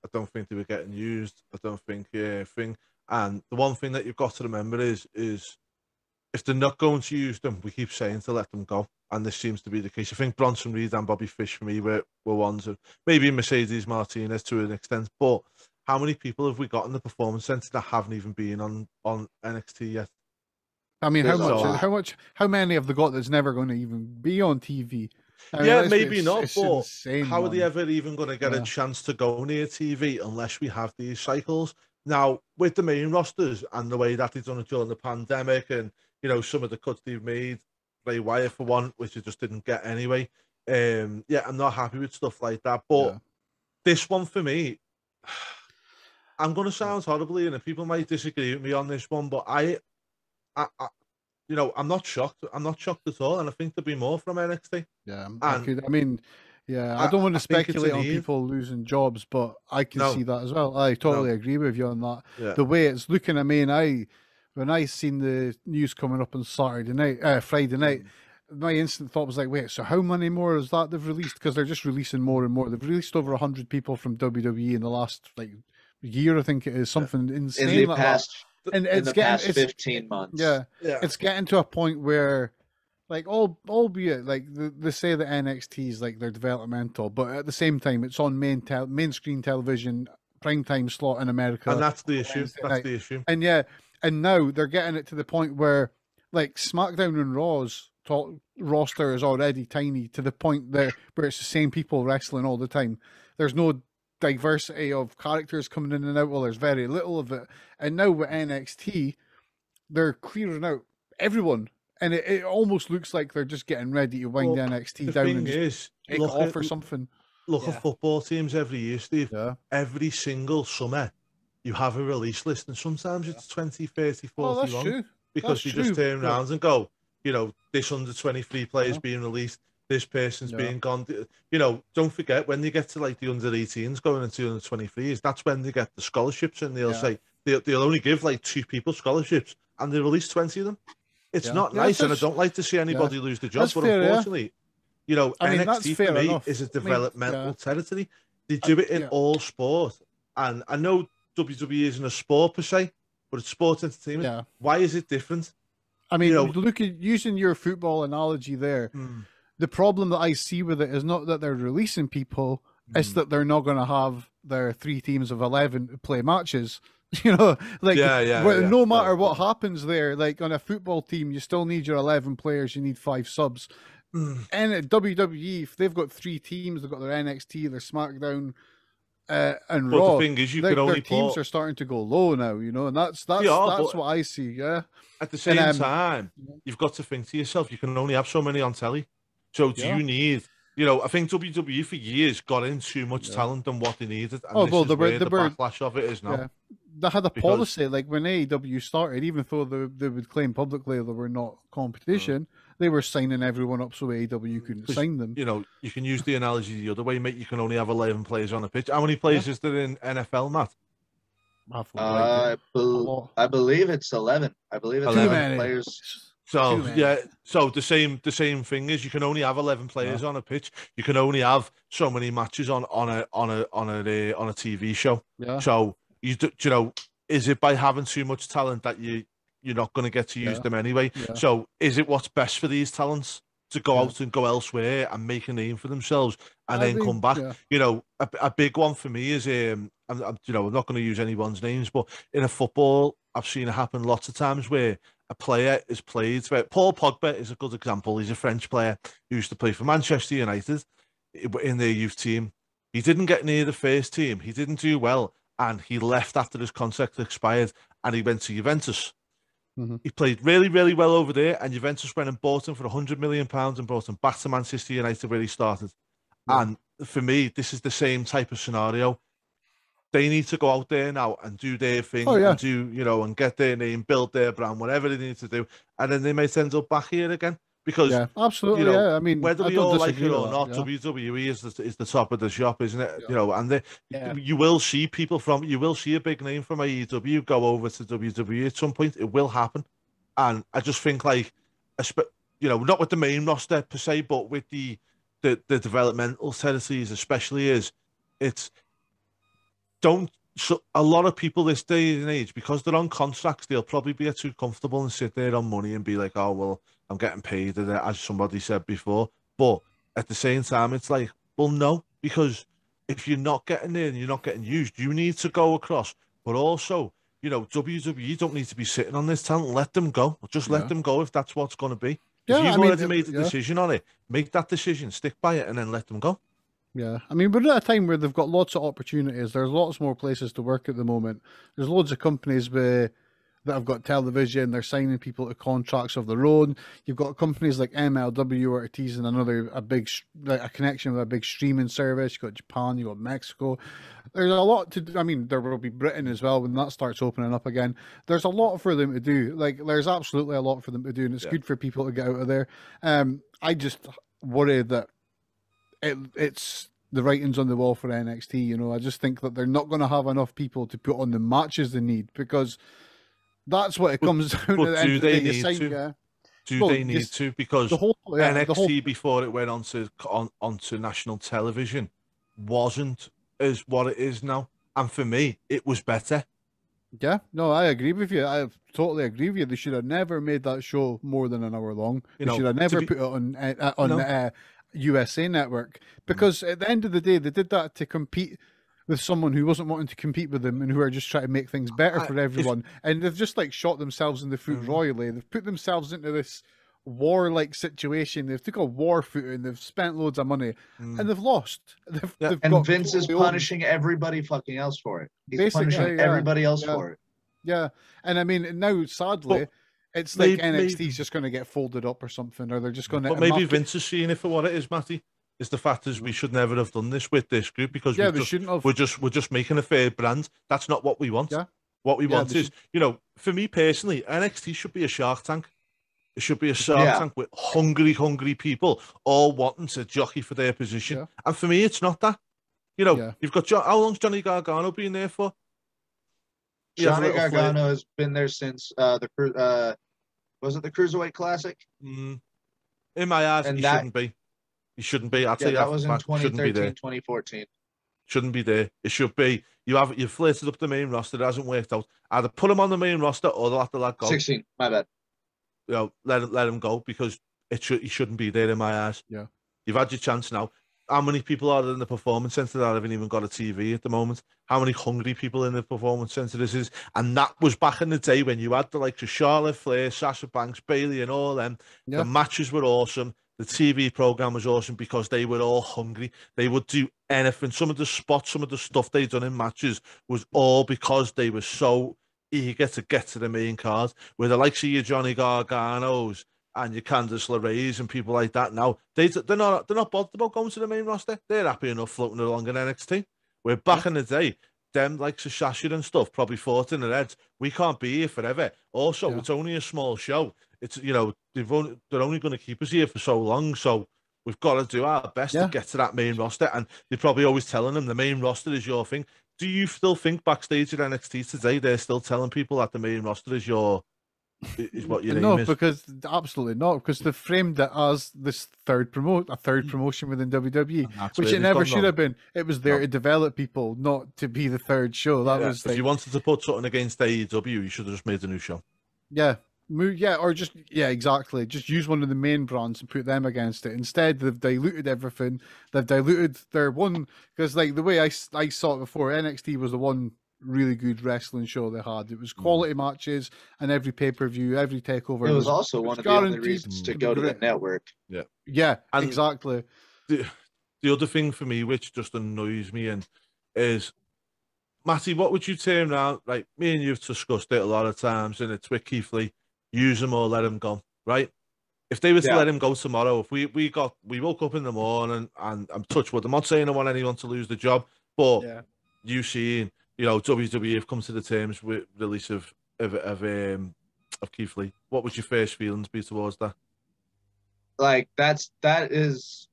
I don't think they were getting used. I don't think and the one thing that you've got to remember is if they're not going to use them, we keep saying to let them go. And this seems to be the case. I think Bronson Reed and Bobby Fish for me were ones of maybe Mercedes Martinez to an extent, but how many people have we got in the Performance Center that haven't even been on NXT yet? I mean, how many have they got that's never going to even be on TV? I mean, maybe not, but insane, how are they ever even going to get a chance to go near TV unless we have these cycles? Now, with the main rosters and the way that they've done it during the pandemic and, you know, some of the cuts they've made, Bray Wyatt for one, which they just didn't get anyway. I'm not happy with stuff like that. But this one for me, I'm going to sound horribly, and people might disagree with me on this one, but I you know, I'm not shocked. I'm not shocked at all, and I think there'll be more from NXT. Yeah, I don't want to speculate on people losing jobs, but I can see that as well. I totally agree with you on that. Yeah. The way it's looking, I mean, when I seen the news coming up on Friday night, my instant thought was like, wait, so how many more is that they've released? Because they're just releasing more and more. They've released over 100 people from WWE in the last year, I think it is, something insane. In the past. And in the past 15 months. Yeah, it's getting to a point where, albeit they say that NXT is they're developmental, but at the same time, it's on main screen television, prime time slot in America, and that's the issue. That's the issue. And now they're getting it to the point where SmackDown and Raw's roster is already tiny to the point where it's the same people wrestling all the time. There's no diversity of characters coming in and out. Well, there's very little of it. And now with NXT, they're clearing out everyone. And it almost looks like they're just getting ready to wind NXT down and just take off or something. Look at football teams every year, Steve. Yeah. Every single summer, you have a release list, and sometimes it's 20, 30, 40 that's long. True. Because you just turn around and go, you know, this under 23 players being released, this person's being gone. You know, don't forget when they get to the under 18s going into under 23s, that's when they get the scholarships, and they'll say they'll only give 2 people scholarships, and they release 20 of them. It's not nice, and I don't like to see anybody lose the job, but unfortunately, You know, I mean, that's NXT fair for me enough. is a I mean, developmental yeah. territory. They do it in Yeah. all sport. And I know WWE isn't a sport per se, but it's sports entertainment. Yeah. Why is it different? I mean, You know, look at using your football analogy there. The problem that I see with it is not that they're releasing people, it's that they're not going to have their 3 teams of 11 play matches. You know, like no matter what happens there, like on a football team, you still need your 11 players, you need 5 subs. And at WWE, if they've got 3 teams, they've got their NXT, their SmackDown, and but Raw. the thing is, you their, can only their teams put... are starting to go low now, you know, and that's but what I see. Yeah. At the same time, you've got to think to yourself, you can only have so many on telly. So do you need... You know, I think WWE for years got in too much talent than what they needed, and this is where the backlash of it is now. Yeah. They had a policy, like when AEW started, even though they would claim publicly they were not competition, they were signing everyone up so AEW couldn't sign them. You know, you can use the analogy the other way, mate. You can only have 11 players on a pitch. How many players is there in NFL, Matt? I believe it's 11. I believe it's 11 players. So so the same thing is you can only have 11 players on a pitch. You can only have so many matches on a TV show. Yeah. So you know, is it by having too much talent that you're not going to get to use them anyway? Yeah. So is it what's best for these talents to go out and go elsewhere and make a name for themselves and then come back? Yeah. You know, a big one for me is I'm you know, I'm not going to use anyone's names, but in a football, I've seen it happen lots of times where a player is played. Paul Pogba is a good example. He's a French player who used to play for Manchester United in their youth team. He didn't get near the first team. He didn't do well, and he left after his contract expired, and he went to Juventus. He played really, really well over there, and Juventus went and bought him for £100 million and brought him back to Manchester United where he started. And for me, this is the same type of scenario. They need to go out there now and do their thing and do, you know, and get their name, build their brand, whatever they need to do. And then they might end up back here again. Because, absolutely, you know, I mean, whether we all like it or not, WWE is the top of the shop, isn't it? You know, and you will see people you will see a big name from AEW go over to WWE at some point. It will happen. And I just think, like, you know, not with the main roster per se, but with the developmental territories especially, a lot of people this day and age, because they're on contracts, they'll probably be too comfortable and sit there on money and be like, oh, well, I'm getting paid, as somebody said before. But at the same time, it's like, well, no, because if you're not getting there and you're not getting used, you need to go across. But also, you know, WWE don't need to be sitting on this talent. Let them go. Just let them go if that's what's going to be. If you've already made a decision on it, make that decision, stick by it, and then let them go. Yeah, I mean, we're at a time where they've got lots of opportunities. There's lots more places to work at the moment. There's loads of companies that have got television. They're signing people to contracts of their own. You've got companies like MLW are teasing a connection with a big streaming service. You've got Japan, you've got Mexico. There's a lot to do. I mean, there will be Britain as well when that starts opening up again. There's a lot for them to do. Like, there's absolutely a lot for them to do, and it's good for people to get out of there. I just worry that it's the writings on the wall for NXT. You know, I just think that they're not going to have enough people to put on the matches they need, because that's what it comes down to. But do they need to? Do they need to? Because NXT before it went onto national television wasn't as what it is now, and for me, it was better. Yeah, no, I agree with you. I totally agree with you. They should have never made that show more than an hour long. They should have never put it on USA Network, because at the end of the day, they did that to compete with someone who wasn't wanting to compete with them and who are just trying to make things better for everyone. And they've just like shot themselves in the foot royally. They've put themselves into this war-like situation. They've took a war footing and they've spent loads of money and they've lost. And Vince is punishing everybody fucking else for it. He's punishing everybody else for it. Yeah. And I mean, now, sadly, it's like NXT's just going to get folded up or something, or they're just going to... But maybe Vince is seeing it for what it is, Matty. Is the fact is we should never have done this with this group, because we're just making a fair brand. That's not what we want. Yeah. What we want is, you know, for me personally, NXT should be a Shark Tank. It should be a Shark Tank with hungry people all wanting to jockey for their position. Yeah. And for me, it's not that. You know, you've got how long's Johnny Gargano been there for? Johnny Gargano has been there since was it the Cruiserweight Classic? In my eyes, he shouldn't be. He shouldn't be. I'll tell Yeah, you that was in shouldn't be there. 2013, 2014. Shouldn't be there. It should be. You've flirted up the main roster. It hasn't worked out. Either put him on the main roster or they'll have to let go. 16. My bad. Let him go because he shouldn't be there in my eyes. Yeah. You've had your chance now. How many people are in the performance center that haven't even got a TV at the moment? How many hungry people in the performance center this is? And that was back in the day when you had the likes of Charlotte Flair, Sasha Banks, Bayley, and all them. Yeah. The matches were awesome. The TV program was awesome because they were all hungry. They would do anything. Some of the spots, some of the stuff they done in matches was all because they were so eager to get to the main card. Where the likes of your Johnny Garganos and your Candice LeRae's and people like that now, they're not bothered about going to the main roster. They're happy enough floating along in NXT. Where back in the day, them like Sasha and stuff probably thought in their heads, we can't be here forever. Also, it's only a small show. It's they're only going to keep us here for so long, so we've got to do our best to get to that main roster. And they're probably always telling them the main roster is your thing. Do you still think backstage at NXT today they're still telling people that the main roster is what your name is? No, because absolutely not. Because they framed it as this third promotion within WWE, which it never should have been. It was there to develop people, not to be the third show. That was if you wanted to put something against AEW, you should have just made a new show. Yeah. Or just exactly. Just use one of the main brands and put them against it. Instead, they've diluted everything. They've diluted their one because, like the way I saw it before, NXT was the one really good wrestling show they had. It was quality matches, and every pay-per-view, every takeover. It was also one of the only reasons to go to the network. Yeah, exactly. The other thing for me, which just annoys me, is Matty, what would you turn around? Like me and you've discussed it a lot of times, and it's with Keith Lee. Use him or let him go, right? If they were to let him go tomorrow, if we woke up in the morning and I'm touched wood, I'm not saying I want anyone to lose the job, but you seeing, WWE have come to the terms with release of Keith Lee. What would your first feelings be towards that? Like that is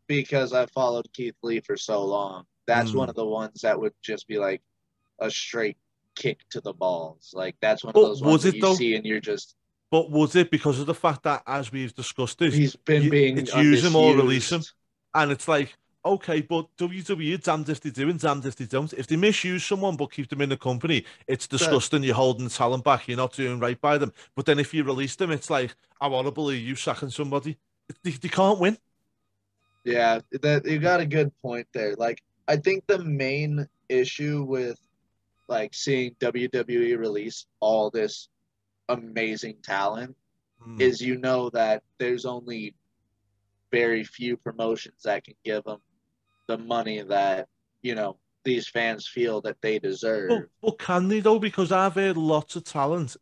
because I followed Keith Lee for so long. That's one of the ones that would just be like a straight kick to the balls. Like that's one of those ones that you see and you're just. But was it because of the fact that, as we've discussed this, he's been being it's use him or release him, and it's like, okay, but WWE damned if they do and damned if they don't. If they misuse someone but keep them in the company, it's disgusting. You're holding talent back. You're not doing right by them. But then if you release them, it's like, I want to believe you sacking somebody. They can't win. Yeah, you got a good point there. Like I think the main issue with like seeing WWE release all this amazing talent is that there's only very few promotions that can give them the money that these fans feel that they deserve. But can they though? Because I've heard lots of talent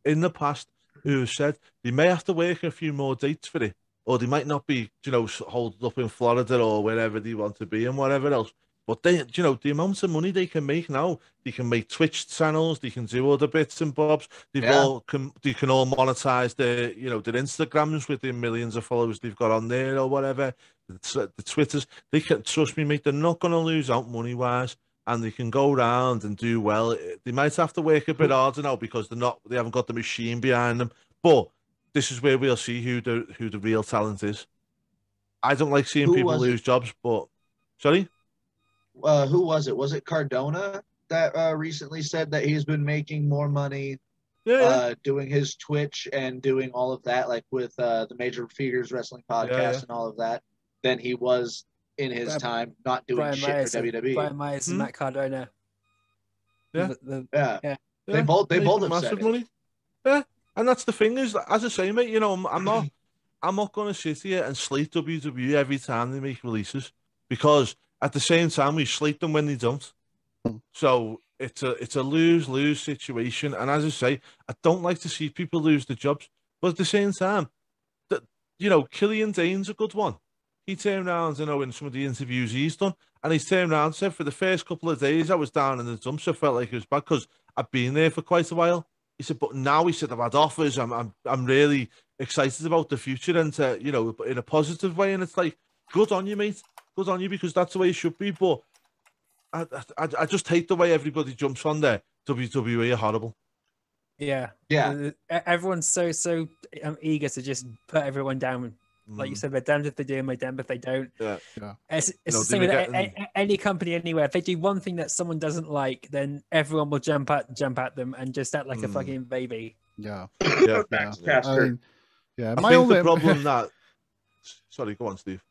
in the past who have said they may have to work a few more dates for it, or they might not be holed up in Florida or wherever they want to be and whatever else. But they, the amount of money they can make now, they can make Twitch channels, they can do other bits and bobs. They can all monetize their Instagrams with the millions of followers they've got on there or whatever. The Twitters, they can, trust me, mate, they're not going to lose out money wise, and they can go around and do well. They might have to work a bit harder now because they haven't got the machine behind them. But this is where we'll see who the real talent is. I don't like seeing people lose jobs, but sorry. Who was it? Was it Cardona that recently said that he's been making more money doing his Twitch and doing all of that, like with the Major Figures Wrestling podcast and all of that, than he was in his time not doing Brian shit Myers, for WWE. Brian Myers and Matt Cardona. They both have massive money. Yeah, and that's the thing is, as I say, mate, I'm not going to sit here and slate WWE every time they make releases because at the same time we slate them when they don't. So it's a lose-lose situation. And as I say, I don't like to see people lose their jobs. But at the same time, Killian Dane's a good one. He turned around, in some of the interviews he's done, and he's turned around and said, for the first couple of days I was down in the dumps, I felt like it was bad because I've been there for quite a while. He said, but now he said, I've had offers. I'm really excited about the future and in a positive way. And it's like, good on you, mate. Good on you, because that's the way it should be. But I just hate the way everybody jumps on there. WWE are horrible. Yeah. Everyone's so eager to just put everyone down Like you said, they're damned if they do and they're damned if they don't. Yeah. It's the same with any company anywhere. If they do one thing that someone doesn't like, then everyone will jump at them and just act like a fucking baby. Yeah. Yeah. Pastor. Yeah. I My think only the problem that. Sorry, go on, Steve.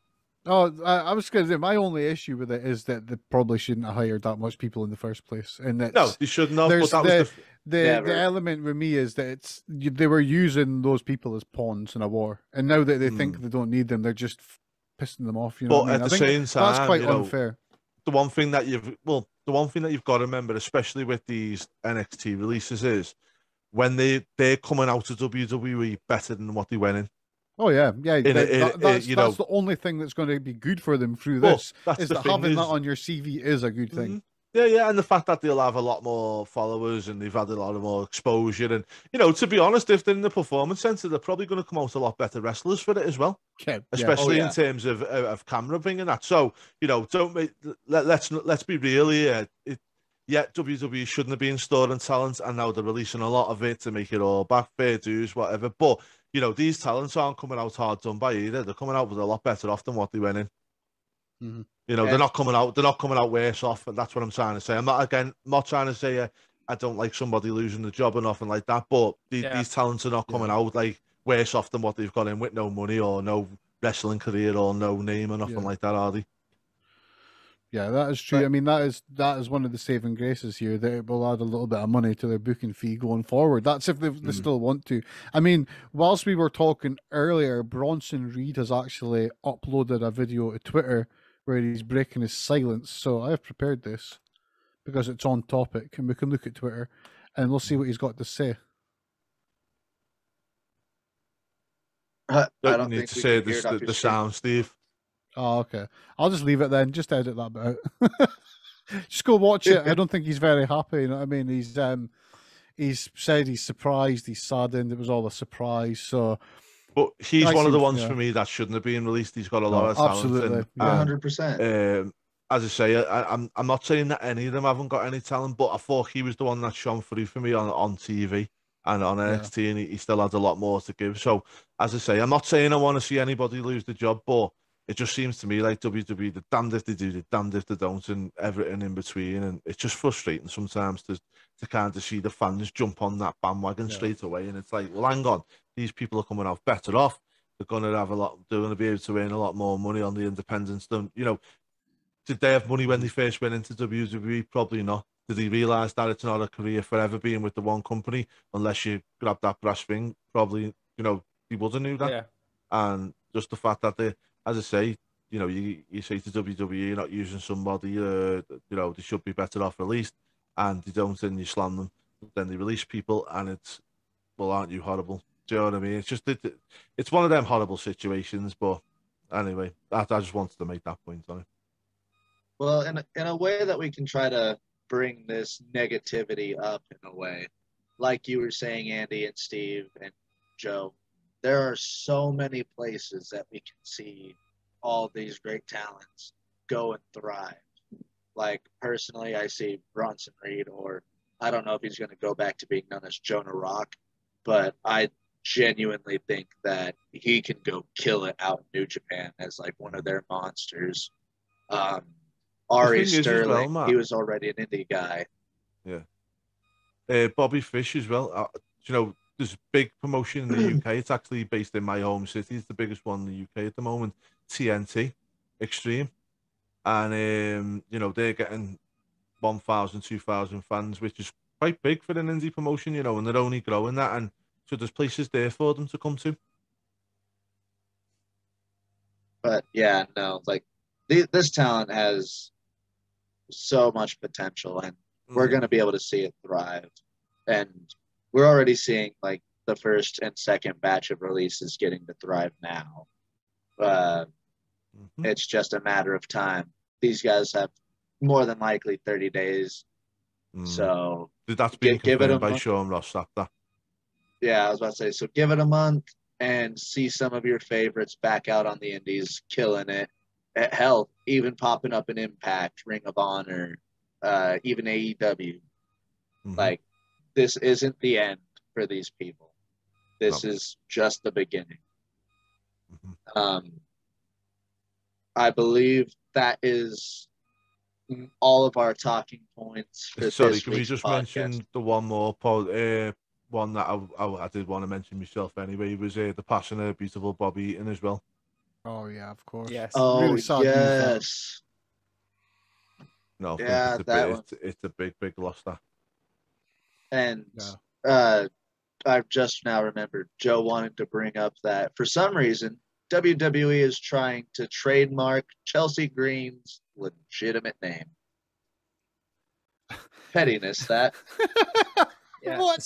Oh, I was going to say my only issue with it is that they probably shouldn't have hired that much people in the first place, and that's, No, they shouldn't have. there's But that was the element with me is that they were using those people as pawns in a war, and now that they think they don't need them, they're just pissing them off. You know, but what I mean? at the same time, that's quite unfair. The one thing that you've got to remember, especially with these NXT releases, is when they're coming out of WWE better than what they went in. Oh yeah, that's you know, the only thing that's going to be good for them through this. Is that having that on your CV is a good thing. Yeah, and the fact that they'll have a lot more followers and they've had a lot of more exposure, and to be honest, if they're in the performance center, they're probably going to come out a lot better wrestlers for it as well. Especially in terms of camera bringing that. So let's be real here. WWE shouldn't have been storing talent, and now they're releasing a lot of it to make it all back, fair dues, whatever. But these talents aren't coming out hard done by either. They're coming out with a lot better off than what they went in. They're not coming out worse off, and that's what I'm trying to say. I'm not trying to say I don't like somebody losing the job or nothing like that, but these talents are not coming out like worse off than what they've got in with no money or no wrestling career or no name or nothing like that, are they? Yeah, that is true. I mean, that is one of the saving graces here. They will add a little bit of money to their booking fee going forward. That's if they still want to. I mean, whilst we were talking earlier, Bronson Reed has actually uploaded a video to Twitter where he's breaking his silence. So I have prepared this because it's on topic, and we can look at Twitter and we'll see what he's got to say. I don't need think to we say can hear it off your the screen. sound, Steve. Oh, okay. I'll just leave it then. Just edit that bit out. Just go watch it. I don't think he's very happy. You know what I mean? He's said he's surprised, he's saddened. It was all a surprise. So, but he's one of the ones for me that shouldn't have been released. He's got a lot of talent. Absolutely, 100%. As I say, I'm not saying that any of them haven't got any talent, but I thought he was the one that shone through for me on TV and on NXT, and he still had a lot more to give. So, as I say, I'm not saying I want to see anybody lose the job, but it just seems to me like WWE, they're damned if they do, they're damned if they don't, and everything in between. And it's just frustrating sometimes to kind of see the fans jump on that bandwagon straight away. And it's like, well, hang on, these people are coming out better off. They're going to have they're going to be able to earn a lot more money on the independents. Did they have money when they first went into WWE? Probably not. Did they realise that it's not a career forever being with the one company unless you grab that brass ring? Probably, they would have knew that. Yeah. And just the fact that they, as I say, you say to WWE, you're not using somebody, they should be better off released, and they don't, and you slam them. Then they release people, and it's, well, aren't you horrible? Do you know what I mean? It's just, it's one of them horrible situations, but anyway, I just wanted to make that point on it. Well, in a way that we can try to bring this negativity up in a way, like you were saying, Andy and Steve and Joe, there are so many places that we can see all these great talents go and thrive. Like, personally, I see Bronson Reed, or I don't know if he's going to go back to being known as Jonah Rock, but I genuinely think that he can go kill it out in New Japan as like one of their monsters. Ari Sterling, he was already an indie guy. Yeah. Bobby Fish as well. There's a big promotion in the UK. It's actually based in my home city. It's the biggest one in the UK at the moment. TNT Extreme. And, they're getting 1,000, 2,000 fans, which is quite big for an indie promotion, and they're only growing that. And so there's places there for them to come to. But, yeah, no, like, this talent has so much potential, and we're going to be able to see it thrive. And we're already seeing like the first and second batch of releases getting to thrive now. It's just a matter of time. These guys have more than likely 30 days. So that's being confirmed by Sean Ross after. Yeah, I was about to say, so give it a month and see some of your favorites back out on the indies, killing it. Hell, even popping up in Impact, Ring of Honor, even AEW. Like, this isn't the end for these people. This is just the beginning. I believe that is all of our talking points for Sorry, this can we week's just podcast. mention the one more one that I did want to mention myself anyway was the passing of beautiful Bobby Eaton as well. Oh yeah, of course. Yes. Oh Really sad news, that. yes. No, I Yeah, think that one. it's a big loss there. And Yeah. I've just now remembered Joe wanted to bring up that for some reason WWE is trying to trademark Chelsea Green's legitimate name. Pettiness, that. Yeah. What?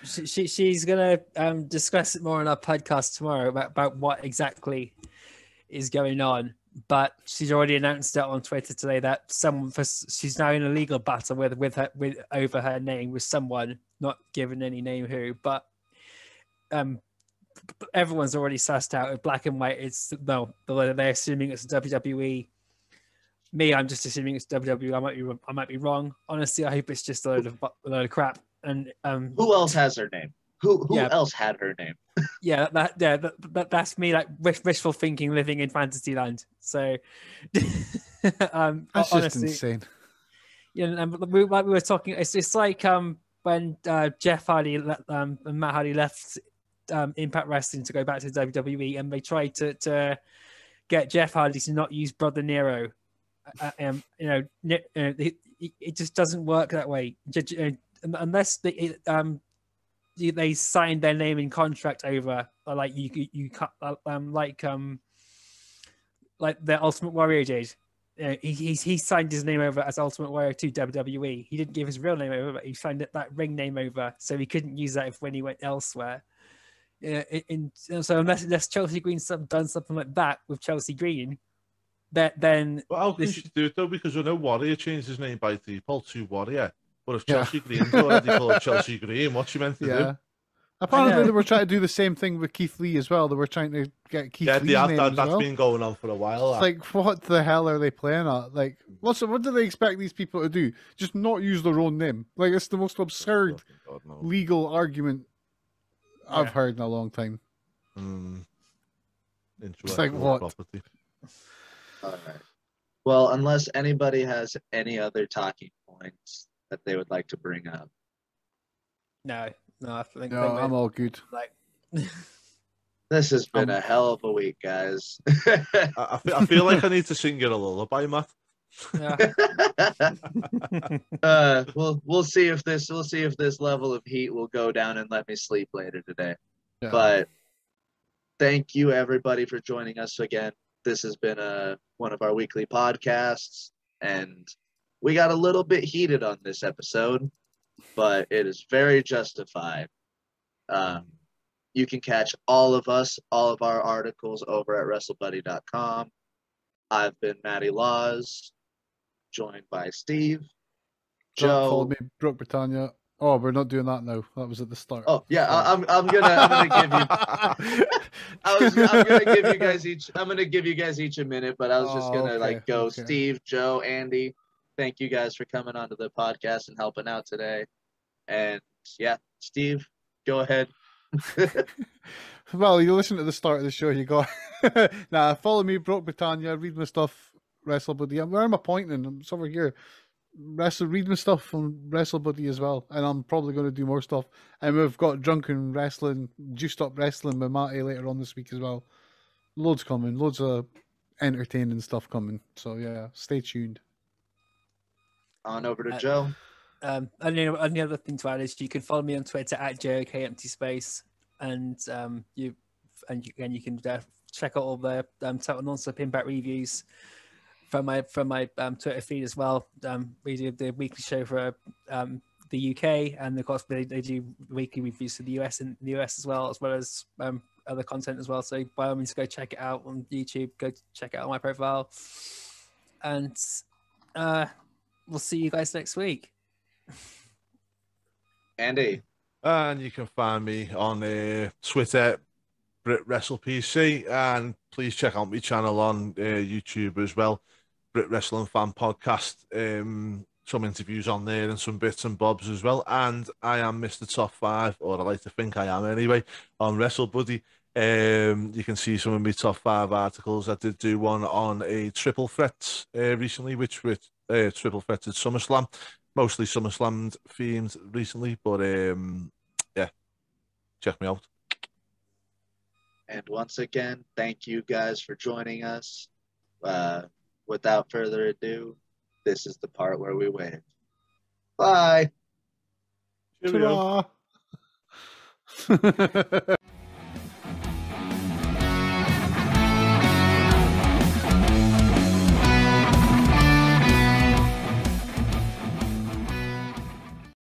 She's gonna discuss it more on our podcast tomorrow about what exactly is going on. But she's already announced it on Twitter today that she's now in a legal battle with over her name with someone, not given any name who, but everyone's already sussed out with black and white. They're assuming it's WWE. Me, I'm just assuming it's WWE. I might be wrong. Honestly, I hope it's just a load of crap. And who else has her name? Who yeah. else had her name? Yeah, that's me, like wishful thinking, living in fantasy land. So That's honestly, just insane. Yeah, we were talking. It's like when Jeff Hardy and Matt Hardy left Impact Wrestling to go back to WWE, and they tried to get Jeff Hardy to not use Brother Nero. It just doesn't work that way. Unless they signed their name in contract over, like like the Ultimate Warrior did. He signed his name over as Ultimate Warrior to WWE. He didn't give his real name over, but he signed that ring name over, so he couldn't use that when he went elsewhere. So unless Chelsea Green's done something like that with Chelsea Green, then Well, how can she do it though? Because I know Warrior changed his name by default to Warrior. But if Chelsea Green's already called Chelsea Green, what's she meant to do? Apparently, they were trying to do the same thing with Keith Lee as well. They were trying to get Keith Lee's name as well. That's been going on for a while. It's like, what the hell are they playing at? Like, what do they expect these people to do? Just not use their own name? Like, it's the most absurd legal argument I've heard in a long time. It's like, what? Property. All right. Well, unless anybody has any other talking points that they would like to bring up. No, I think I'm all good. Like, this has been a hell of a week, guys. I feel like I need to sing you a lullaby, Matt. Yeah. We'll see if this level of heat will go down and let me sleep later today. Yeah. But thank you everybody for joining us again. This has been one of our weekly podcasts, and we got a little bit heated on this episode, but it is very justified. You can catch all of our articles over at WrestleBuddy.com. I've been Matty Laws, joined by Steve, Joe. Follow me, Brooke Britannia. Oh, we're not doing that now. That was at the start. Oh yeah, I'm gonna give you. I'm gonna give you guys each a minute, but I was just gonna go. Steve, Joe, Andy. Thank you guys for coming onto the podcast and helping out today. And yeah, Steve, go ahead. Well, you listen to the start of the show. You got follow me, Brooke Britannia. Read my stuff, WrestleBuddy. Where am I pointing? I'm over here. Read my stuff on WrestleBuddy as well, and I'm probably going to do more stuff. And we've got Drunken Wrestling, Juiced Up Wrestling with Matty later on this week as well. Loads coming, loads of entertaining stuff coming. So yeah, stay tuned. On over to Joe. Only other thing to add is you can follow me on Twitter at JOKEmptyspace, and you can check out all the Total Non-Stop Impact reviews from my Twitter feed as well. We do the weekly show for the UK, and of course they do weekly reviews for the US as well as other content as well. So by all means, go check it out on YouTube. Go check it out on my profile, and we'll see you guys next week. Andy. And you can find me on Twitter, BritWrestlePC, and please check out my channel on YouTube as well, Brit Wrestling Fan Podcast. Some interviews on there and some bits and bobs as well. And I am Mr. Top 5, or I like to think I am anyway, on WrestleBuddy. You can see some of my top 5 articles. I did do one on a triple threat recently, which with triple threat at SummerSlam, mostly SummerSlam themed recently, but yeah, check me out. And once again, thank you guys for joining us. Without further ado, this is the part where we wave. Bye. Cheerio. Ta-ra.